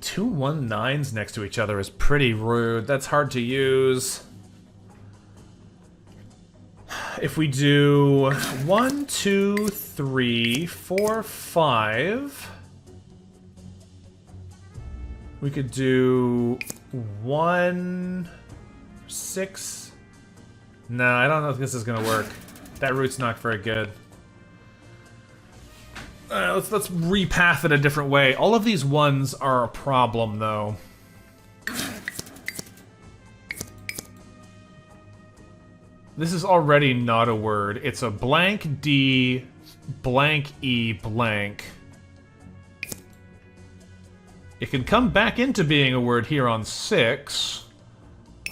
[SPEAKER 1] 2 1-9s next to each other is pretty rude. That's hard to use. If we do 1, 2, 3, 4, 5, we could do 1, 6. No, I don't know if this is gonna work. That route's not very good. Let's repath it a different way. All of these ones are a problem, though. This is already not a word. It's a blank D, blank E, blank. It can come back into being a word here on 6,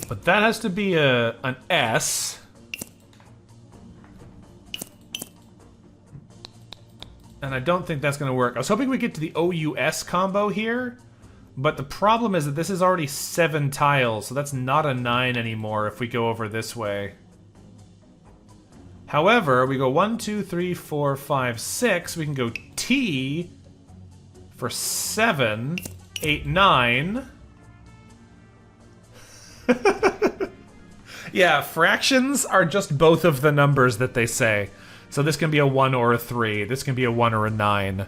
[SPEAKER 1] but that has to be an S. And I don't think that's going to work. I was hoping we'd get to the OUS combo here, but the problem is that this is already 7 tiles, so that's not a 9 anymore if we go over this way. However, we go 1, 2, 3, 4, 5, 6. We can go T for 7, 8, 9. Yeah, fractions are just both of the numbers that they say. So this can be a 1 or a 3. This can be a 1 or a 9.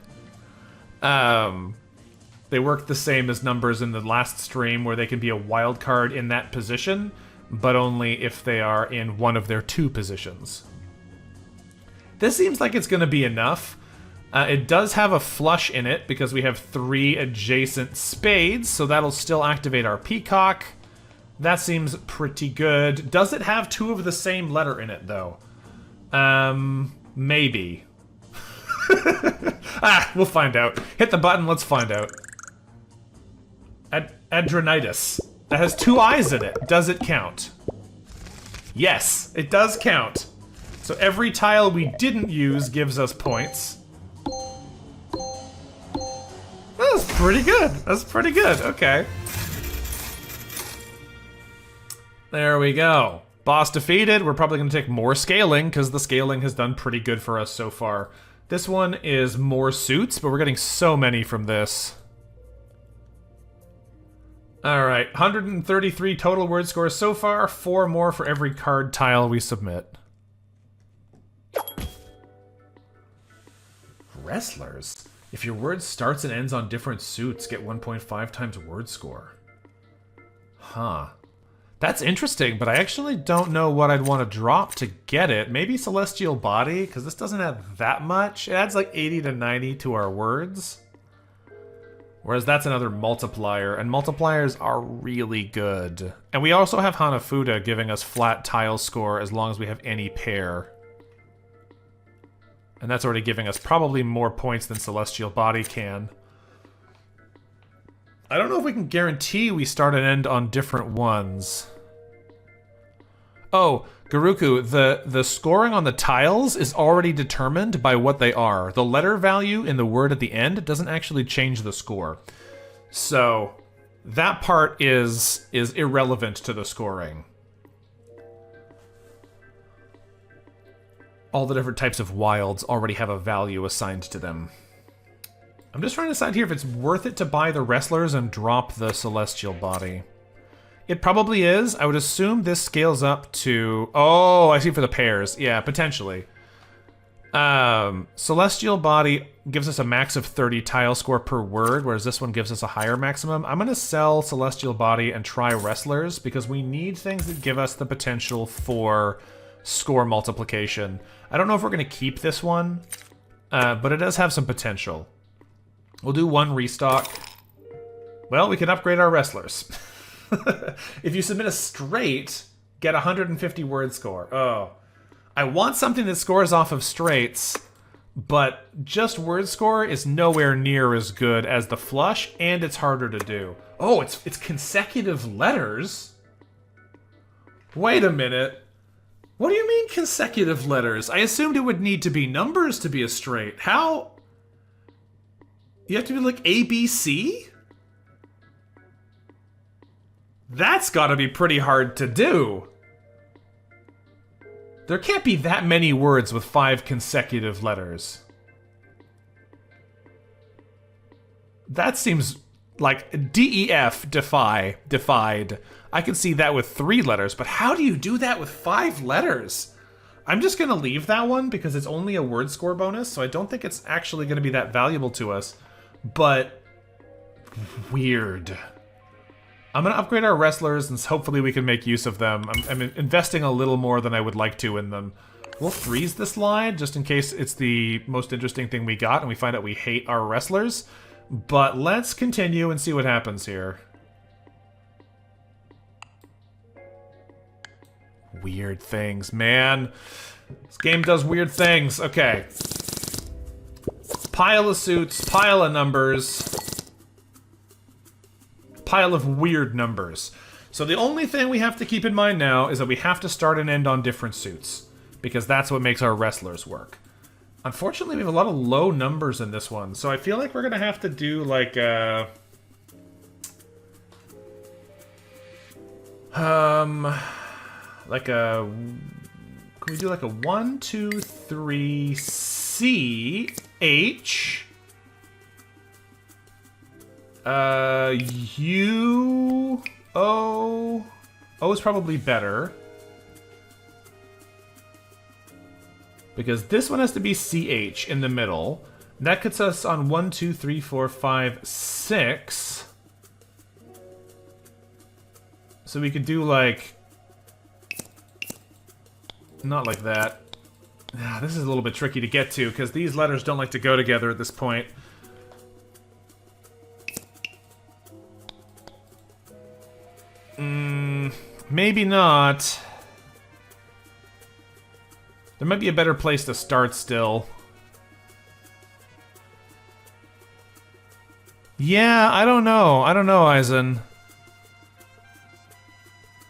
[SPEAKER 1] They work the same as numbers in the last stream, where they can be a wild card in that position, but only if they are in one of their 2 positions. This seems like it's going to be enough. It does have a flush in it, because we have 3 adjacent spades, so that'll still activate our peacock. That seems pretty good. Does it have 2 of the same letter in it, though? Maybe. We'll find out. Hit the button, let's find out. Adrenitis. That has 2 eyes in it. Does it count? Yes, it does count. So every tile we didn't use gives us points. That's pretty good. That's pretty good. Okay. There we go. Boss defeated. We're probably going to take more scaling, because the scaling has done pretty good for us so far. This one is more suits, but we're getting so many from this. All right, 133 total word scores so far, 4 more for every card tile we submit. Wrestlers. If your word starts and ends on different suits, get 1.5 times word score. Huh. That's interesting, but I actually don't know what I'd want to drop to get it. Maybe Celestial Body, because this doesn't add that much. It adds like 80 to 90 to our words. Whereas that's another multiplier, and multipliers are really good. And we also have Hanafuda giving us flat tile score as long as we have any pair. And that's already giving us probably more points than Celestial Body can. I don't know if we can guarantee we start and end on different ones. Oh, Garuku, the scoring on the tiles is already determined by what they are. The letter value in the word at the end doesn't actually change the score. So that part is irrelevant to the scoring. All the different types of wilds already have a value assigned to them. I'm just trying to decide here if it's worth it to buy the wrestlers and drop the Celestial Body. It probably is. I would assume this scales up to... Oh, I see, for the pairs. Yeah, potentially. Celestial Body gives us a max of 30 tile score per word, whereas this one gives us a higher maximum. I'm going to sell Celestial Body and try wrestlers, because we need things that give us the potential for score multiplication. I don't know if we're going to keep this one, but it does have some potential. We'll do one restock. Well, we can upgrade our wrestlers. If you submit a straight, get 150 word score. Oh. I want something that scores off of straights, but just word score is nowhere near as good as the flush, and it's harder to do. Oh, it's consecutive letters? Wait a minute. What do you mean consecutive letters? I assumed it would need to be numbers to be a straight. How? You have to be like ABC? That's gotta be pretty hard to do. There can't be that many words with 5 consecutive letters. That seems like DEF, defied. I can see that with 3 letters, but how do you do that with 5 letters? I'm just gonna leave that one because it's only a word score bonus, so I don't think it's actually gonna be that valuable to us. But weird. I'm going to upgrade our wrestlers, and hopefully we can make use of them. I'm investing a little more than I would like to in them. We'll freeze this line, just in case it's the most interesting thing we got, and we find out we hate our wrestlers. But let's continue and see what happens here. Weird things, man. This game does weird things. Okay. Pile of suits, pile of numbers. Pile of weird numbers. So the only thing we have to keep in mind now is that we have to start and end on different suits, because that's what makes our wrestlers work. Unfortunately, we have a lot of low numbers in this one, so I feel like we're gonna have to do like a... Can we do like a 1, 2, 3, C, H... U, O. O is probably better. Because this one has to be CH in the middle. That puts us on 1, 2, 3, 4, 5, 6. So we could do like... Not like that. This is a little bit tricky to get to, because these letters don't like to go together at this point. Maybe not. There might be a better place to start still. Yeah, I don't know. I don't know, Eisen.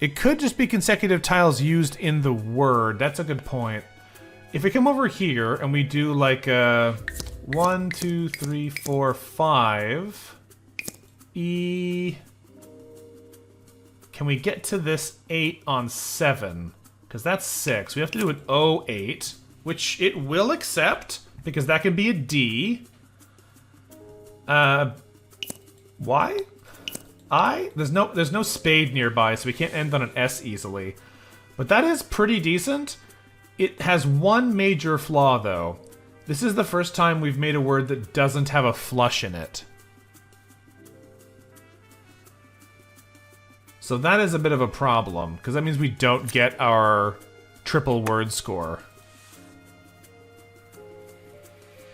[SPEAKER 1] It could just be consecutive tiles used in the word. That's a good point. If we come over here and we do like a 1, 2, 3, 4, 5. E... Can we get to this 8 on 7? Because that's 6. We have to do an O8, which it will accept, because that can be a D. Why? There's no spade nearby, so we can't end on an S easily. But that is pretty decent. It has one major flaw, though. This is the first time we've made a word that doesn't have a flush in it. So that is a bit of a problem, because that means we don't get our triple word score.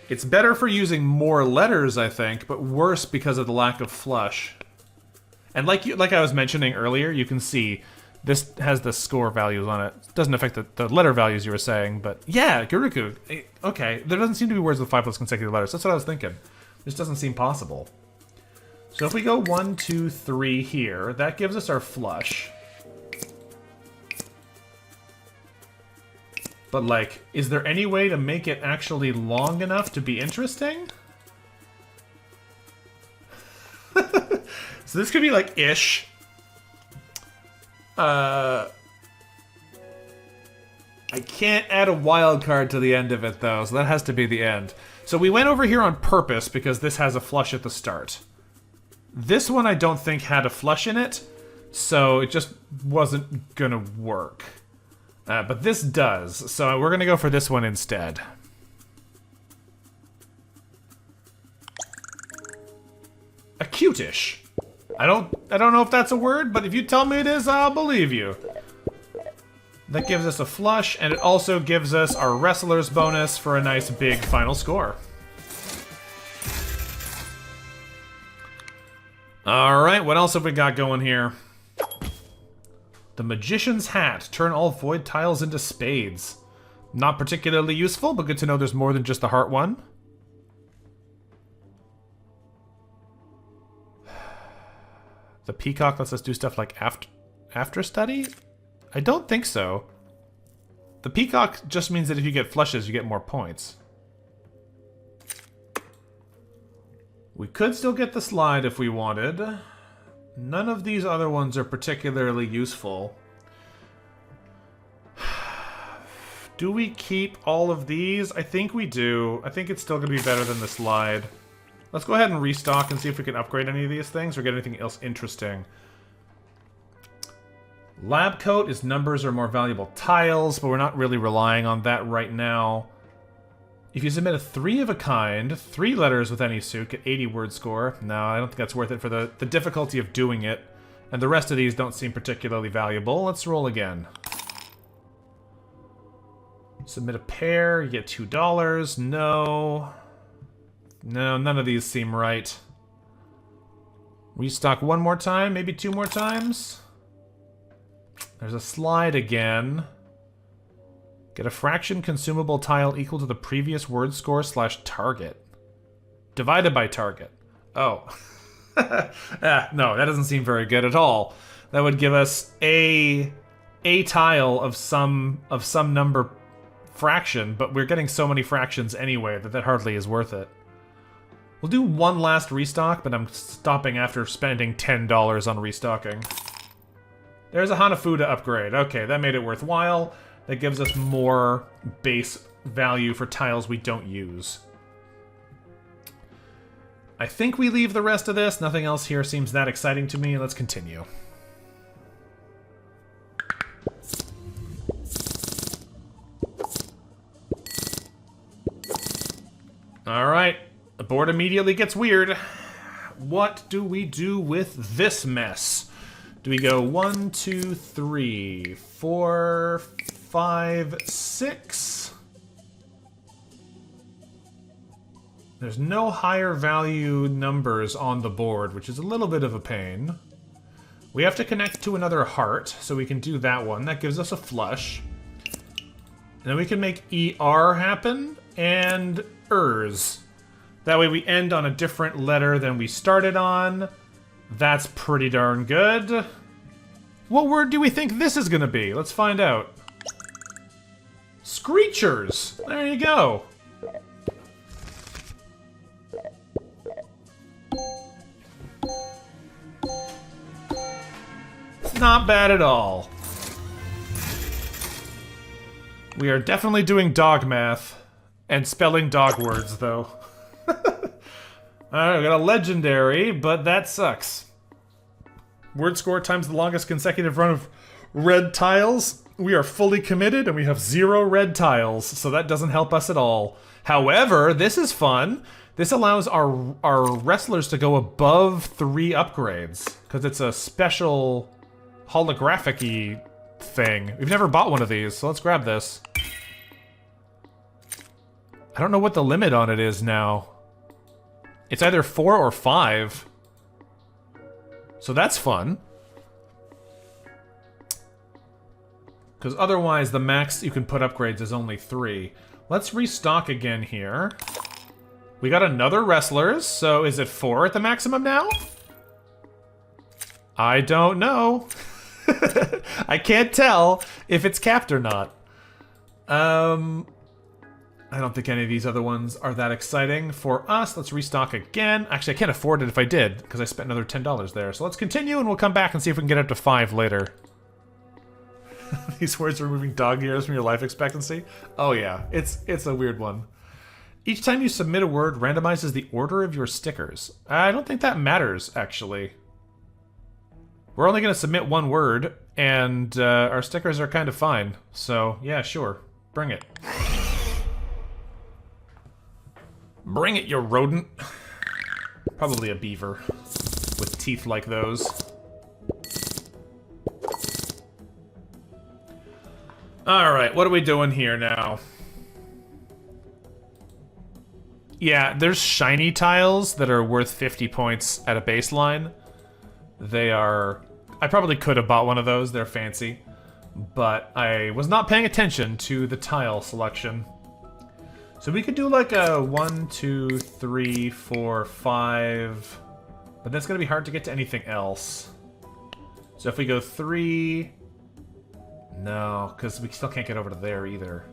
[SPEAKER 1] It's better for using more letters, I think, but worse because of the lack of flush. And like I was mentioning earlier, you can see this has the score values on it. It doesn't affect the letter values you were saying, but yeah, Guruku. Okay, there doesn't seem to be words with 5 plus consecutive letters. That's what I was thinking. This doesn't seem possible. So if we go 1, 2, 3 here, that gives us our flush. But like, is there any way to make it actually long enough to be interesting? So this could be like ish. I can't add a wild card to the end of it though, so that has to be the end. So we went over here on purpose because this has a flush at the start. This one I don't think had a flush in it, so it just wasn't gonna work. But this does, so we're gonna go for this one instead. Acute-ish. I don't know if that's a word, but if you tell me it is, I'll believe you. That gives us a flush, and it also gives us our wrestler's bonus for a nice big final score. Alright, what else have we got going here? The Magician's Hat. Turn all void tiles into spades. Not particularly useful, but good to know there's more than just the heart one. The Peacock lets us do stuff like after study? I don't think so. The Peacock just means that if you get flushes, you get more points. We could still get the slide if we wanted. None of these other ones are particularly useful. Do we keep all of these? I think we do. I think it's still going to be better than the slide. Let's go ahead and restock and see if we can upgrade any of these things or get anything else interesting. Lab coat is numbers or more valuable tiles, but we're not really relying on that right now. If you submit a 3 of a kind, 3 letters with any suit, get 80 word score. No, I don't think that's worth it for the difficulty of doing it. And the rest of these don't seem particularly valuable. Let's roll again. Submit a pair, you get $2. No. No, none of these seem right. Restock one more time, maybe 2 more times. There's a slide again. Get a fraction consumable tile equal to the previous word score / target. Divided by target. Oh. No, that doesn't seem very good at all. That would give us a tile of some number fraction, but we're getting so many fractions anyway that hardly is worth it. We'll do one last restock, but I'm stopping after spending $10 on restocking. There's a Hanafuda upgrade. Okay, that made it worthwhile. That gives us more base value for tiles we don't use. I think we leave the rest of this. Nothing else here seems that exciting to me. Let's continue. Alright, the board immediately gets weird. What do we do with this mess? Do we go 1, 2, 3, 4, 5, 6? There's no higher value numbers on the board, which is a little bit of a pain. We have to connect to another heart, so we can do that one. That gives us a flush. And then we can make ER happen, and ERS. That way we end on a different letter than we started on. That's pretty darn good. What word do we think this is gonna be? Let's find out. Screechers! There you go. Not bad at all. We are definitely doing dog math. And spelling dog words, though. Alright, we got a legendary, but that sucks. Word score times the longest consecutive run of red tiles. We are fully committed, and we have 0 red tiles, so that doesn't help us at all. However, this is fun. This allows our wrestlers to go above 3 upgrades, because it's a special holographic-y thing. We've never bought one of these, so let's grab this. I don't know what the limit on it is now. It's either 4 or 5. So that's fun. Because otherwise the max you can put upgrades is only 3. Let's restock again here. We got another wrestlers, so is it 4 at the maximum now? I don't know. I can't tell if it's capped or not. I don't think any of these other ones are that exciting for us. Let's restock again. Actually, I can't afford it if I did, because I spent another $10 there. So let's continue, and we'll come back and see if we can get up to 5 later. These words removing dog years from your life expectancy? Oh yeah, it's a weird one. Each time you submit a word randomizes the order of your stickers. I don't think that matters, actually. We're only going to submit 1 word, and our stickers are kind of fine. So, yeah, sure. Bring it. Bring it, you rodent. Probably a beaver with teeth like those. Alright, what are we doing here now? Yeah, there's shiny tiles that are worth 50 points at a baseline. They are... I probably could have bought one of those, they're fancy. But I was not paying attention to the tile selection. So we could do like a 1, 2, 3, 4, 5... But that's gonna be hard to get to anything else. So if we go 3... No, because we still can't get over to there either.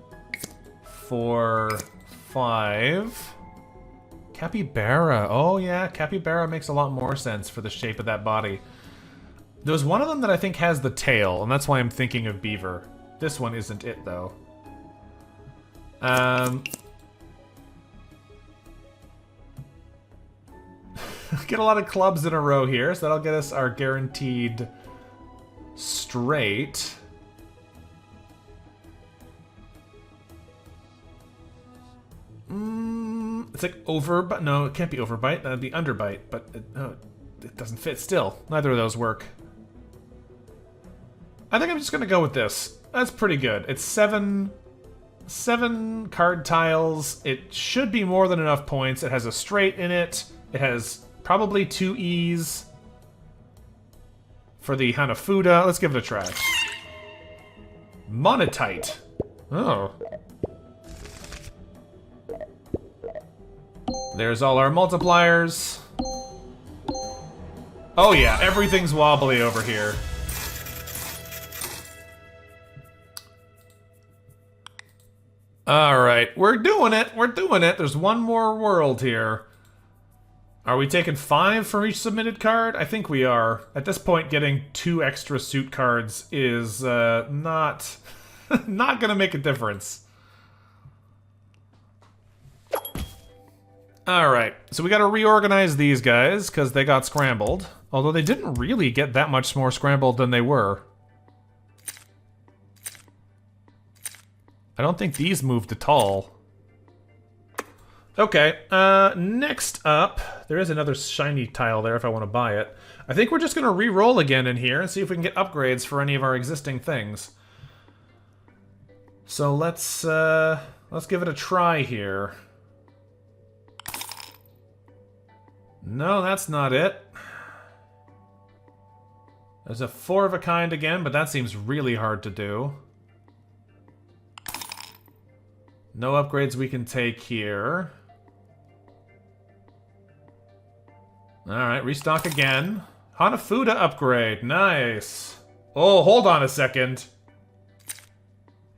[SPEAKER 1] 4, 5... Capybara. Oh yeah, capybara makes a lot more sense for the shape of that body. There's one of them that I think has the tail, and that's why I'm thinking of beaver. This one isn't it, though. Get a lot of clubs in a row here, so that'll get us our guaranteed straight. It's like overbite. No, it can't be overbite. That'd be underbite, but it doesn't fit still. Neither of those work. I think I'm just gonna go with this. That's pretty good. It's 7 card tiles. It should be more than enough points. It has a straight in it. It has probably 2 E's for the Hanafuda. Let's give it a try. Monetite. Oh. There's all our multipliers. Oh yeah, everything's wobbly over here. Alright, we're doing it, we're doing it. There's one more world here. Are we taking 5 for each submitted card? I think we are. At this point, getting 2 extra suit cards is not gonna make a difference. Alright, so we gotta reorganize these guys, because they got scrambled. Although they didn't really get that much more scrambled than they were. I don't think these moved at all. Okay, next up, there is another shiny tile there if I want to buy it. I think we're just gonna re-roll again in here and see if we can get upgrades for any of our existing things. So let's give it a try here. No, that's not it. There's a 4 of a kind again, but that seems really hard to do. No upgrades we can take here. Alright, restock again. Hanafuda upgrade, nice. Oh, hold on a second.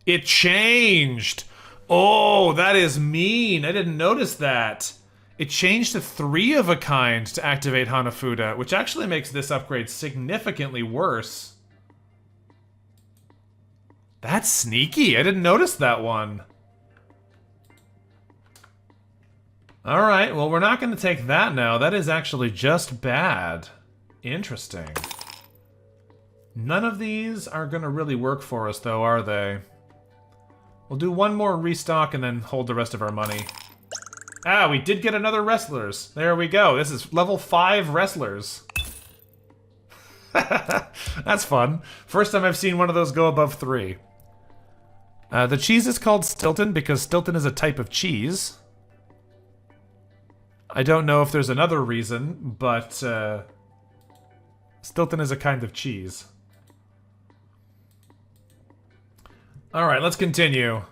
[SPEAKER 1] It changed! Oh, that is mean. I didn't notice that. It changed to 3 of a kind to activate Hanafuda, which actually makes this upgrade significantly worse. That's sneaky. I didn't notice that one. Alright, well, we're not going to take that now. That is actually just bad. Interesting. None of these are going to really work for us, though, are they? We'll do one more restock and then hold the rest of our money. Ah, we did get another wrestlers. There we go. This is level 5 wrestlers. That's fun. First time I've seen one of those go above 3. The cheese is called Stilton because Stilton is a type of cheese. I don't know if there's another reason, but Stilton is a kind of cheese. Alright, let's continue.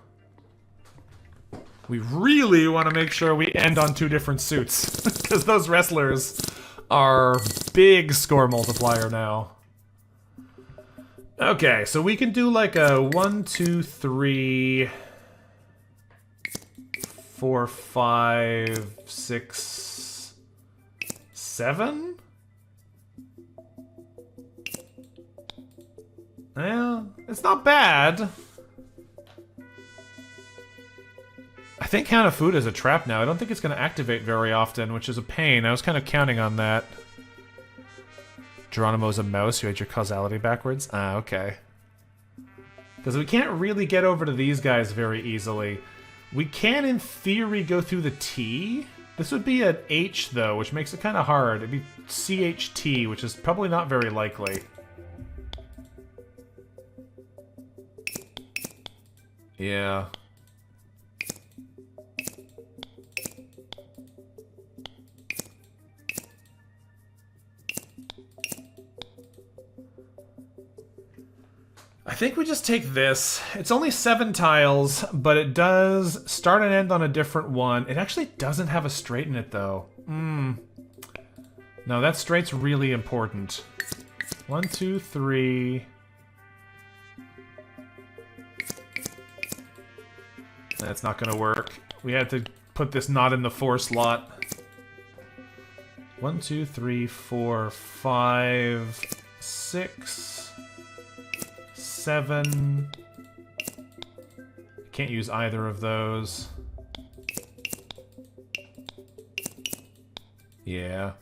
[SPEAKER 1] We really want to make sure we end on 2 different suits, because those wrestlers are big score multiplier now. Okay, so we can do like a 1, 2, 3, 4, 5, 6, 7? Yeah, it's not bad. I think Hanafuda is a trap now. I don't think it's going to activate very often, which is a pain. I was kind of counting on that. Geronimo's a mouse. You had your causality backwards? Ah, okay. Because we can't really get over to these guys very easily. We can, in theory, go through the T. This would be an H, though, which makes it kind of hard. It'd be CHT, which is probably not very likely. Yeah. I think we just take this. It's only 7 tiles, but it does start and end on a different one. It actually doesn't have a straight in it, though. No, that straight's really important. 1, 2, 3. That's not gonna work. We had to put this not in the 4 slot. 1, 2, 3, 4, 5, 6, 7. Can't use either of those. Yeah.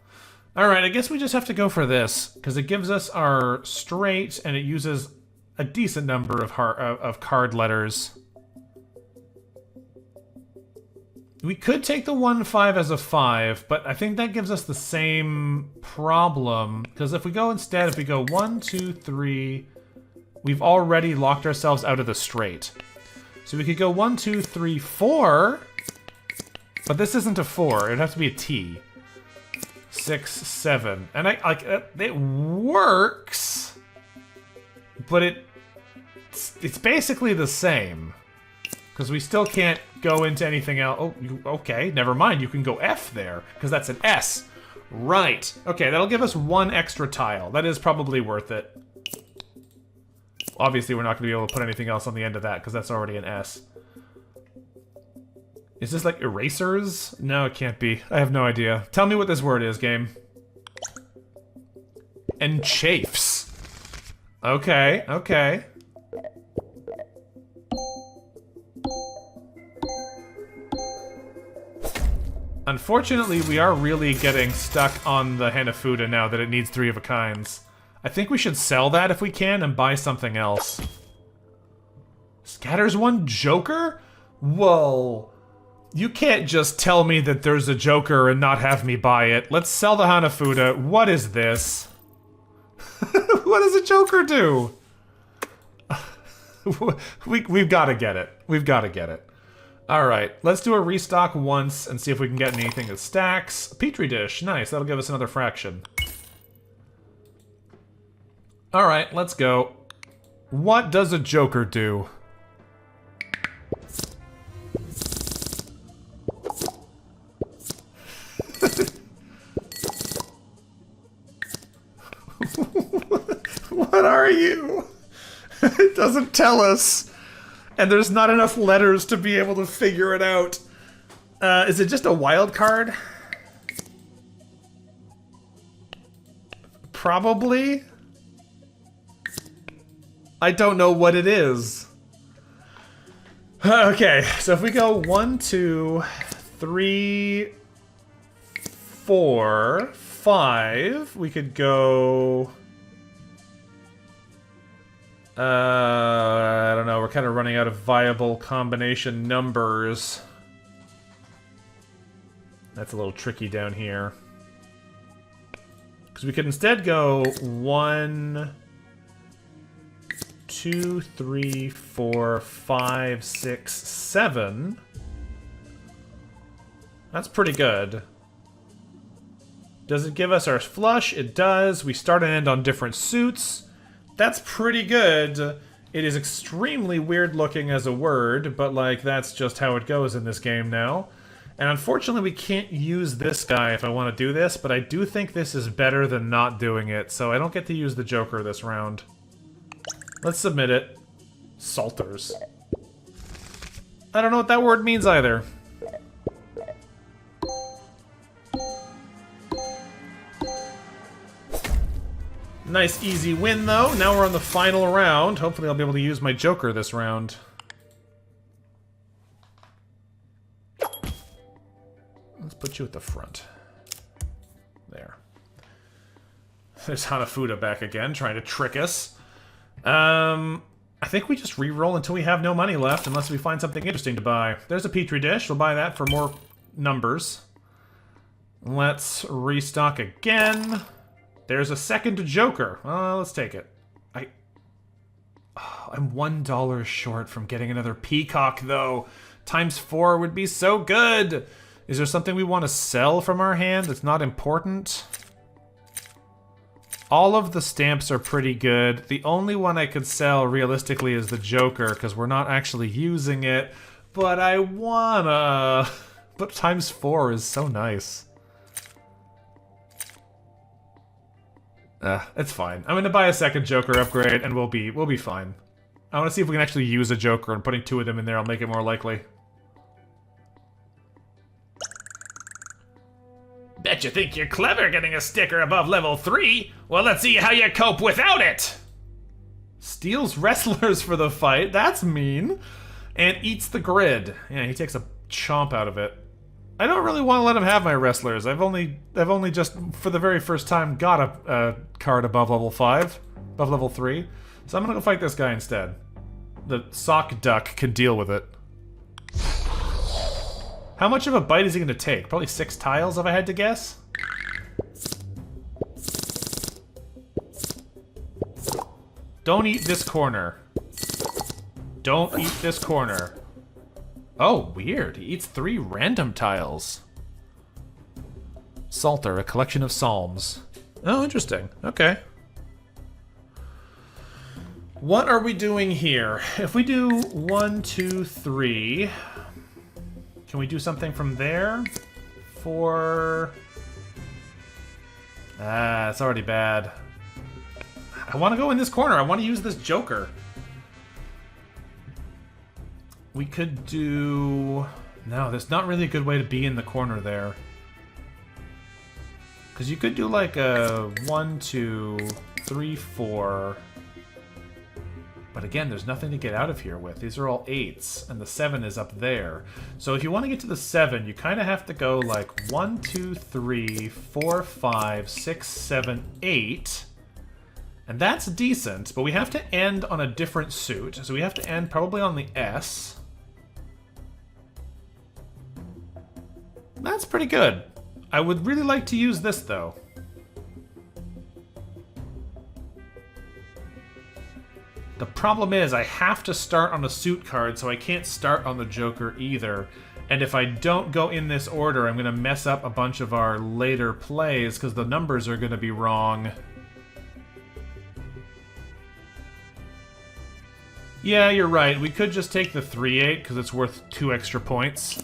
[SPEAKER 1] Alright, I guess we just have to go for this, because it gives us our straight, and it uses a decent number of card letters. We could take the 1, 5 as a 5, but I think that gives us the same problem, because if we go instead, if we go 1, 2, 3, we've already locked ourselves out of the straight. So we could go 1, 2, 3, 4, but this isn't a 4, it'd have to be a T. 6, 7, and it works, but it's basically the same. Because we still can't go into anything else. Oh, okay, never mind. You can go F there, because that's an S. Right. Okay, that'll give us 1 extra tile. That is probably worth it. Obviously, we're not going to be able to put anything else on the end of that, because that's already an S. Is this like erasers? No, it can't be. I have no idea. Tell me what this word is, game. Enchafes. Okay, okay. Unfortunately, we are really getting stuck on the Hanafuda now that it needs 3 of a kinds. I think we should sell that if we can and buy something else. Scatters 1 Joker? Whoa. You can't just tell me that there's a Joker and not have me buy it. Let's sell the Hanafuda. What is this? What does a Joker do? We've got to get it. We've got to get it. Alright, let's do a restock once and see if we can get anything that stacks. Petri dish, nice, that'll give us another fraction. Alright, let's go. What does a Joker do? What are you? It doesn't tell us. And there's not enough letters to be able to figure it out. Is it just a wild card? Probably. I don't know what it is. Okay, so if we go 1, 2, 3, 4, 5, we could go I don't know. We're kind of running out of viable combination numbers. That's a little tricky down here. Because we could instead go 1, 2, 3, 4, 5, 6, 7. That's pretty good. Does it give us our flush? It does. We start and end on different suits. That's pretty good. It is extremely weird looking as a word, but like that's just how it goes in this game now. And unfortunately we can't use this guy if I want to do this, but I do think this is better than not doing it, so I don't get to use the Joker this round. Let's submit it. Salters. I don't know what that word means either. Nice easy win though. Now we're on the final round. Hopefully I'll be able to use my Joker this round. Let's put you at the front. There. There's Hanafuda back again, trying to trick us. I think we just re-roll until we have no money left, unless we find something interesting to buy. There's a Petri dish. We'll buy that for more numbers. Let's restock again. There's a second Joker. Let's take it. I'm $1 short from getting another Peacock, though. ×4 would be so good. Is there something we want to sell from our hand that's not important? All of the stamps are pretty good. The only one I could sell realistically is the Joker, because we're not actually using it. But I wanna... But ×4 is so nice. It's fine. I'm gonna buy a second Joker upgrade, and we'll be fine. I want to see if we can actually use a Joker, and putting 2 of them in there will make it more likely.
[SPEAKER 2] Bet you think you're clever getting a sticker above level 3? Well, let's see how you cope without it!
[SPEAKER 1] Steals wrestlers for the fight. That's mean. And eats the grid. Yeah, he takes a chomp out of it. I don't really want to let him have my wrestlers. I've only just, for the very first time, got a card above level 5. Above level 3. So I'm gonna go fight this guy instead. The sock duck can deal with it. How much of a bite is he gonna take? Probably 6 tiles, if I had to guess? Don't eat this corner. Don't eat this corner. Oh, weird. He eats 3 random tiles. Psalter, a collection of psalms. Oh, interesting. Okay. What are we doing here? If we do 1, 2, 3... Can we do something from there? For... it's already bad. I want to go in this corner. I want to use this Joker. We could do... No, there's not really a good way to be in the corner there. Because you could do like a 1, 2, 3, 4... But again, there's nothing to get out of here with. These are all 8s, and the 7 is up there. So if you want to get to the 7, you kind of have to go like 1, 2, 3, 4, 5, 6, 7, 8. And that's decent, but we have to end on a different suit. So we have to end probably on the S. That's pretty good. I would really like to use this, though. The problem is I have to start on a suit card, so I can't start on the Joker either. And if I don't go in this order, I'm going to mess up a bunch of our later plays because the numbers are going to be wrong. Yeah, you're right. We could just take the 3-8 because it's worth 2 extra points.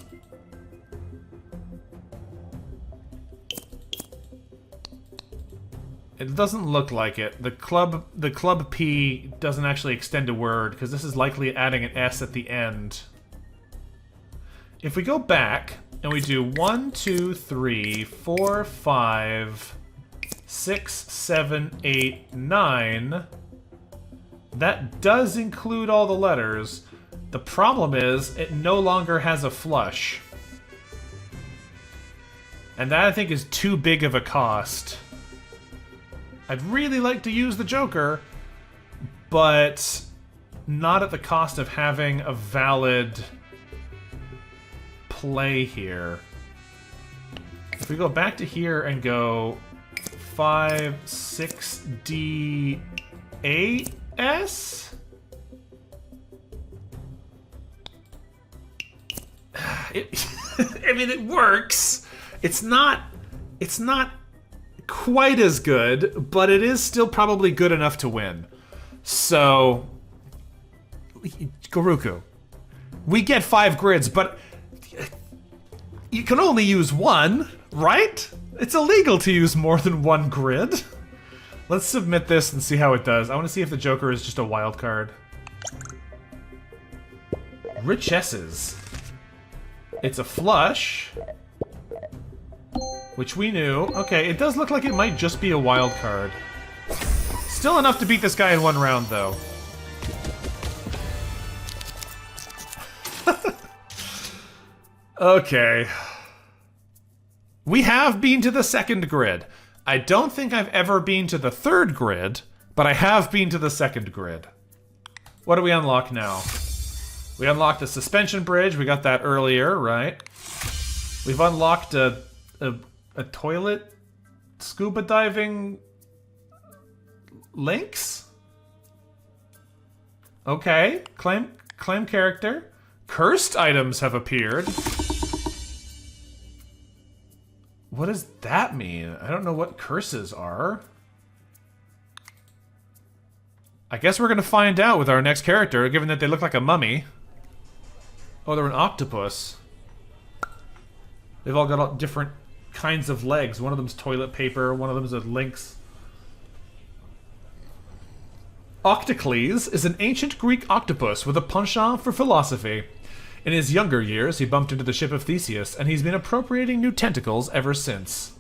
[SPEAKER 1] It doesn't look like it. The club P doesn't actually extend a word, because this is likely adding an S at the end. If we go back, and we do 1, 2, 3, 4, 5, 6, 7, 8, 9... That does include all the letters. The problem is, it no longer has a flush. And that, I think, is too big of a cost. I'd really like to use the Joker, but not at the cost of having a valid play here. If we go back to here and go 5, 6, D, A, S? I mean, it works. It's not quite as good, but it is still probably good enough to win. So, Garuku, we get 5 grids, but you can only use 1, right? It's illegal to use more than 1 grid. Let's submit this and see how it does. I want to see if the Joker is just a wild card. Richesses. It's a flush, which we knew. Okay, it does look like it might just be a wild card. Still enough to beat this guy in 1 round, though. Okay. We have been to the 2nd grid. I don't think I've ever been to the 3rd grid, but I have been to the 2nd grid. What do we unlock now? We unlocked the suspension bridge. We got that earlier, right? We've unlocked a toilet scuba diving links? Okay. Claim character. Cursed items have appeared. What does that mean? I don't know what curses are. I guess we're gonna find out with our next character, given that they look like a mummy. Oh, they're an octopus. They've all got all different kinds of legs. One of them's toilet paper, one of them's a lynx. Octocles is an ancient Greek octopus with a penchant for philosophy. In his younger years, he bumped into the ship of Theseus, and he's been appropriating new tentacles ever since.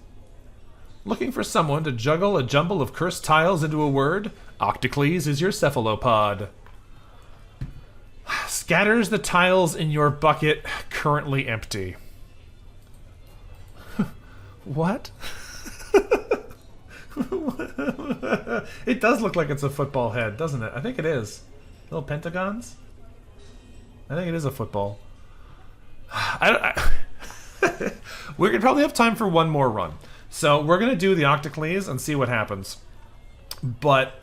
[SPEAKER 1] Looking for someone to juggle a jumble of cursed tiles into a word? Octocles is your cephalopod. Scatters the tiles in your bucket, currently empty. What? It does look like it's a football head, doesn't it? I think it is. Little pentagons? I think it is a football. We're gonna probably have time for 1 more run. So we're gonna do the Octocles and see what happens. But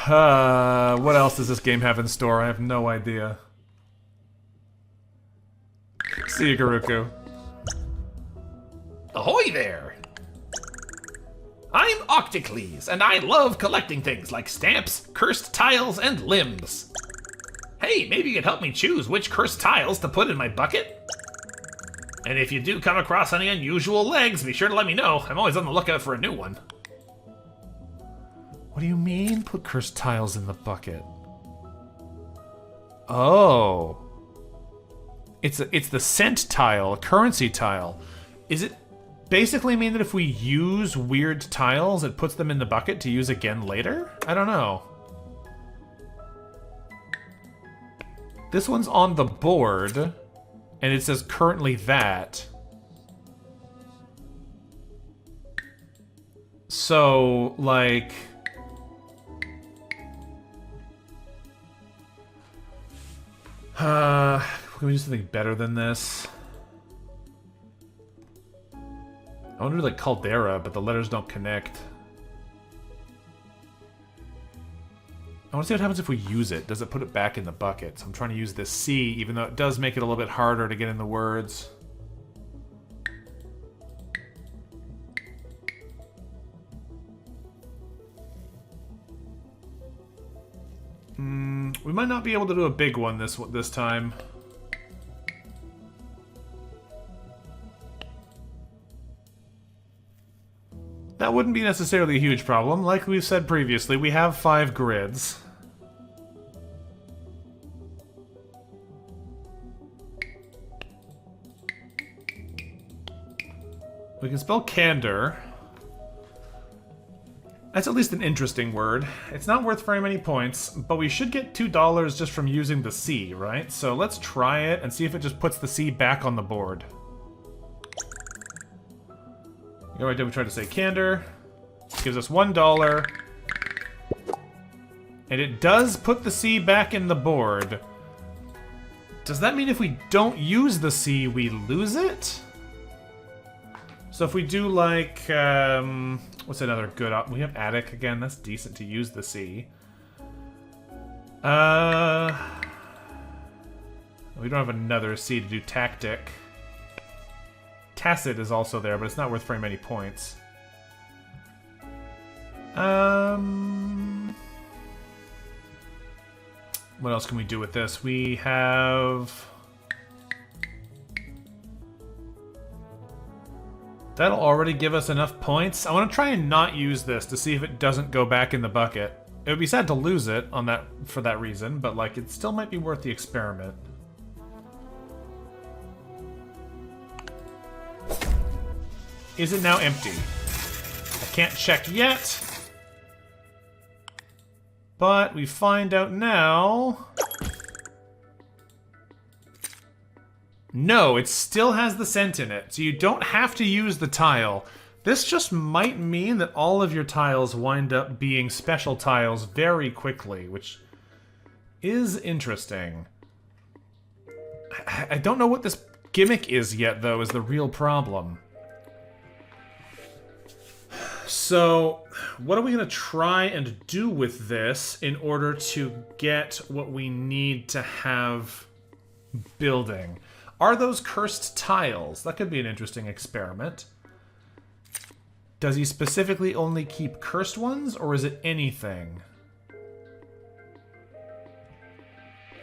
[SPEAKER 1] what else does this game have in store? I have no idea. See you, Garuku.
[SPEAKER 2] Ahoy there! I'm Octocles, and I love collecting things like stamps, cursed tiles, and limbs. Hey, maybe you could help me choose which cursed tiles to put in my bucket? And if you do come across any unusual legs, be sure to let me know. I'm always on the lookout for a new one.
[SPEAKER 1] What do you mean, put cursed tiles in the bucket? Oh. It's the cent tile, a currency tile. Is it basically mean that if we use weird tiles, it puts them in the bucket to use again later? I don't know. This one's on the board, and it says currently that. So, like... can we do something better than this? I want to do like Caldera, but the letters don't connect. I want to see what happens if we use it. Does it put it back in the bucket? So I'm trying to use this C, even though it does make it a little bit harder to get in the words. We might not be able to do a big one this time. That wouldn't be necessarily a huge problem. Like we've said previously, we have 5 grids. We can spell candor. That's at least an interesting word. It's not worth very many points, but we should get $2 just from using the C, right? So let's try it and see if it just puts the C back on the board. You know what I did? We tried to say candor. Gives us $1. And it does put the C back in the board. Does that mean if we don't use the C, we lose it? So if we do like, what's another good we have attic again, that's decent to use the C. We don't have another C to do tactic. Tacit is also there, but it's not worth very many points. What else can we do with this? We have... That'll already give us enough points. I want to try and not use this to see if it doesn't go back in the bucket. It would be sad to lose it on that for that reason, but like it still might be worth the experiment. Is it now empty? I can't check yet. But we find out now... No, it still has the cent in it, so you don't have to use the tile. This just might mean that all of your tiles wind up being special tiles very quickly, which is interesting. I don't know what this gimmick is yet, though, is the real problem. So, what are we going to try and do with this in order to get what we need to have building? Are those cursed tiles? That could be an interesting experiment. Does he specifically only keep cursed ones, or is it anything?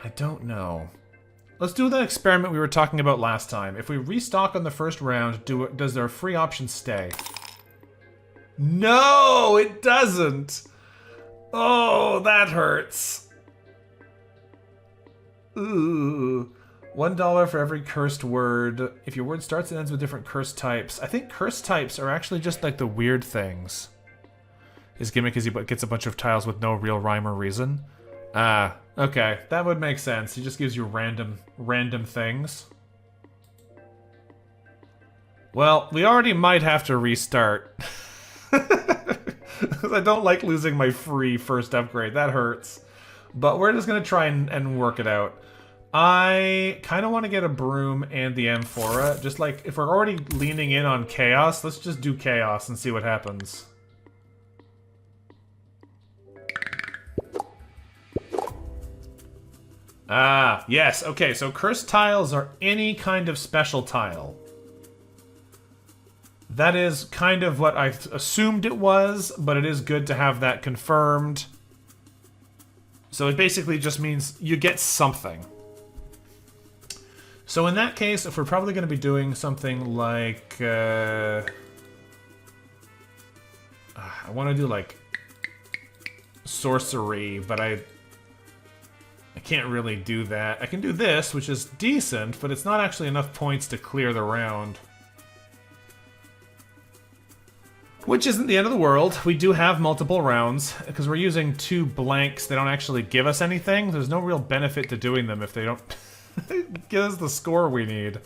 [SPEAKER 1] I don't know. Let's do that experiment we were talking about last time. If we restock on the first round, does their free option stay? No, it doesn't. Oh, that hurts. Ooh. $1 for every cursed word. If your word starts and ends with different cursed types. I think cursed types are actually just like the weird things. His gimmick is he gets a bunch of tiles with no real rhyme or reason. Ah, okay. That would make sense. He just gives you random things. Well, we already might have to restart. I don't like losing my free first upgrade. That hurts. But we're just going to try and work it out. I kind of want to get a broom and the amphora. Just like, if we're already leaning in on chaos, let's just do chaos and see what happens. Ah, yes. Okay, so cursed tiles are any kind of special tile. That is kind of what I assumed it was, but it is good to have that confirmed. So it basically just means you get something. So in that case, if we're probably going to be doing something like... I want to do like sorcery, but I can't really do that. I can do this, which is decent, but it's not actually enough points to clear the round. Which isn't the end of the world. We do have multiple rounds, because we're using 2 blanks. They don't actually give us anything. There's no real benefit to doing them if they don't give us the score we need.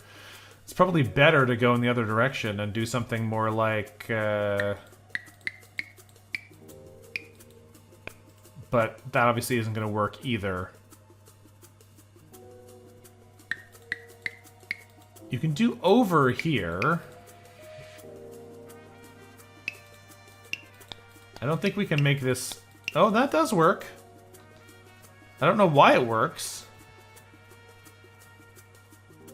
[SPEAKER 1] It's probably better to go in the other direction and do something more like... But that obviously isn't going to work either. You can do over here. I don't think we can make this... Oh, that does work. I don't know why it works.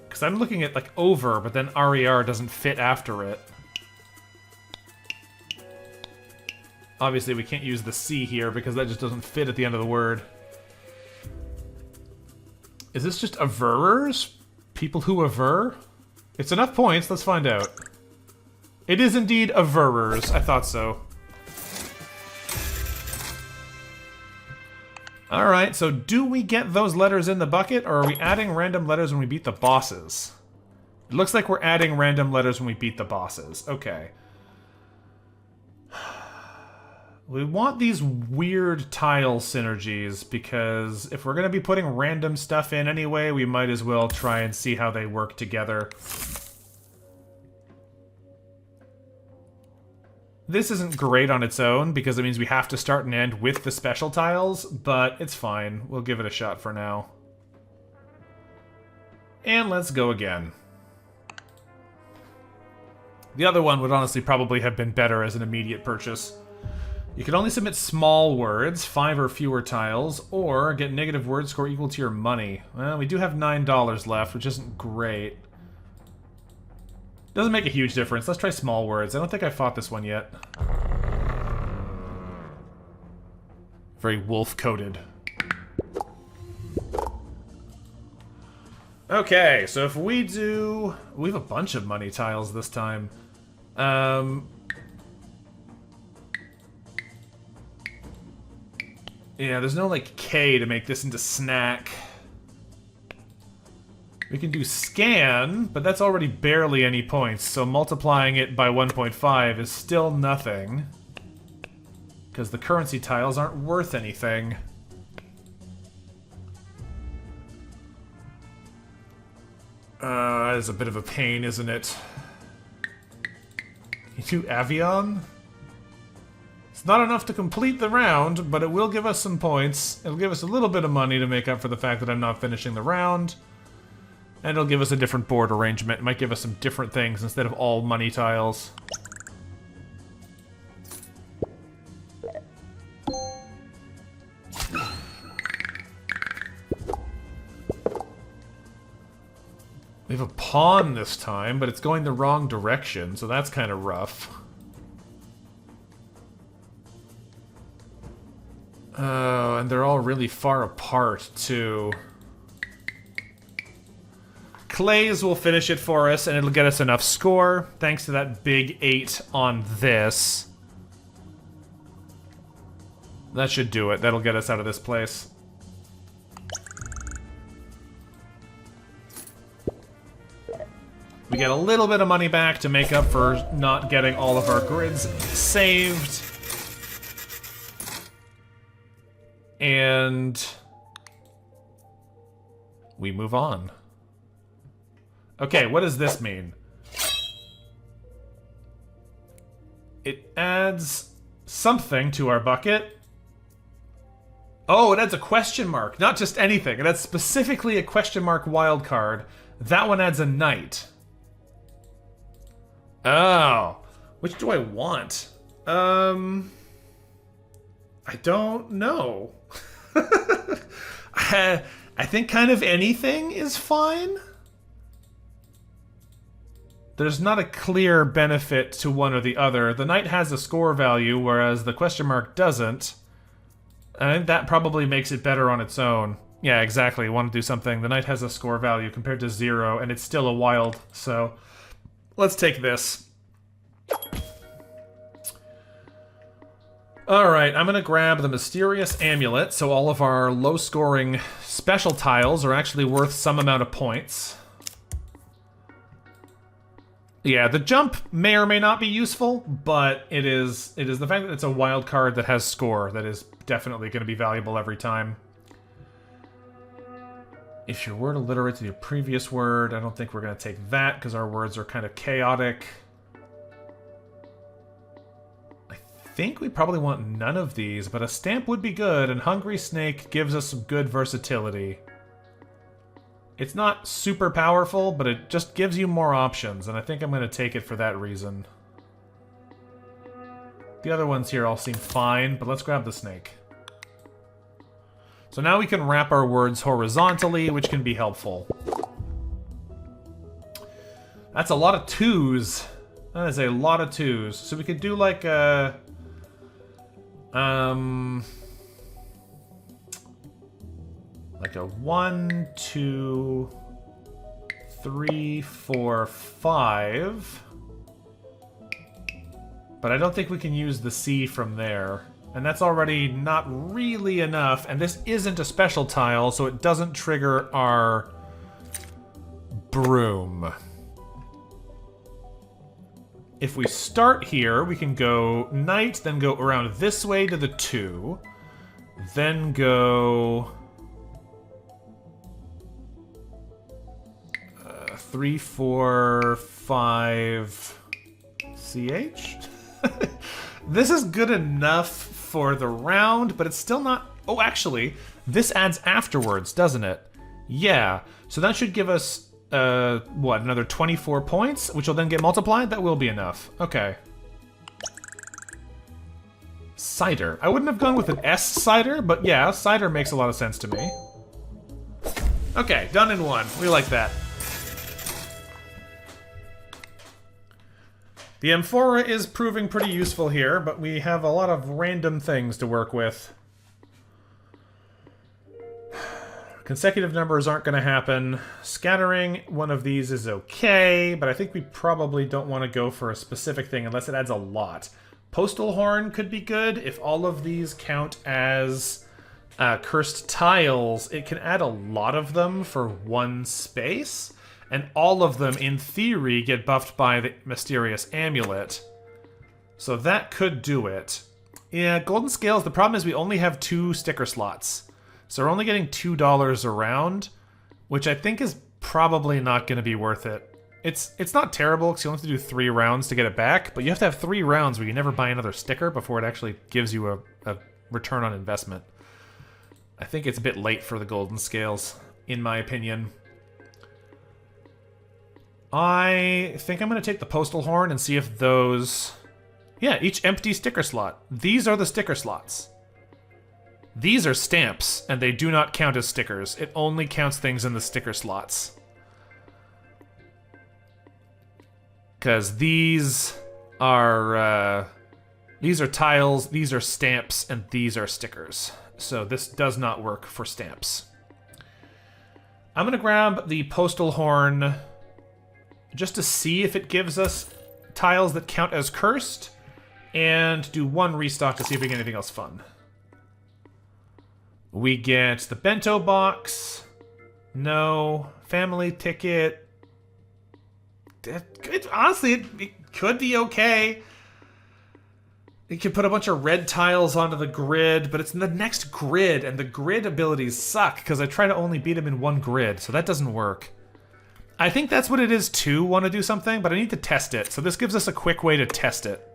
[SPEAKER 1] Because I'm looking at, like, over, but then RER doesn't fit after it. Obviously, we can't use the C here, because that just doesn't fit at the end of the word. Is this just averers? People who aver? It's enough points, let's find out. It is indeed averers. I thought so. Alright, so do we get those letters in the bucket, or are we adding random letters when we beat the bosses? It looks like we're adding random letters when we beat the bosses. Okay. We want these weird tile synergies, because if we're going to be putting random stuff in anyway, we might as well try and see how they work together. This isn't great on its own because it means we have to start and end with the special tiles, but it's fine. We'll give it a shot for now. And let's go again. The other one would honestly probably have been better as an immediate purchase. You can only submit small words, 5 or fewer tiles, or get negative word score equal to your money. Well, we do have $9 left, which isn't great. Doesn't make a huge difference. Let's try small words. I don't think I fought this one yet. Very wolf-coated. Okay, so if we do... We have a bunch of money tiles this time. Yeah, there's no, like, K to make this into snack. We can do scan, but that's already barely any points, so multiplying it by 1.5 is still nothing. Because the currency tiles aren't worth anything. That is a bit of a pain, isn't it? You do Avion? It's not enough to complete the round, but it will give us some points. It'll give us a little bit of money to make up for the fact that I'm not finishing the round. And it'll give us a different board arrangement. It might give us some different things instead of all money tiles. We have a pawn this time, but it's going the wrong direction, so that's kind of rough. Oh, and they're all really far apart, too. Clays will finish it for us, and it'll get us enough score, thanks to that big 8 on this. That should do it. That'll get us out of this place. We get a little bit of money back to make up for not getting all of our grids saved. And we move on. Okay, what does this mean? It adds something to our bucket. Oh, it adds a question mark, not just anything. It adds specifically a question mark wild card. That one adds a knight. Oh, which do I want? I don't know. I think kind of anything is fine. There's not a clear benefit to one or the other. The knight has a score value, whereas the question mark doesn't. I think that probably makes it better on its own. Yeah, exactly. Want to do something. The knight has a score value compared to 0, and it's still a wild, so... Let's take this. Alright, I'm gonna grab the Mysterious Amulet, so all of our low-scoring special tiles are actually worth some amount of points. Yeah, the jump may or may not be useful, but it is the fact that it's a wild card that has score that is definitely going to be valuable every time. If your word alliterates to your previous word, I don't think we're going to take that because our words are kind of chaotic. I think we probably want none of these, but a stamp would be good, and Hungry Snake gives us some good versatility. It's not super powerful, but it just gives you more options, and I think I'm going to take it for that reason. The other ones here all seem fine, but let's grab the snake. So now we can wrap our words horizontally, which can be helpful. That's a lot of 2s. That is a lot of 2s. So we could do like a... like a 1, 2, 3, 4, 5. But I don't think we can use the C from there. And that's already not really enough. And this isn't a special tile, so it doesn't trigger our broom. If we start here, we can go knight, then go around this way to the 2. Then go... 3, 4, 5... CH? This is good enough for the round, but it's still not... Oh, actually, this adds afterwards, doesn't it? Yeah, so that should give us, what, another 24 points, which will then get multiplied? That will be enough. Okay. Cider. I wouldn't have gone with an S cider, but yeah, cider makes a lot of sense to me. Okay, done in one. We like that. The amphora is proving pretty useful here, but we have a lot of random things to work with. Consecutive numbers aren't going to happen. Scattering one of these is okay, but I think we probably don't want to go for a specific thing unless it adds a lot. Postal horn could be good. If all of these count as cursed tiles, it can add a lot of them for one space, and all of them, in theory, get buffed by the mysterious amulet. So that could do it. Yeah, golden scales, the problem is we only have 2 sticker slots. So we're only getting $2 a round, which I think is probably not going to be worth it. It's not terrible because you only have to do 3 rounds to get it back, but you have to have 3 rounds where you never buy another sticker before it actually gives you a return on investment. I think it's a bit late for the golden scales, in my opinion. I think I'm going to take the postal horn and see if those... Yeah, each empty sticker slot. These are the sticker slots. These are stamps, and they do not count as stickers. It only counts things in the sticker slots. Because these are tiles, these are stamps, and these are stickers. So this does not work for stamps. I'm going to grab the postal horn just to see if it gives us tiles that count as cursed, and do 1 restock to see if we get anything else fun. We get the bento box. No. Family ticket. Honestly, it could be okay. It could put a bunch of red tiles onto the grid, but it's in the next grid, and the grid abilities suck, because I try to only beat them in 1 grid, so that doesn't work. I think that's what it is to want to do something, but I need to test it, so this gives us a quick way to test it.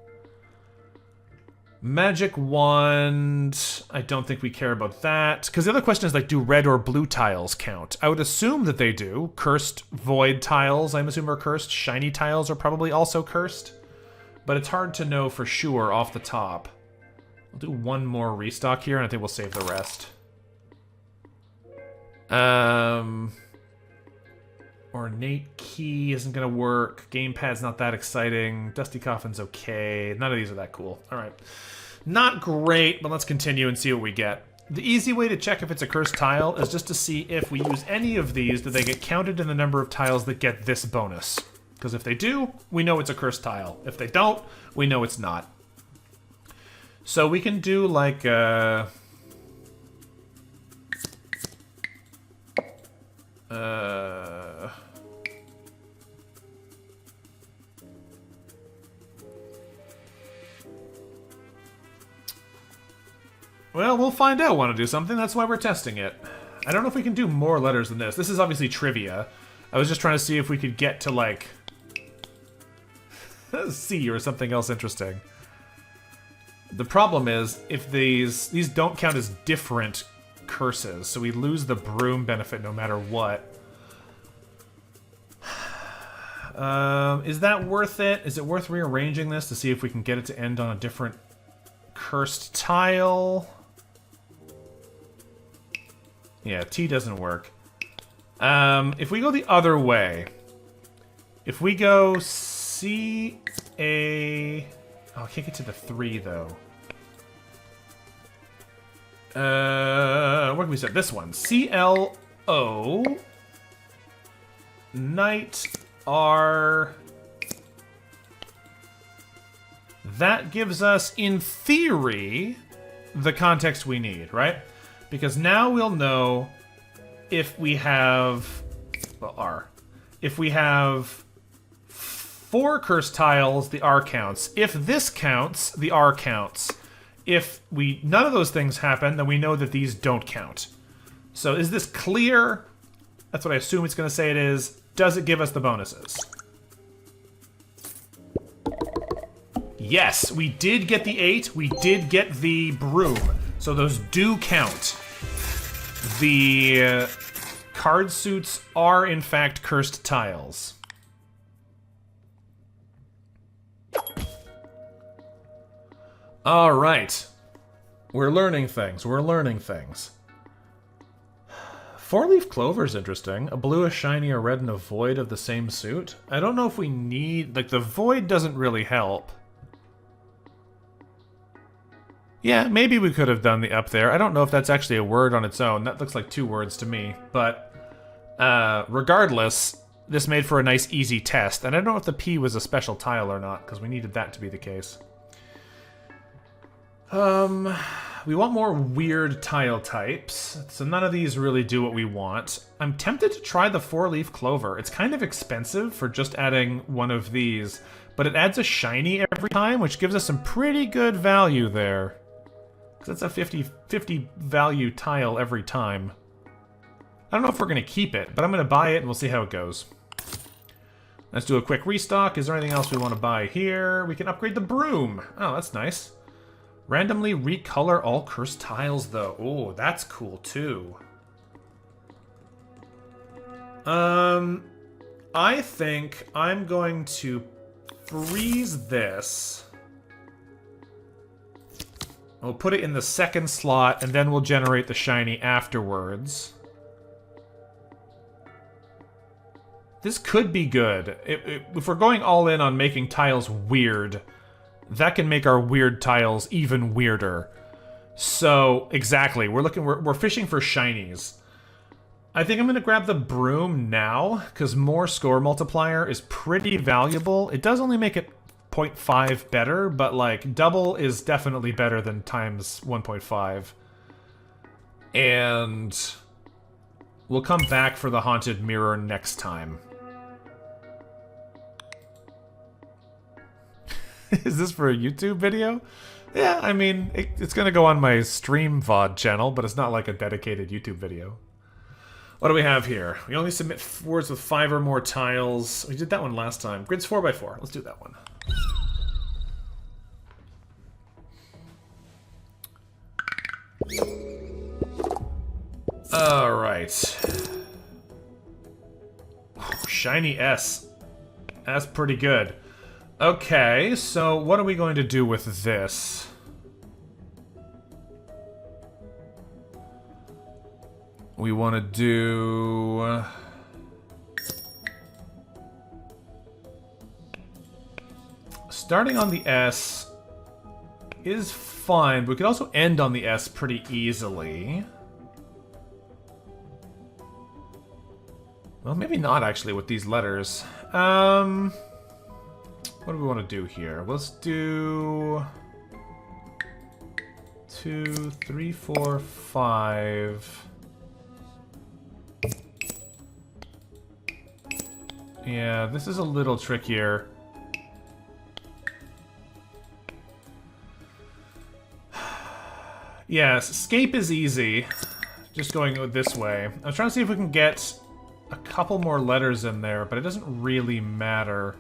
[SPEAKER 1] Magic wand, I don't think we care about that. Because the other question is, like, do red or blue tiles count? I would assume that they do. Cursed void tiles, I'm assuming, are cursed. Shiny tiles are probably also cursed. But it's hard to know for sure off the top. We'll do 1 more restock here, and I think we'll save the rest. Ornate key isn't going to work. Gamepad's not that exciting. Dusty coffin's okay. None of these are that cool. All right. Not great, but let's continue and see what we get. The easy way to check if it's a cursed tile is just to see if we use any of these, do they get counted in the number of tiles that get this bonus? Because if they do, we know it's a cursed tile. If they don't, we know it's not. So we can do like well, we'll find out want to do something. That's why we're testing it. I don't know if we can do more letters than this. This is obviously trivia. I was just trying to see if we could get to, like, C or something else interesting. The problem is, if these don't count as different curses, so we lose the broom benefit no matter what. Is that worth it? Is it worth rearranging this to see if we can get it to end on a different cursed tile? Yeah, T doesn't work. If we go the other way, if we go C, A... Oh, I can't get to the 3, though. Where can we set this one? C, L, O... Knight, R... That gives us, in theory, the context we need, right? Because now we'll know if we have... Well, R. If we have 4 cursed tiles, the R counts. If this counts, the R counts. If none of those things happen, then we know that these don't count. So is this clear? That's what I assume it's going to say it is. Does it give us the bonuses? Yes, we did get the 8. We did get the broom. So those do count. The card suits are, in fact, cursed tiles. All right. We're learning things. We're learning things. 4-leaf clover is interesting. A blue, a shiny, a red, and a void of the same suit. I don't know if we need... Like, the void doesn't really help. Yeah, maybe we could have done the up there. I don't know if that's actually a word on its own. That looks like 2 words to me. But regardless, this made for a nice, easy test. And I don't know if the P was a special tile or not, because we needed that to be the case. We want more weird tile types, so none of these really do what we want. I'm tempted to try the 4-leaf clover. It's kind of expensive for just adding one of these, but it adds a shiny every time, which gives us some pretty good value there. Because that's a 50 value tile every time. I don't know if we're going to keep it, but I'm going to buy it and we'll see how it goes. Let's do a quick restock. Is there anything else we want to buy here? We can upgrade the broom. Oh, that's nice. Randomly recolor all cursed tiles, though. Oh, that's cool, too. I think I'm going to freeze this. We'll put it in the second slot, and then we'll generate the shiny afterwards. This could be good. If we're going all in on making tiles weird, that can make our weird tiles even weirder. So, exactly. We're fishing for shinies. I think I'm going to grab the broom now, because more score multiplier is pretty valuable. It does only make it 0.5 better, but, like, double is definitely better than times 1.5. And we'll come back for the haunted mirror next time. Is this for a YouTube video? Yeah, I mean, it's gonna go on my stream VOD channel, but it's not like a dedicated YouTube video. What do we have here? We only submit words with 5 or more tiles. We did that one last time. Grid's 4x4. Let's do that one. Alright. Shiny S. That's pretty good. Okay, so what are we going to do with this? We want to do... starting on the S is fine, but we could also end on the S pretty easily. Well, maybe not actually with these letters. What do we want to do here? Let's do 2, 3, 4, 5. Yeah, this is a little trickier. Yes, escape is easy. Just going this way. I was trying to see if we can get a couple more letters in there, but it doesn't really matter.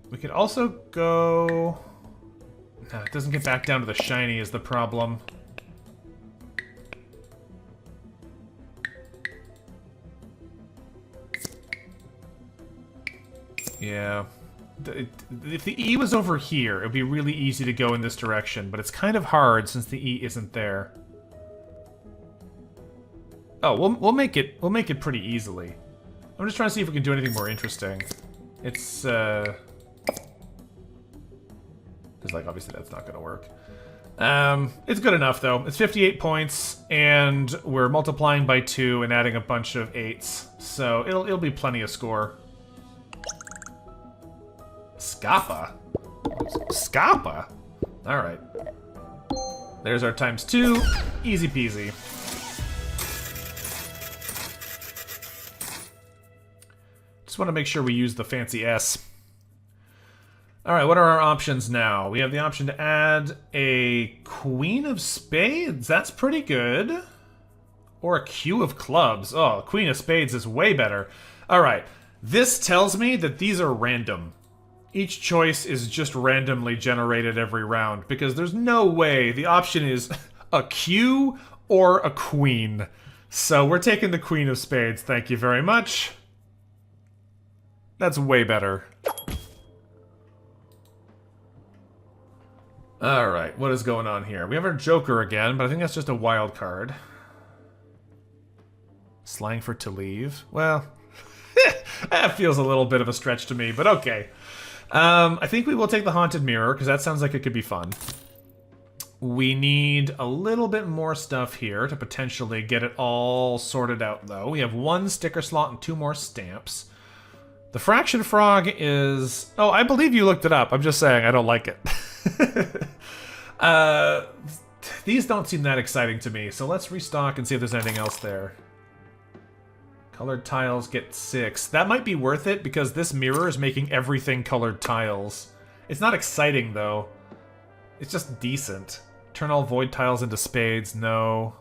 [SPEAKER 1] We could also go... No, it doesn't get back down to the shiny is the problem. Yeah. If the E was over here, it would be really easy to go in this direction, but it's kind of hard since the E isn't there. Oh, we'll make it pretty easily. I'm just trying to see if we can do anything more interesting. It's because like obviously that's not gonna work. It's good enough though. It's 58 points, and we're multiplying by 2 and adding a bunch of 8s, so it'll be plenty of score. Scappa? Scappa? Alright. There's our times 2. Easy peasy. Just want to make sure we use the fancy S. Alright, what are our options now? We have the option to add a Queen of Spades. That's pretty good. Or a Q of Clubs. Oh, Queen of Spades is way better. Alright. This tells me that these are random. Each choice is just randomly generated every round, because there's no way the option is a Q or a queen. So we're taking the queen of spades, thank you very much. That's way better. Alright, what is going on here? We have our Joker again, but I think that's just a wild card. Slang for to leave? Well, that feels a little bit of a stretch to me, but okay. I think we will take the Haunted Mirror, because that sounds like it could be fun. We need a little bit more stuff here to potentially get it all sorted out, though. We have 1 sticker slot and 2 more stamps. The Fraction Frog is... Oh, I believe you looked it up. I'm just saying, I don't like it. These don't seem that exciting to me, so let's restock and see if there's anything else there. Colored tiles get 6. That might be worth it, because this mirror is making everything colored tiles. It's not exciting, though. It's just decent. Turn all void tiles into spades. No.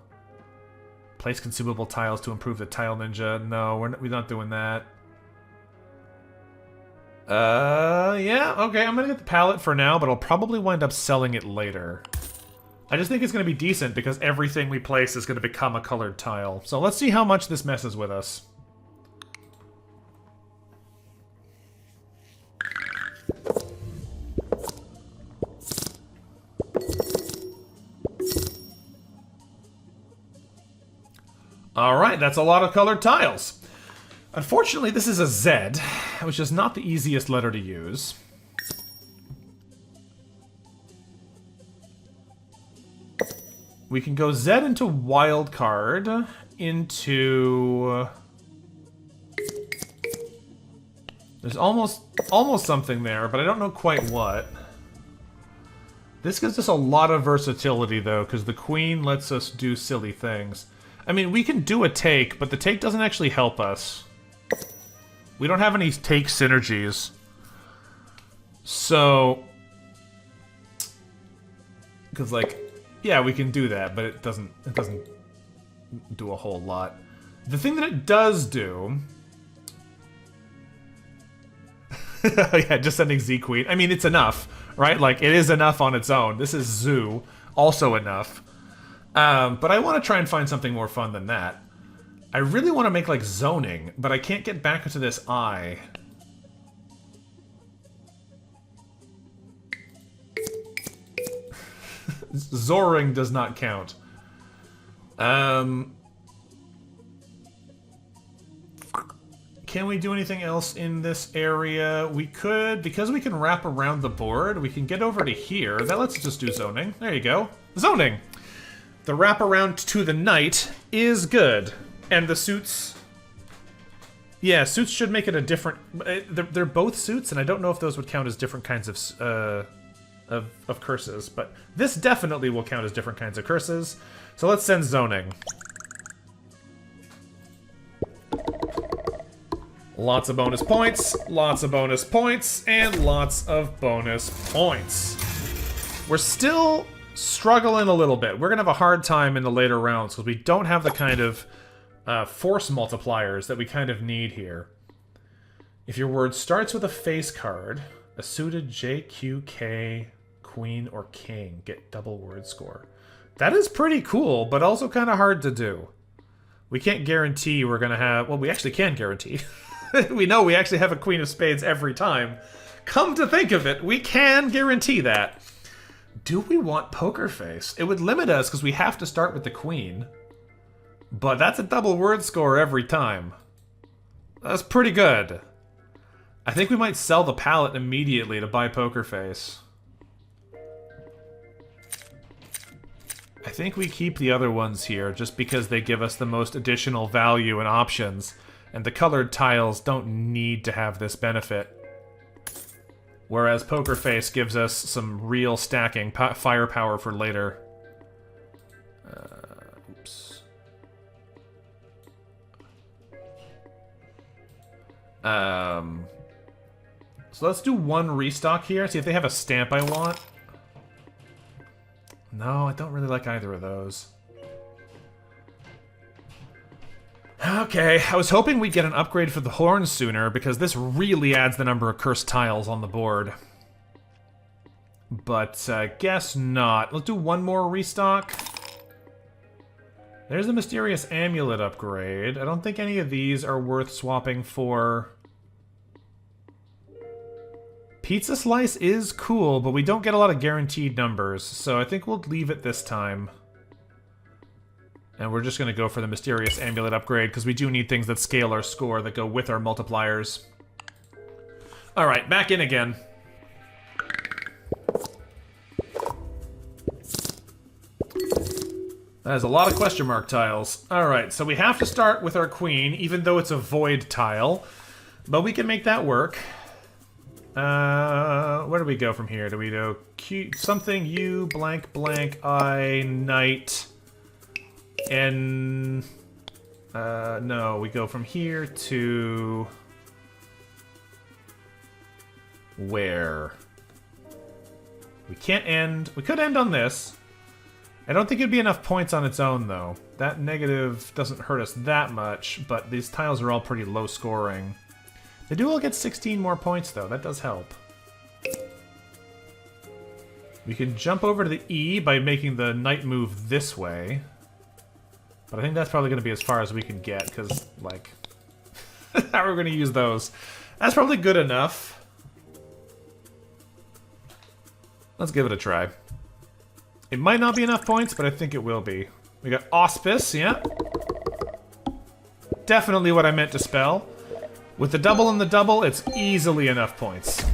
[SPEAKER 1] Place consumable tiles to improve the tile ninja. No, we're not doing that. Yeah, okay, I'm gonna get the palette for now, but I'll probably wind up selling it later. I just think it's gonna be decent because everything we place is gonna become a colored tile. So let's see how much this messes with us. Alright, that's a lot of colored tiles. Unfortunately, this is a Z, which is not the easiest letter to use. We can go Z into wild card, into... There's almost something there, but I don't know quite what. This gives us a lot of versatility, though, because the queen lets us do silly things. I mean, we can do a take, but the take doesn't actually help us. We don't have any take synergies. So... Because, like, yeah, we can do that, but it doesn't do a whole lot. The thing that it does do... yeah, just sending Z Queen. I mean, it's enough, right? Like, it is enough on its own. This is Zoo, also enough. But I want to try and find something more fun than that. I really want to make, like, zoning, but I can't get back into this eye. Zoring does not count. Can we do anything else in this area? We could, because we can wrap around the board, we can get over to here. That lets us just do zoning. There you go. Zoning! The wraparound to the knight is good. And the suits... Yeah, suits should make it a different... They're both suits, and I don't know if those would count as different kinds of curses. But this definitely will count as different kinds of curses. So let's send zoning. Lots of bonus points, lots of bonus points, and lots of bonus points. We're still struggling a little bit. We're going to have a hard time in the later rounds because we don't have the kind of force multipliers that we kind of need here. If your word starts with a face card, a suited J, Q, K, Queen, or King get double word score. That is pretty cool, but also kind of hard to do. We can't guarantee we're going to have... Well, we actually can guarantee. We know we actually have a Queen of Spades every time. Come to think of it, we can guarantee that. Do we want Poker Face? It would limit us because we have to start with the Queen. But that's a double word score every time. That's pretty good. I think we might sell the palette immediately to buy Poker Face. I think we keep the other ones here just because they give us the most additional value and options. And the colored tiles don't need to have this benefit. Whereas Poker Face gives us some real stacking firepower for later. Oops. So let's do one restock here, see if they have a stamp I want. No, I don't really like either of those. Okay, I was hoping we'd get an upgrade for the horn sooner, because this really adds the number of cursed tiles on the board. But guess not. Let's do one more restock. There's a mysterious amulet upgrade. I don't think any of these are worth swapping for. Pizza slice is cool, but we don't get a lot of guaranteed numbers, so I think we'll leave it this time. And we're just going to go for the mysterious amulet upgrade, because we do need things that scale our score, that go with our multipliers. Alright, back in again. That is a lot of question mark tiles. Alright, so we have to start with our queen, even though it's a void tile. But we can make that work. Where do we go from here? Do we go something U, blank, blank, I, knight, N... no, we go from here to... where? We can't end... We could end on this. I don't think it'd be enough points on its own, though. That negative doesn't hurt us that much, but these tiles are all pretty low scoring. They do all get 16 more points, though. That does help. We can jump over to the E by making the knight move this way. But I think that's probably going to be as far as we can get, because, like... how are we going to use those? That's probably good enough. Let's give it a try. It might not be enough points, but I think it will be. We got auspice, yeah. Definitely what I meant to spell. With the double and the double, it's easily enough points.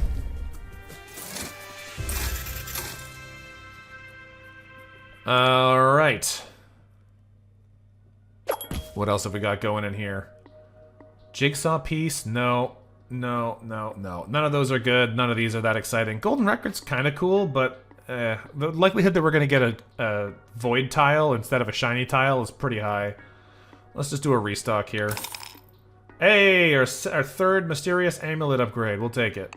[SPEAKER 1] Alright. What else have we got going in here? Jigsaw piece? No. No, no, no. None of those are good. None of these are that exciting. Golden record's kind of cool, but the likelihood that we're going to get a void tile instead of a shiny tile is pretty high. Let's just do a restock here. Hey, our third mysterious amulet upgrade. We'll take it.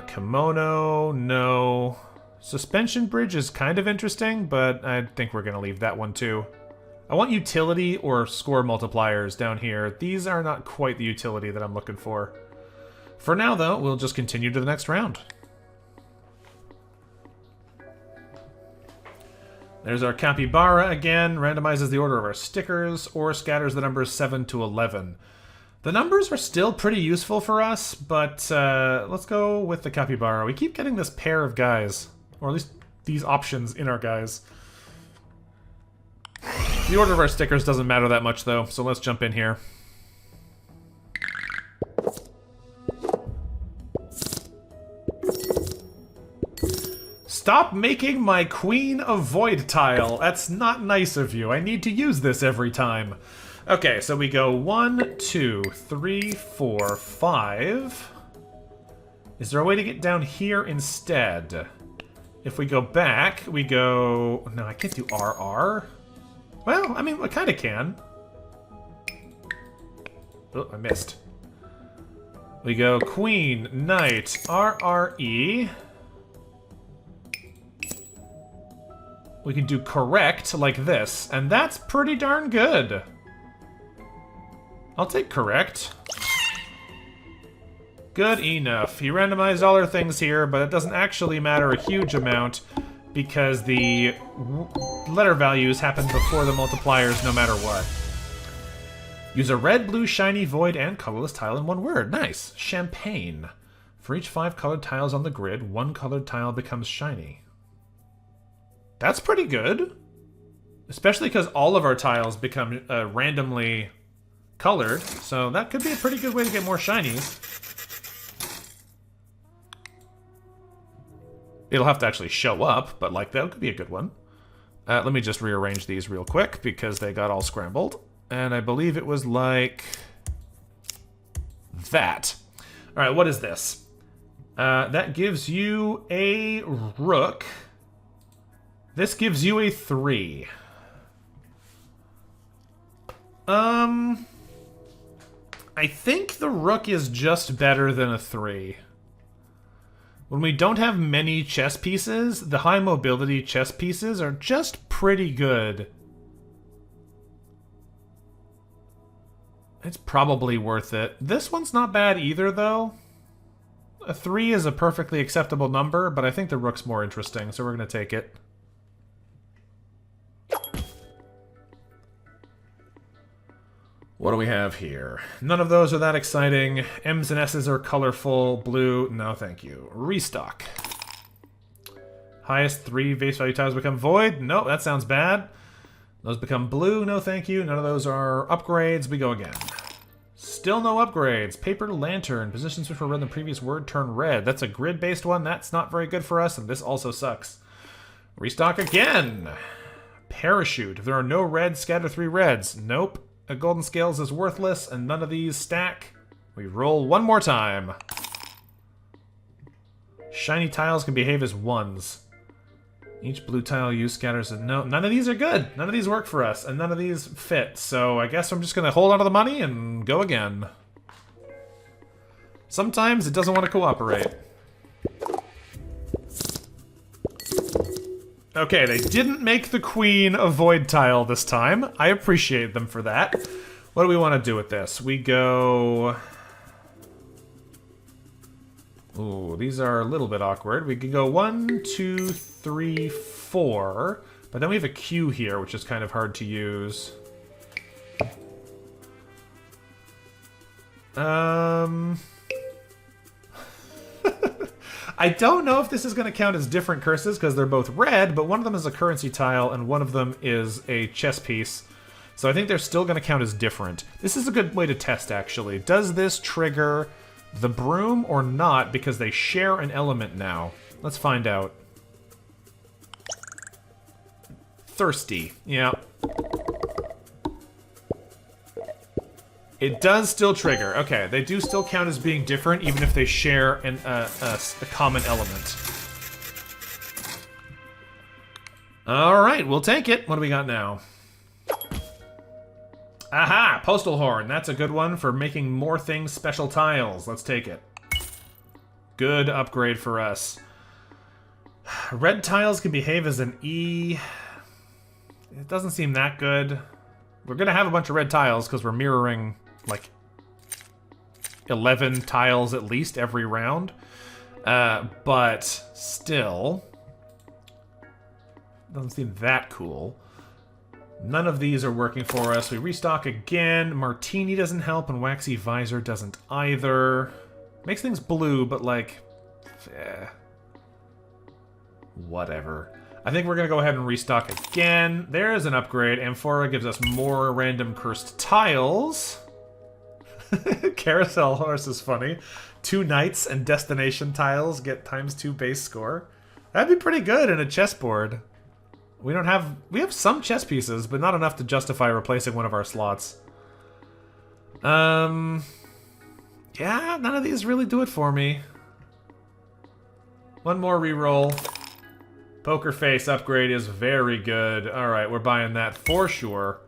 [SPEAKER 1] Kimono, no. Suspension bridge is kind of interesting, but I think we're going to leave that one too. I want utility or score multipliers down here. These are not quite the utility that I'm looking for. For now, though, we'll just continue to the next round. There's our capybara again. Randomizes the order of our stickers or scatters the numbers 7 to 11. The numbers are still pretty useful for us, but let's go with the capybara. We keep getting this pair of guys, or at least these options in our guys. The order of our stickers doesn't matter that much, though, so let's jump in here. Stop making my queen a void tile. That's not nice of you. I need to use this every time. Okay, so we go 1, 2, 3, 4, 5. Is there a way to get down here instead? If we go back, we go... No, I can't do RR. Well, I mean, I kind of can. Oh, I missed. We go queen, knight, RRE. We can do correct like this, and that's pretty darn good. I'll take correct. Good enough. He randomized all our things here, but it doesn't actually matter a huge amount because the letter values happen before the multipliers no matter what. Use a red, blue, shiny, void, and colorless tile in one word. Nice. Champagne. For each 5 colored tiles on the grid, 1 colored tile becomes shiny. That's pretty good. Especially because all of our tiles become randomly colored, so that could be a pretty good way to get more shinies. It'll have to actually show up, but like that could be a good one. Let me just rearrange these real quick because they got all scrambled. And I believe it was like that. All right, what is this? That gives you a rook. This gives you a 3. I think the rook is just better than a 3. When we don't have many chess pieces, the high mobility chess pieces are just pretty good. It's probably worth it. This one's not bad either, though. A 3 is a perfectly acceptable number, but I think the rook's more interesting, so we're going to take it. What do we have here? None of those are that exciting. M's and S's are colorful. Blue, no thank you. Restock. Highest 3 base value tiles become void. No, that sounds bad. Those become blue. No thank you. None of those are upgrades. We go again. Still no upgrades. Paper lantern. Positions which were red in the previous word turn red. That's a grid-based one. That's not very good for us, and this also sucks. Restock again. Parachute. If there are no reds, scatter 3 reds. Nope. A golden scales is worthless, and none of these stack. We roll one more time. Shiny tiles can behave as 1s. Each blue tile used scatters a... No, none of these are good. None of these work for us, and none of these fit. So I guess I'm just going to hold on to the money and go again. Sometimes it doesn't want to cooperate. Okay, they didn't make the queen a void tile this time. I appreciate them for that. What do we want to do with this? We go... Ooh, these are a little bit awkward. We could go 1, 2, 3, 4. But then we have a Q here, which is kind of hard to use. I don't know if this is going to count as different curses, because they're both red, but one of them is a currency tile, and one of them is a chess piece. So I think they're still going to count as different. This is a good way to test, actually. Does this trigger the broom or not, because they share an element now? Let's find out. Thirsty. Yeah. It does still trigger. Okay, they do still count as being different, even if they share a common element. Alright, we'll take it. What do we got now? Aha! Postal horn. That's a good one for making more things special tiles. Let's take it. Good upgrade for us. Red tiles can behave as an E. It doesn't seem that good. We're going to have a bunch of red tiles because we're mirroring, like, 11 tiles at least every round. But still, doesn't seem that cool. None of these are working for us. We restock again. Martini doesn't help, and Waxy Visor doesn't either. Makes things blue, but, like, whatever. I think we're going to go ahead and restock again. There's an upgrade. Amphora gives us more random cursed tiles. Carousel horse is funny. 2 knights and destination tiles get ×2 base score. That'd be pretty good in a chessboard. We have some chess pieces, but not enough to justify replacing one of our slots. Yeah, none of these really do it for me. One more reroll. Poker face upgrade is very good. Alright, we're buying that for sure.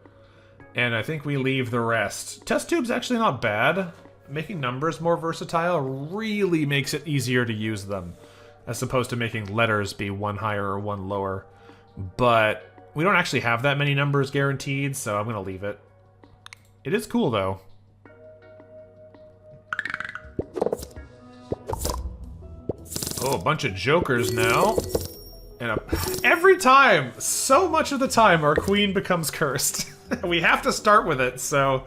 [SPEAKER 1] And I think we leave the rest. Test tube's actually not bad. Making numbers more versatile really makes it easier to use them, as opposed to making letters be 1 higher or 1 lower. But we don't actually have that many numbers guaranteed, so I'm going to leave it. It is cool, though. Oh, a bunch of jokers now. And every time, so much of the time, our queen becomes cursed. We have to start with it, so...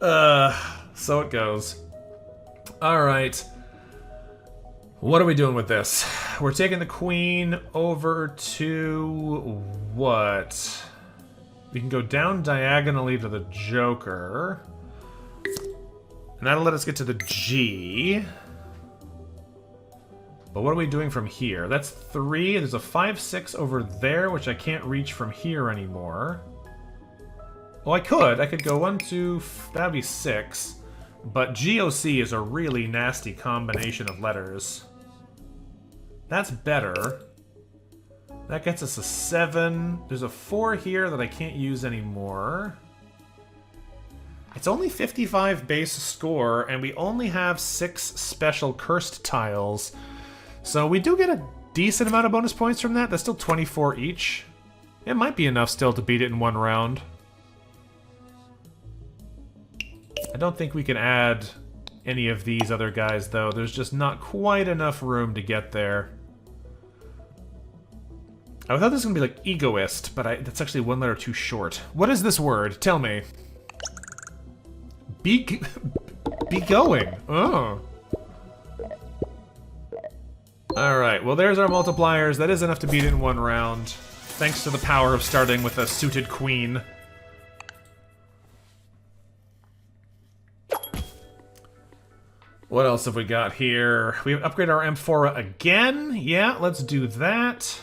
[SPEAKER 1] so it goes. Alright. What are we doing with this? We're taking the queen over to... what? We can go down diagonally to the joker. And that'll let us get to the G. But what are we doing from here? That's 3. There's a 5, 6 over there, which I can't reach from here anymore. Well, I could go 1, 2... that'd be 6. But GOC is a really nasty combination of letters. That's better. That gets us a 7. There's a 4 here that I can't use anymore. It's only 55 base score, and we only have 6 special cursed tiles. So we do get a decent amount of bonus points from that. That's still 24 each. It might be enough still to beat it in 1 round. I don't think we can add any of these other guys, though. There's just not quite enough room to get there. I thought this was going to be like egoist, but that's actually one letter too short. What is this word? Tell me. Be going. Oh. Alright, well there's our multipliers. That is enough to beat it in one round. Thanks to the power of starting with a suited queen. What else have we got here? We have upgrade our amphora again. Yeah, let's do that.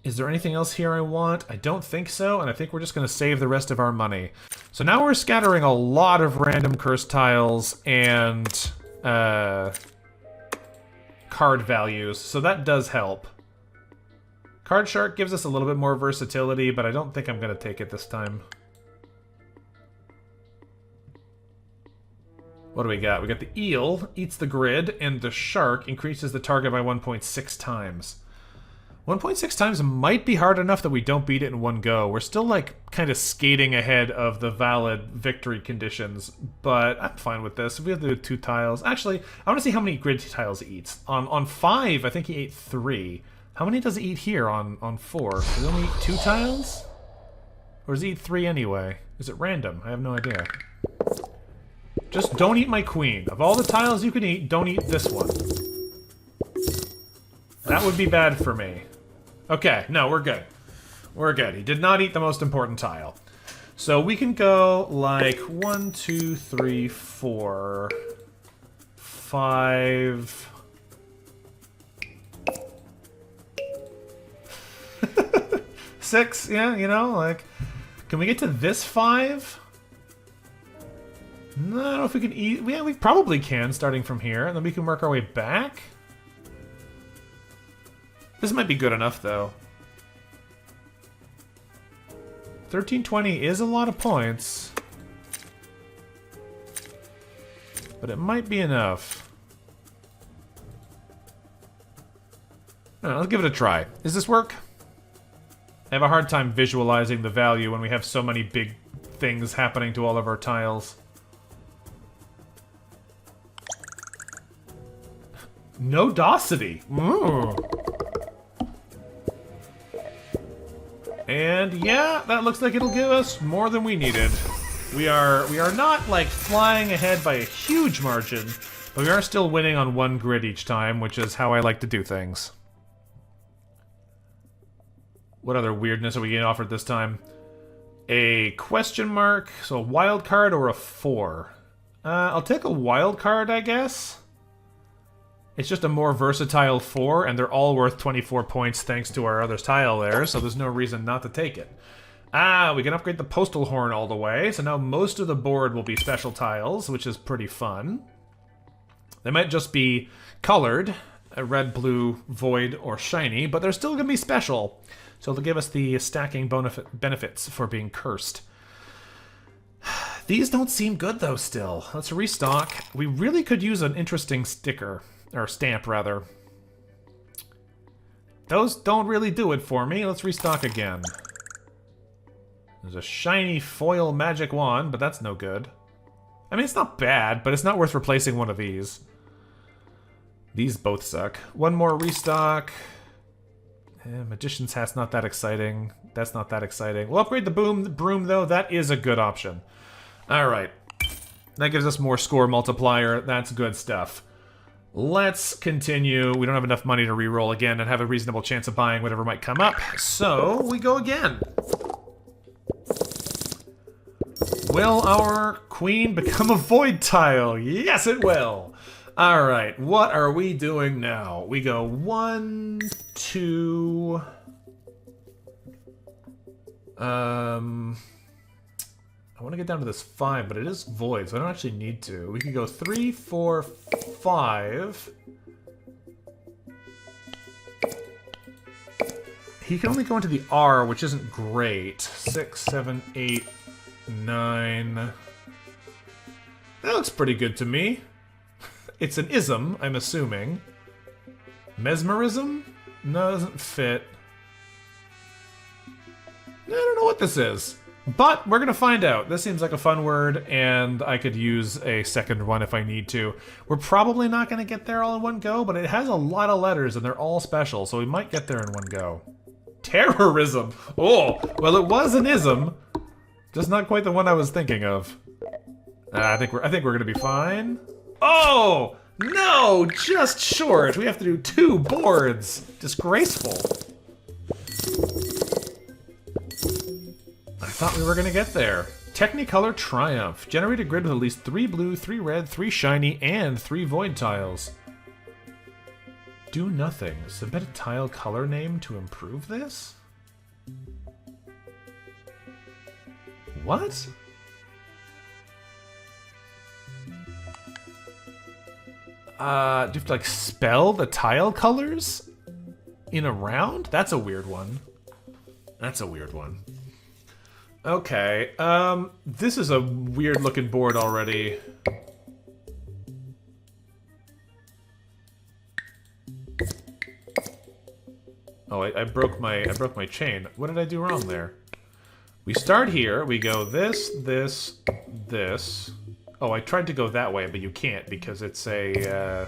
[SPEAKER 1] Is there anything else here I want? I don't think so, and I think we're just going to save the rest of our money. So now we're scattering a lot of random curse tiles and card values, so that does help. Card Shark gives us a little bit more versatility, but I don't think I'm going to take it this time. What do we got? We got the eel, eats the grid, and the shark increases the target by 1.6 times. 1.6 times might be hard enough that we don't beat it in one go. We're still, like, kind of skating ahead of the valid victory conditions, but I'm fine with this. If we have to do 2 tiles... Actually, I want to see how many grid tiles he eats. On 5, I think he ate 3. How many does he eat here on 4? Does he only eat 2 tiles? Or does he eat 3 anyway? Is it random? I have no idea. Just don't eat my queen. Of all the tiles you can eat, don't eat this one. That would be bad for me. Okay, no, we're good. We're good. He did not eat the most important tile. So we can go like 1, 2, 3, 4, 5... 6, yeah, you know, like... Can we get to this 5? No, I don't know if we can eat... Yeah, we probably can, starting from here, and then we can work our way back. This might be good enough, though. 1320 is a lot of points. But it might be enough. Alright, let's give it a try. Does this work? I have a hard time visualizing the value when we have so many big things happening to all of our tiles. No docility. Ooh. And yeah, that looks like it'll give us more than we needed. We are not like flying ahead by a huge margin, but we are still winning on 1 grid each time, which is how I like to do things. What other weirdness are we getting offered this time? A question mark, so a wild card or a 4. I'll take a wild card, I guess. It's just a more versatile 4, and they're all worth 24 points thanks to our other tile there, so there's no reason not to take it. We can upgrade the postal horn all the way, so now most of the board will be special tiles, which is pretty fun. They might just be colored, red, blue, void, or shiny, but they're still going to be special. So they'll give us the stacking benefits for being cursed. These don't seem good, though, still. Let's restock. We really could use an interesting sticker. Or stamp, rather. Those don't really do it for me. Let's restock again. There's a shiny foil magic wand, but that's no good. I mean, it's not bad, but it's not worth replacing one of these. These both suck. One more restock. Magician's Hat's not that exciting. That's not that exciting. We'll upgrade the broom, though. That is a good option. Alright. That gives us more score multiplier. That's good stuff. Let's continue. We don't have enough money to reroll again and have a reasonable chance of buying whatever might come up. So, we go again. Will our queen become a void tile? Yes, it will. Alright, what are we doing now? We go 1, 2... I want to get down to this 5, but it is void, so I don't actually need to. We could go 3, 4, 5. He can only go into the R, which isn't great. 6, 7, 8, 9. That looks pretty good to me. It's an ism, I'm assuming. Mesmerism? No, it doesn't fit. I don't know what this is. But we're gonna find out. This seems like a fun word, and I could use a second one if I need to. We're probably not gonna get there all in one go, but it has a lot of letters, and they're all special, so we might get there in one go. Terrorism! Oh, well, it was an ism. Just not quite the one I was thinking of. I think we're gonna be fine. Oh! No! Just short! We have to do 2 boards! Disgraceful. I thought we were gonna get there. Technicolor Triumph. Generate a grid with at least 3 blue, 3 red, 3 shiny, and 3 void tiles. Do nothing. Submit a tile color name to improve this? What? Do you have to, like, spell the tile colors in a round? That's a weird one. That's a weird one. Okay, this is a weird looking board already. Oh, I broke my chain. What did I do wrong there? We start here, we go this, this, this. Oh, I tried to go that way, but you can't because it's a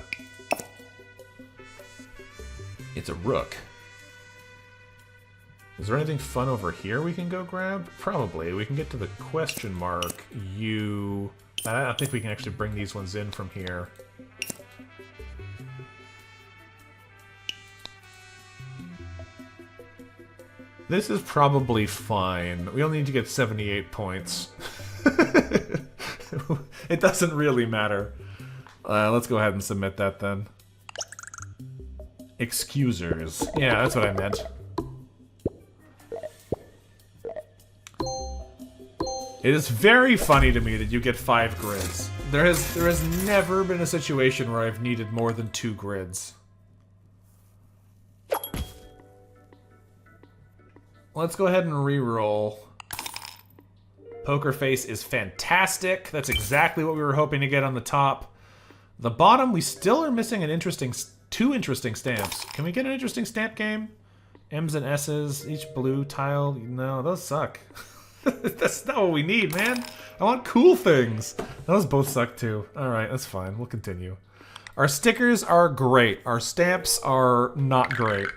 [SPEAKER 1] rook. Is there anything fun over here we can go grab? Probably. We can get to the question mark. I don't think we can actually bring these ones in from here. This is probably fine. We only need to get 78 points. It doesn't really matter. Let's go ahead and submit that then. Excusers. Yeah, that's what I meant. It is very funny to me that you get 5 grids. There has never been a situation where I've needed more than 2 grids. Let's go ahead and re-roll. Poker face is fantastic. That's exactly what we were hoping to get on the top. The bottom, we still are missing an interesting, 2 interesting stamps. Can we get an interesting stamp game? M's and S's, each blue tile. No, those suck. That's not what we need, man. I want cool things. Those both suck too. Alright, that's fine. We'll continue. Our stickers are great. Our stamps are not great.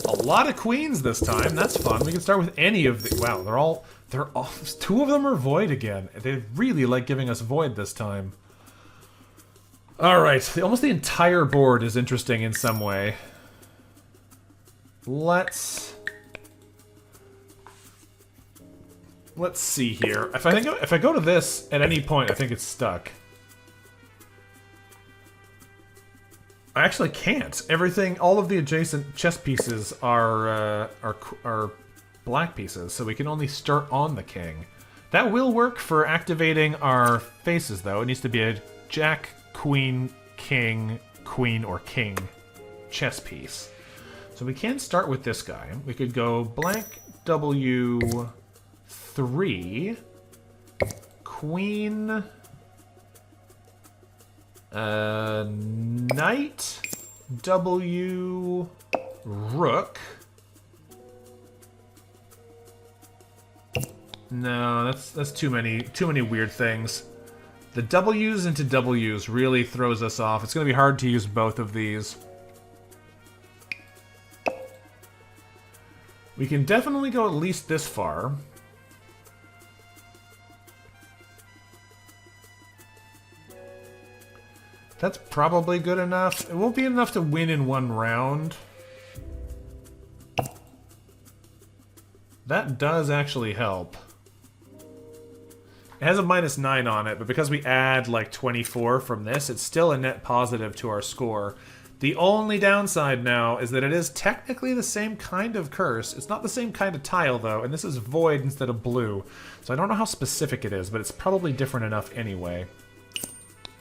[SPEAKER 1] A lot of queens this time. That's fun. We can start with any of the... Wow, they're all... 2 of them are void again. They really like giving us void this time. Alright, almost the entire board is interesting in some way. Let's see here. If I go to this at any point, I think it's stuck. I actually can't. Everything, all of the adjacent chess pieces are black pieces, so we can only start on the king. That will work for activating our faces, though. It needs to be a jack, queen, king, queen, or king chess piece. So we can start with this guy. We could go blank W3, queen, knight, W, rook. No, that's too many weird things. The W's into W's really throws us off. It's going to be hard to use both of these. We can definitely go at least this far. That's probably good enough. It won't be enough to win in one round. That does actually help. It has a -9 on it, but because we add like 24 from this, it's still a net positive to our score. The only downside now is that it is technically the same kind of curse. It's not the same kind of tile, though, and this is void instead of blue. So I don't know how specific it is, but it's probably different enough anyway.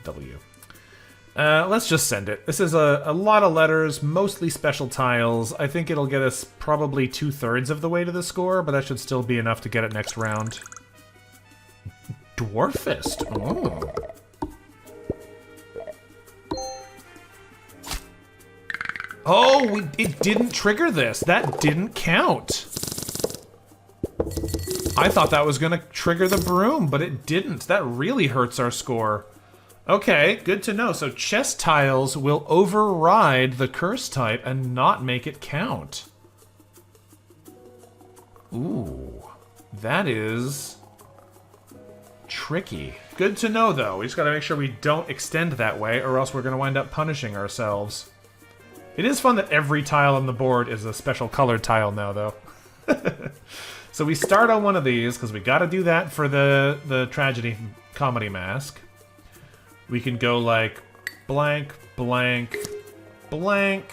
[SPEAKER 1] W. Let's just send it. This is a lot of letters, mostly special tiles. I think it'll get us probably 2/3 of the way to the score, but that should still be enough to get it next round. Dwarfist. Oh. Oh, it didn't trigger this. That didn't count. I thought that was going to trigger the broom, but it didn't. That really hurts our score. Okay, good to know. So chess tiles will override the curse type and not make it count. Ooh, that is tricky. Good to know, though. We just gotta make sure we don't extend that way, or else we're gonna wind up punishing ourselves. It is fun that every tile on the board is a special colored tile now, though. So we start on one of these, because we gotta do that for the tragedy comedy mask. We can go like blank, blank, blank,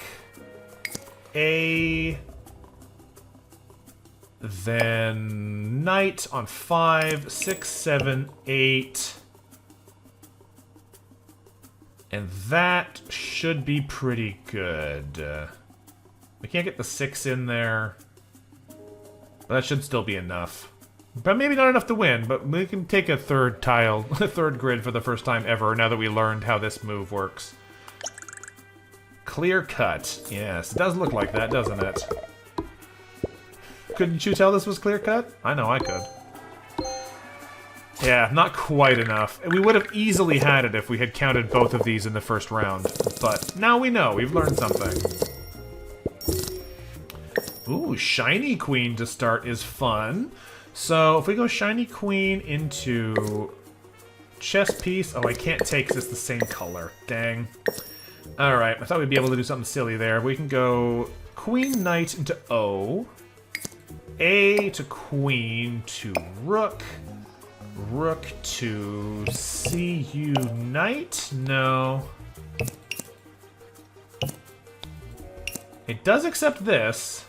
[SPEAKER 1] A, then knight on 5, 6, 7, 8. And that should be pretty good. We can't get the 6 in there. But that should still be enough. But maybe not enough to win, but we can take a third tile, a third grid for the first time ever, now that we learned how this move works. Clear cut. Yes, it does look like that, doesn't it? Couldn't you tell this was clear cut? I know I could. Yeah, not quite enough. We would have easily had it if we had counted both of these in the first round. But now we know. We've learned something. Ooh, shiny queen to start is fun. So if we go shiny queen into chess piece... Oh, I can't take because it's the same color. Dang. Alright, I thought we'd be able to do something silly there. We can go queen knight into O. A to queen to rook. Rook to CU knight? No. It does accept this.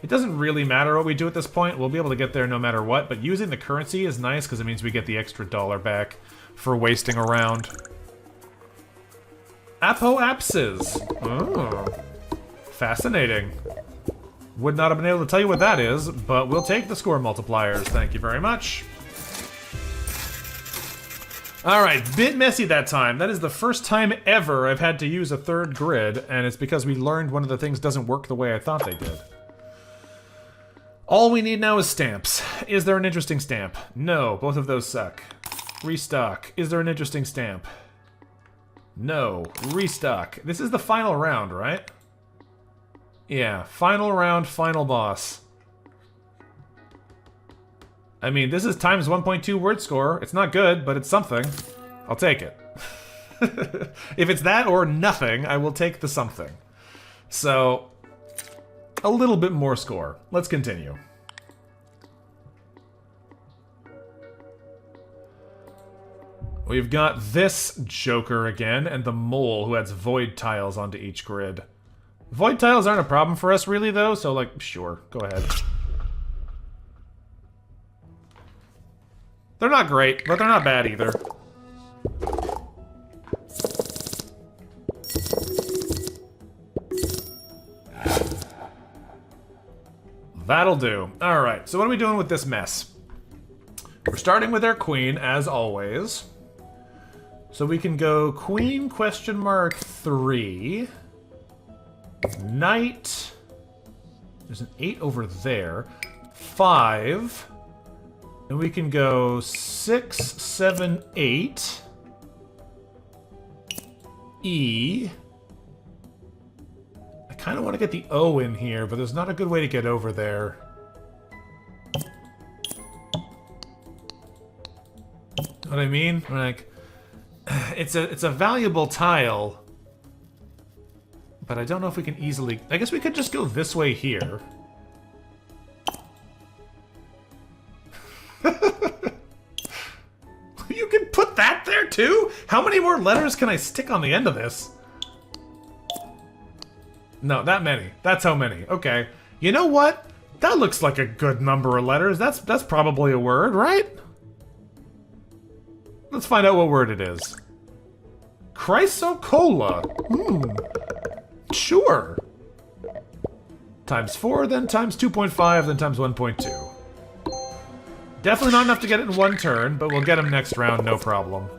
[SPEAKER 1] It doesn't really matter what we do at this point. We'll be able to get there no matter what, but using the currency is nice because it means we get the extra dollar back for wasting a round. Apoapsis. Oh. Fascinating. Would not have been able to tell you what that is, but we'll take the score multipliers. Thank you very much. Alright, bit messy that time. That is the first time ever I've had to use a third grid, and it's because we learned one of the things doesn't work the way I thought they did. All we need now is stamps. Is there an interesting stamp? No, both of those suck. Restock. Is there an interesting stamp? No. Restock. This is the final round, right? Yeah, final round, final boss. I mean, this is times 1.2 word score. It's not good, but it's something. I'll take it. If it's that or nothing, I will take the something. So, a little bit more score. Let's continue. We've got this Joker again, and the Mole who adds void tiles onto each grid. Void tiles aren't a problem for us really, though, so, like, sure, go ahead. They're not great, but they're not bad either. That'll do. Alright, so what are we doing with this mess? We're starting with our queen, as always. So we can go queen question mark 3. Knight. There's an 8 over there. 5. And we can go 6, 7, 8. E. I kind of want to get the O in here, but there's not a good way to get over there. Know what I mean? Like, it's a valuable tile, but I don't know if we can easily... I guess we could just go this way here. You can put that there too? How many more letters can I stick on the end of this? No, that many. That's how many. Okay. You know what? That looks like a good number of letters. That's probably a word, right? Let's find out what word it is. Chrysocolla. Sure. Times 4, then times 2.5, then times 1.2. Definitely not enough to get it in one turn, but we'll get him next round, no problem.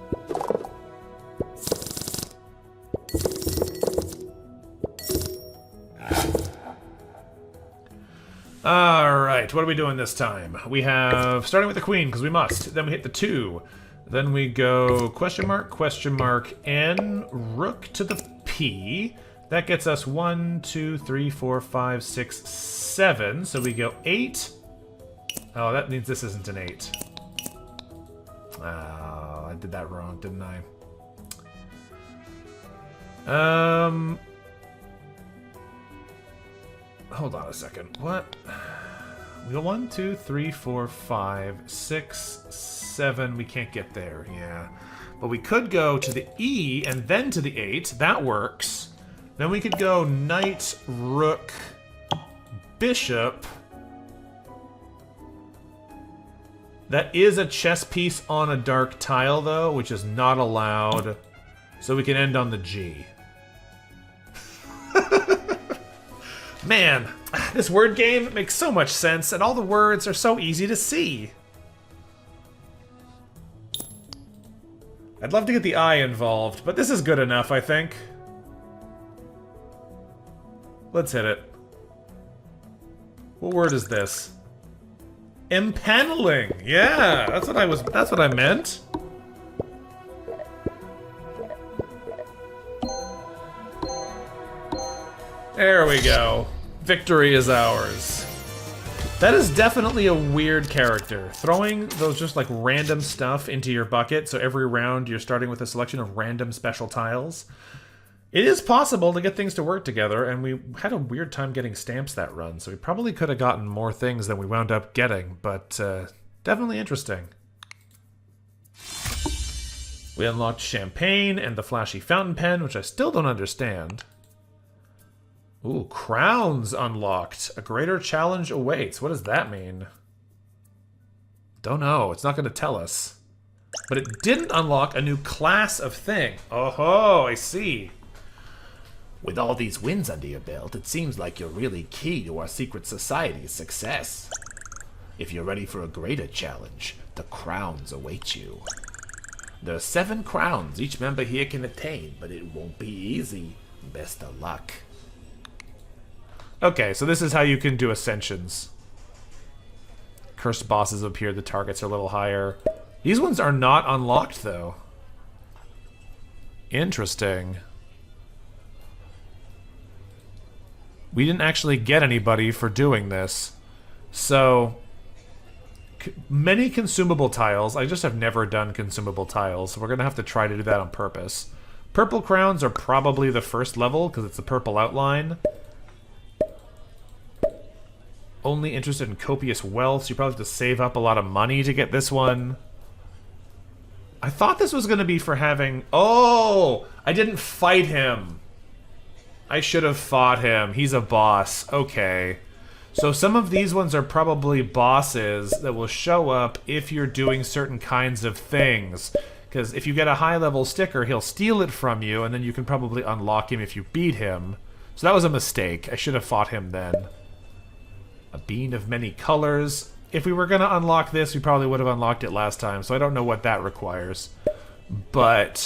[SPEAKER 1] Alright. right, what are we doing this time? We have, starting with the queen, because we must. Then we hit the 2. Then we go question mark, N, rook to the P. That gets us 1, 2, 3, 4, 5, 6, 7. So we go 8. Oh, that means this isn't an 8. Oh, I did that wrong, didn't I? Hold on a second. What? We go 1, 2, 3, 4, 5, 6, 7. We can't get there, yeah. But we could go to the E and then to the 8. That works. Then we could go knight, rook, bishop. That is a chess piece on a dark tile, though, which is not allowed. So we can end on the G. Man, this word game makes so much sense, and all the words are so easy to see. I'd love to get the I involved, but this is good enough, I think. Let's hit it. What word is this? Empaneling. Yeah, that's what I meant. There we go. Victory is ours. That is definitely a weird character. Throwing those just like random stuff into your bucket, so every round you're starting with a selection of random special tiles. It is possible to get things to work together, and we had a weird time getting stamps that run, so we probably could have gotten more things than we wound up getting, but definitely interesting. We unlocked champagne and the flashy fountain pen, which I still don't understand. Ooh, crowns unlocked. A greater challenge awaits. What does that mean? Don't know. It's not going to tell us. But it didn't unlock a new class of thing. Oh-ho, I see.
[SPEAKER 2] With all these wins under your belt, it seems like you're really key to our secret society's success. If you're ready for a greater challenge, the crowns await you. There are 7 crowns each member here can attain, but it won't be easy. Best of luck.
[SPEAKER 1] Okay, so this is how you can do ascensions. Cursed bosses appear, the targets are a little higher. These ones are not unlocked, though. Interesting. We didn't actually get anybody for doing this. So, many consumable tiles. I just have never done consumable tiles, so we're going to have to try to do that on purpose. Purple crowns are probably the first level, because it's a purple outline. Only interested in copious wealth, so you probably have to save up a lot of money to get this one. I thought this was going to be for having... Oh! I didn't fight him. I should have fought him. He's a boss. Okay. So some of these ones are probably bosses that will show up if you're doing certain kinds of things. Because if you get a high-level sticker, he'll steal it from you, and then you can probably unlock him if you beat him. So that was a mistake. I should have fought him then. A bean of many colors. If we were going to unlock this, we probably would have unlocked it last time, so I don't know what that requires. But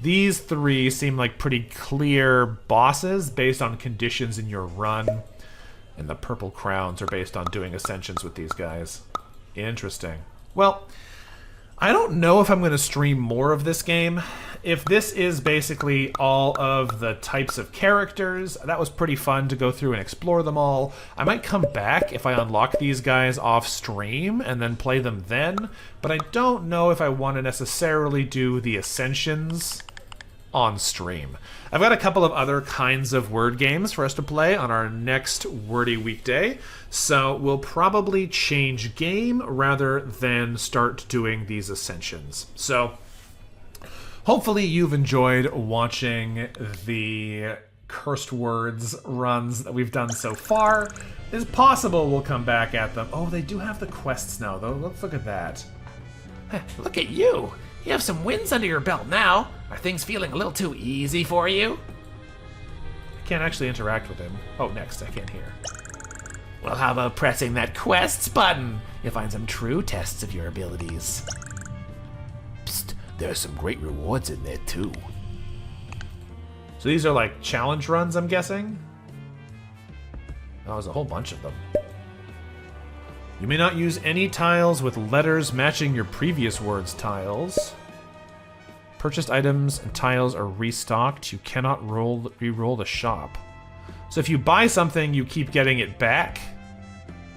[SPEAKER 1] these 3 seem like pretty clear bosses based on conditions in your run. And the purple crowns are based on doing ascensions with these guys. Interesting. Well, I don't know if I'm going to stream more of this game. If this is basically all of the types of characters, that was pretty fun to go through and explore them all. I might come back if I unlock these guys off stream and then play them then, but I don't know if I want to necessarily do the Ascensions on stream. I've got a couple of other kinds of word games for us to play on our next Wordy Weekday, so we'll probably change game rather than start doing these Ascensions. So hopefully you've enjoyed watching the cursed words runs that we've done so far. It's possible we'll come back at them. Oh, they do have the quests now, though. Let's look at that.
[SPEAKER 2] Look at you. You have some wins under your belt now. Are things feeling a little too easy for you?
[SPEAKER 1] I can't actually interact with him. Oh, next. I can't hear.
[SPEAKER 2] Well, how about pressing that quests button? You'll find some true tests of your abilities. Psst, there's some great rewards in there, too.
[SPEAKER 1] So these are like challenge runs, I'm guessing? Oh, there's a whole bunch of them. You may not use any tiles with letters matching your previous word's tiles. Purchased items and tiles are restocked. You cannot re-roll the shop. So if you buy something, you keep getting it back?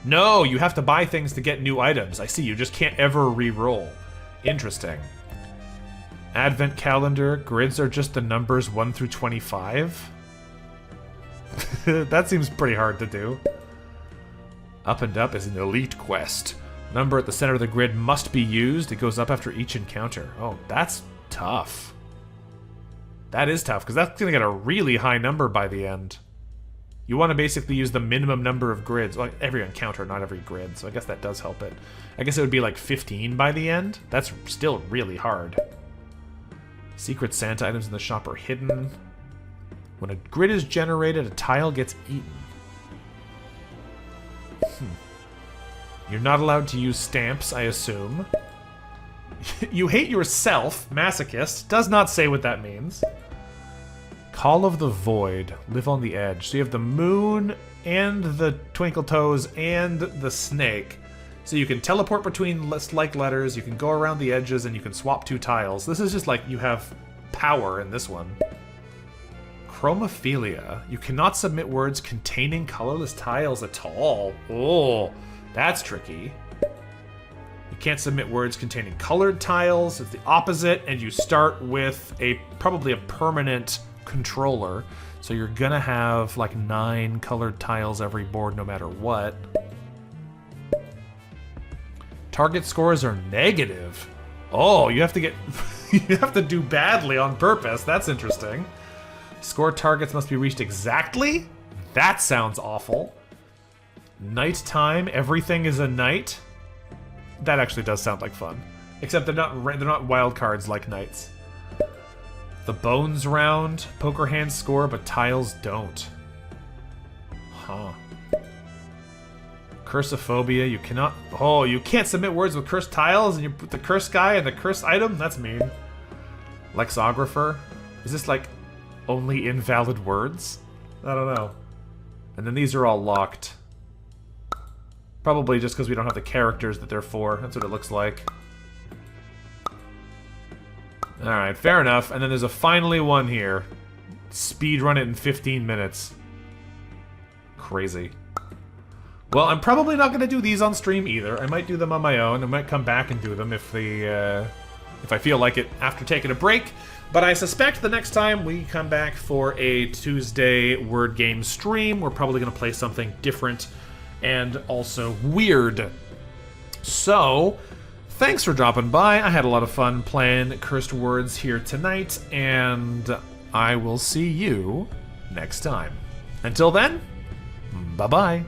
[SPEAKER 1] No, you have to buy things to get new items. I see, you just can't ever re-roll. Interesting. Advent calendar. Grids are just the numbers 1 through 25. That seems pretty hard to do. Up and Up is an elite quest. Number at the center of the grid must be used. It goes up after each encounter. Oh, that's tough. That is tough, because that's going to get a really high number by the end. You want to basically use the minimum number of grids. Well, every encounter, not every grid, so I guess that does help it. I guess it would be like 15 by the end. That's still really hard. Secret Santa items in the shop are hidden. When a grid is generated, a tile gets eaten. You're not allowed to use stamps, I assume. You hate yourself, masochist. Does not say what that means. Call of the Void. Live on the edge. So you have the moon and the twinkle toes and the snake. So you can teleport between like letters, you can go around the edges, and you can swap 2 tiles. This is just like you have power in this one. Chromophilia. You cannot submit words containing colorless tiles at all. Oh, that's tricky. You can't submit words containing colored tiles. It's the opposite, and you start with probably a permanent controller. So you're gonna have like 9 colored tiles every board no matter what. Target scores are negative. Oh, you have to get you have to do badly on purpose. That's interesting. Score targets must be reached exactly? That sounds awful. Nighttime, everything is a night. That actually does sound like fun. Except they're not wild cards like knights. The bones round, poker hands score, but tiles don't. Huh. Cursophobia, you cannot... Oh, you can't submit words with cursed tiles, and you put the cursed guy and the cursed item? That's mean. Lexographer? Is this like only invalid words? I don't know. And then these are all locked. Probably just because we don't have the characters that they're for. That's what it looks like. Alright, fair enough. And then there's a finally one here. Speedrun it in 15 minutes. Crazy. Well, I'm probably not going to do these on stream either. I might do them on my own. I might come back and do them if I feel like it after taking a break. But I suspect the next time we come back for a Tuesday word game stream, we're probably going to play something different and also weird. So, thanks for dropping by. I had a lot of fun playing Cursed Words here tonight, and I will see you next time. Until then, bye-bye.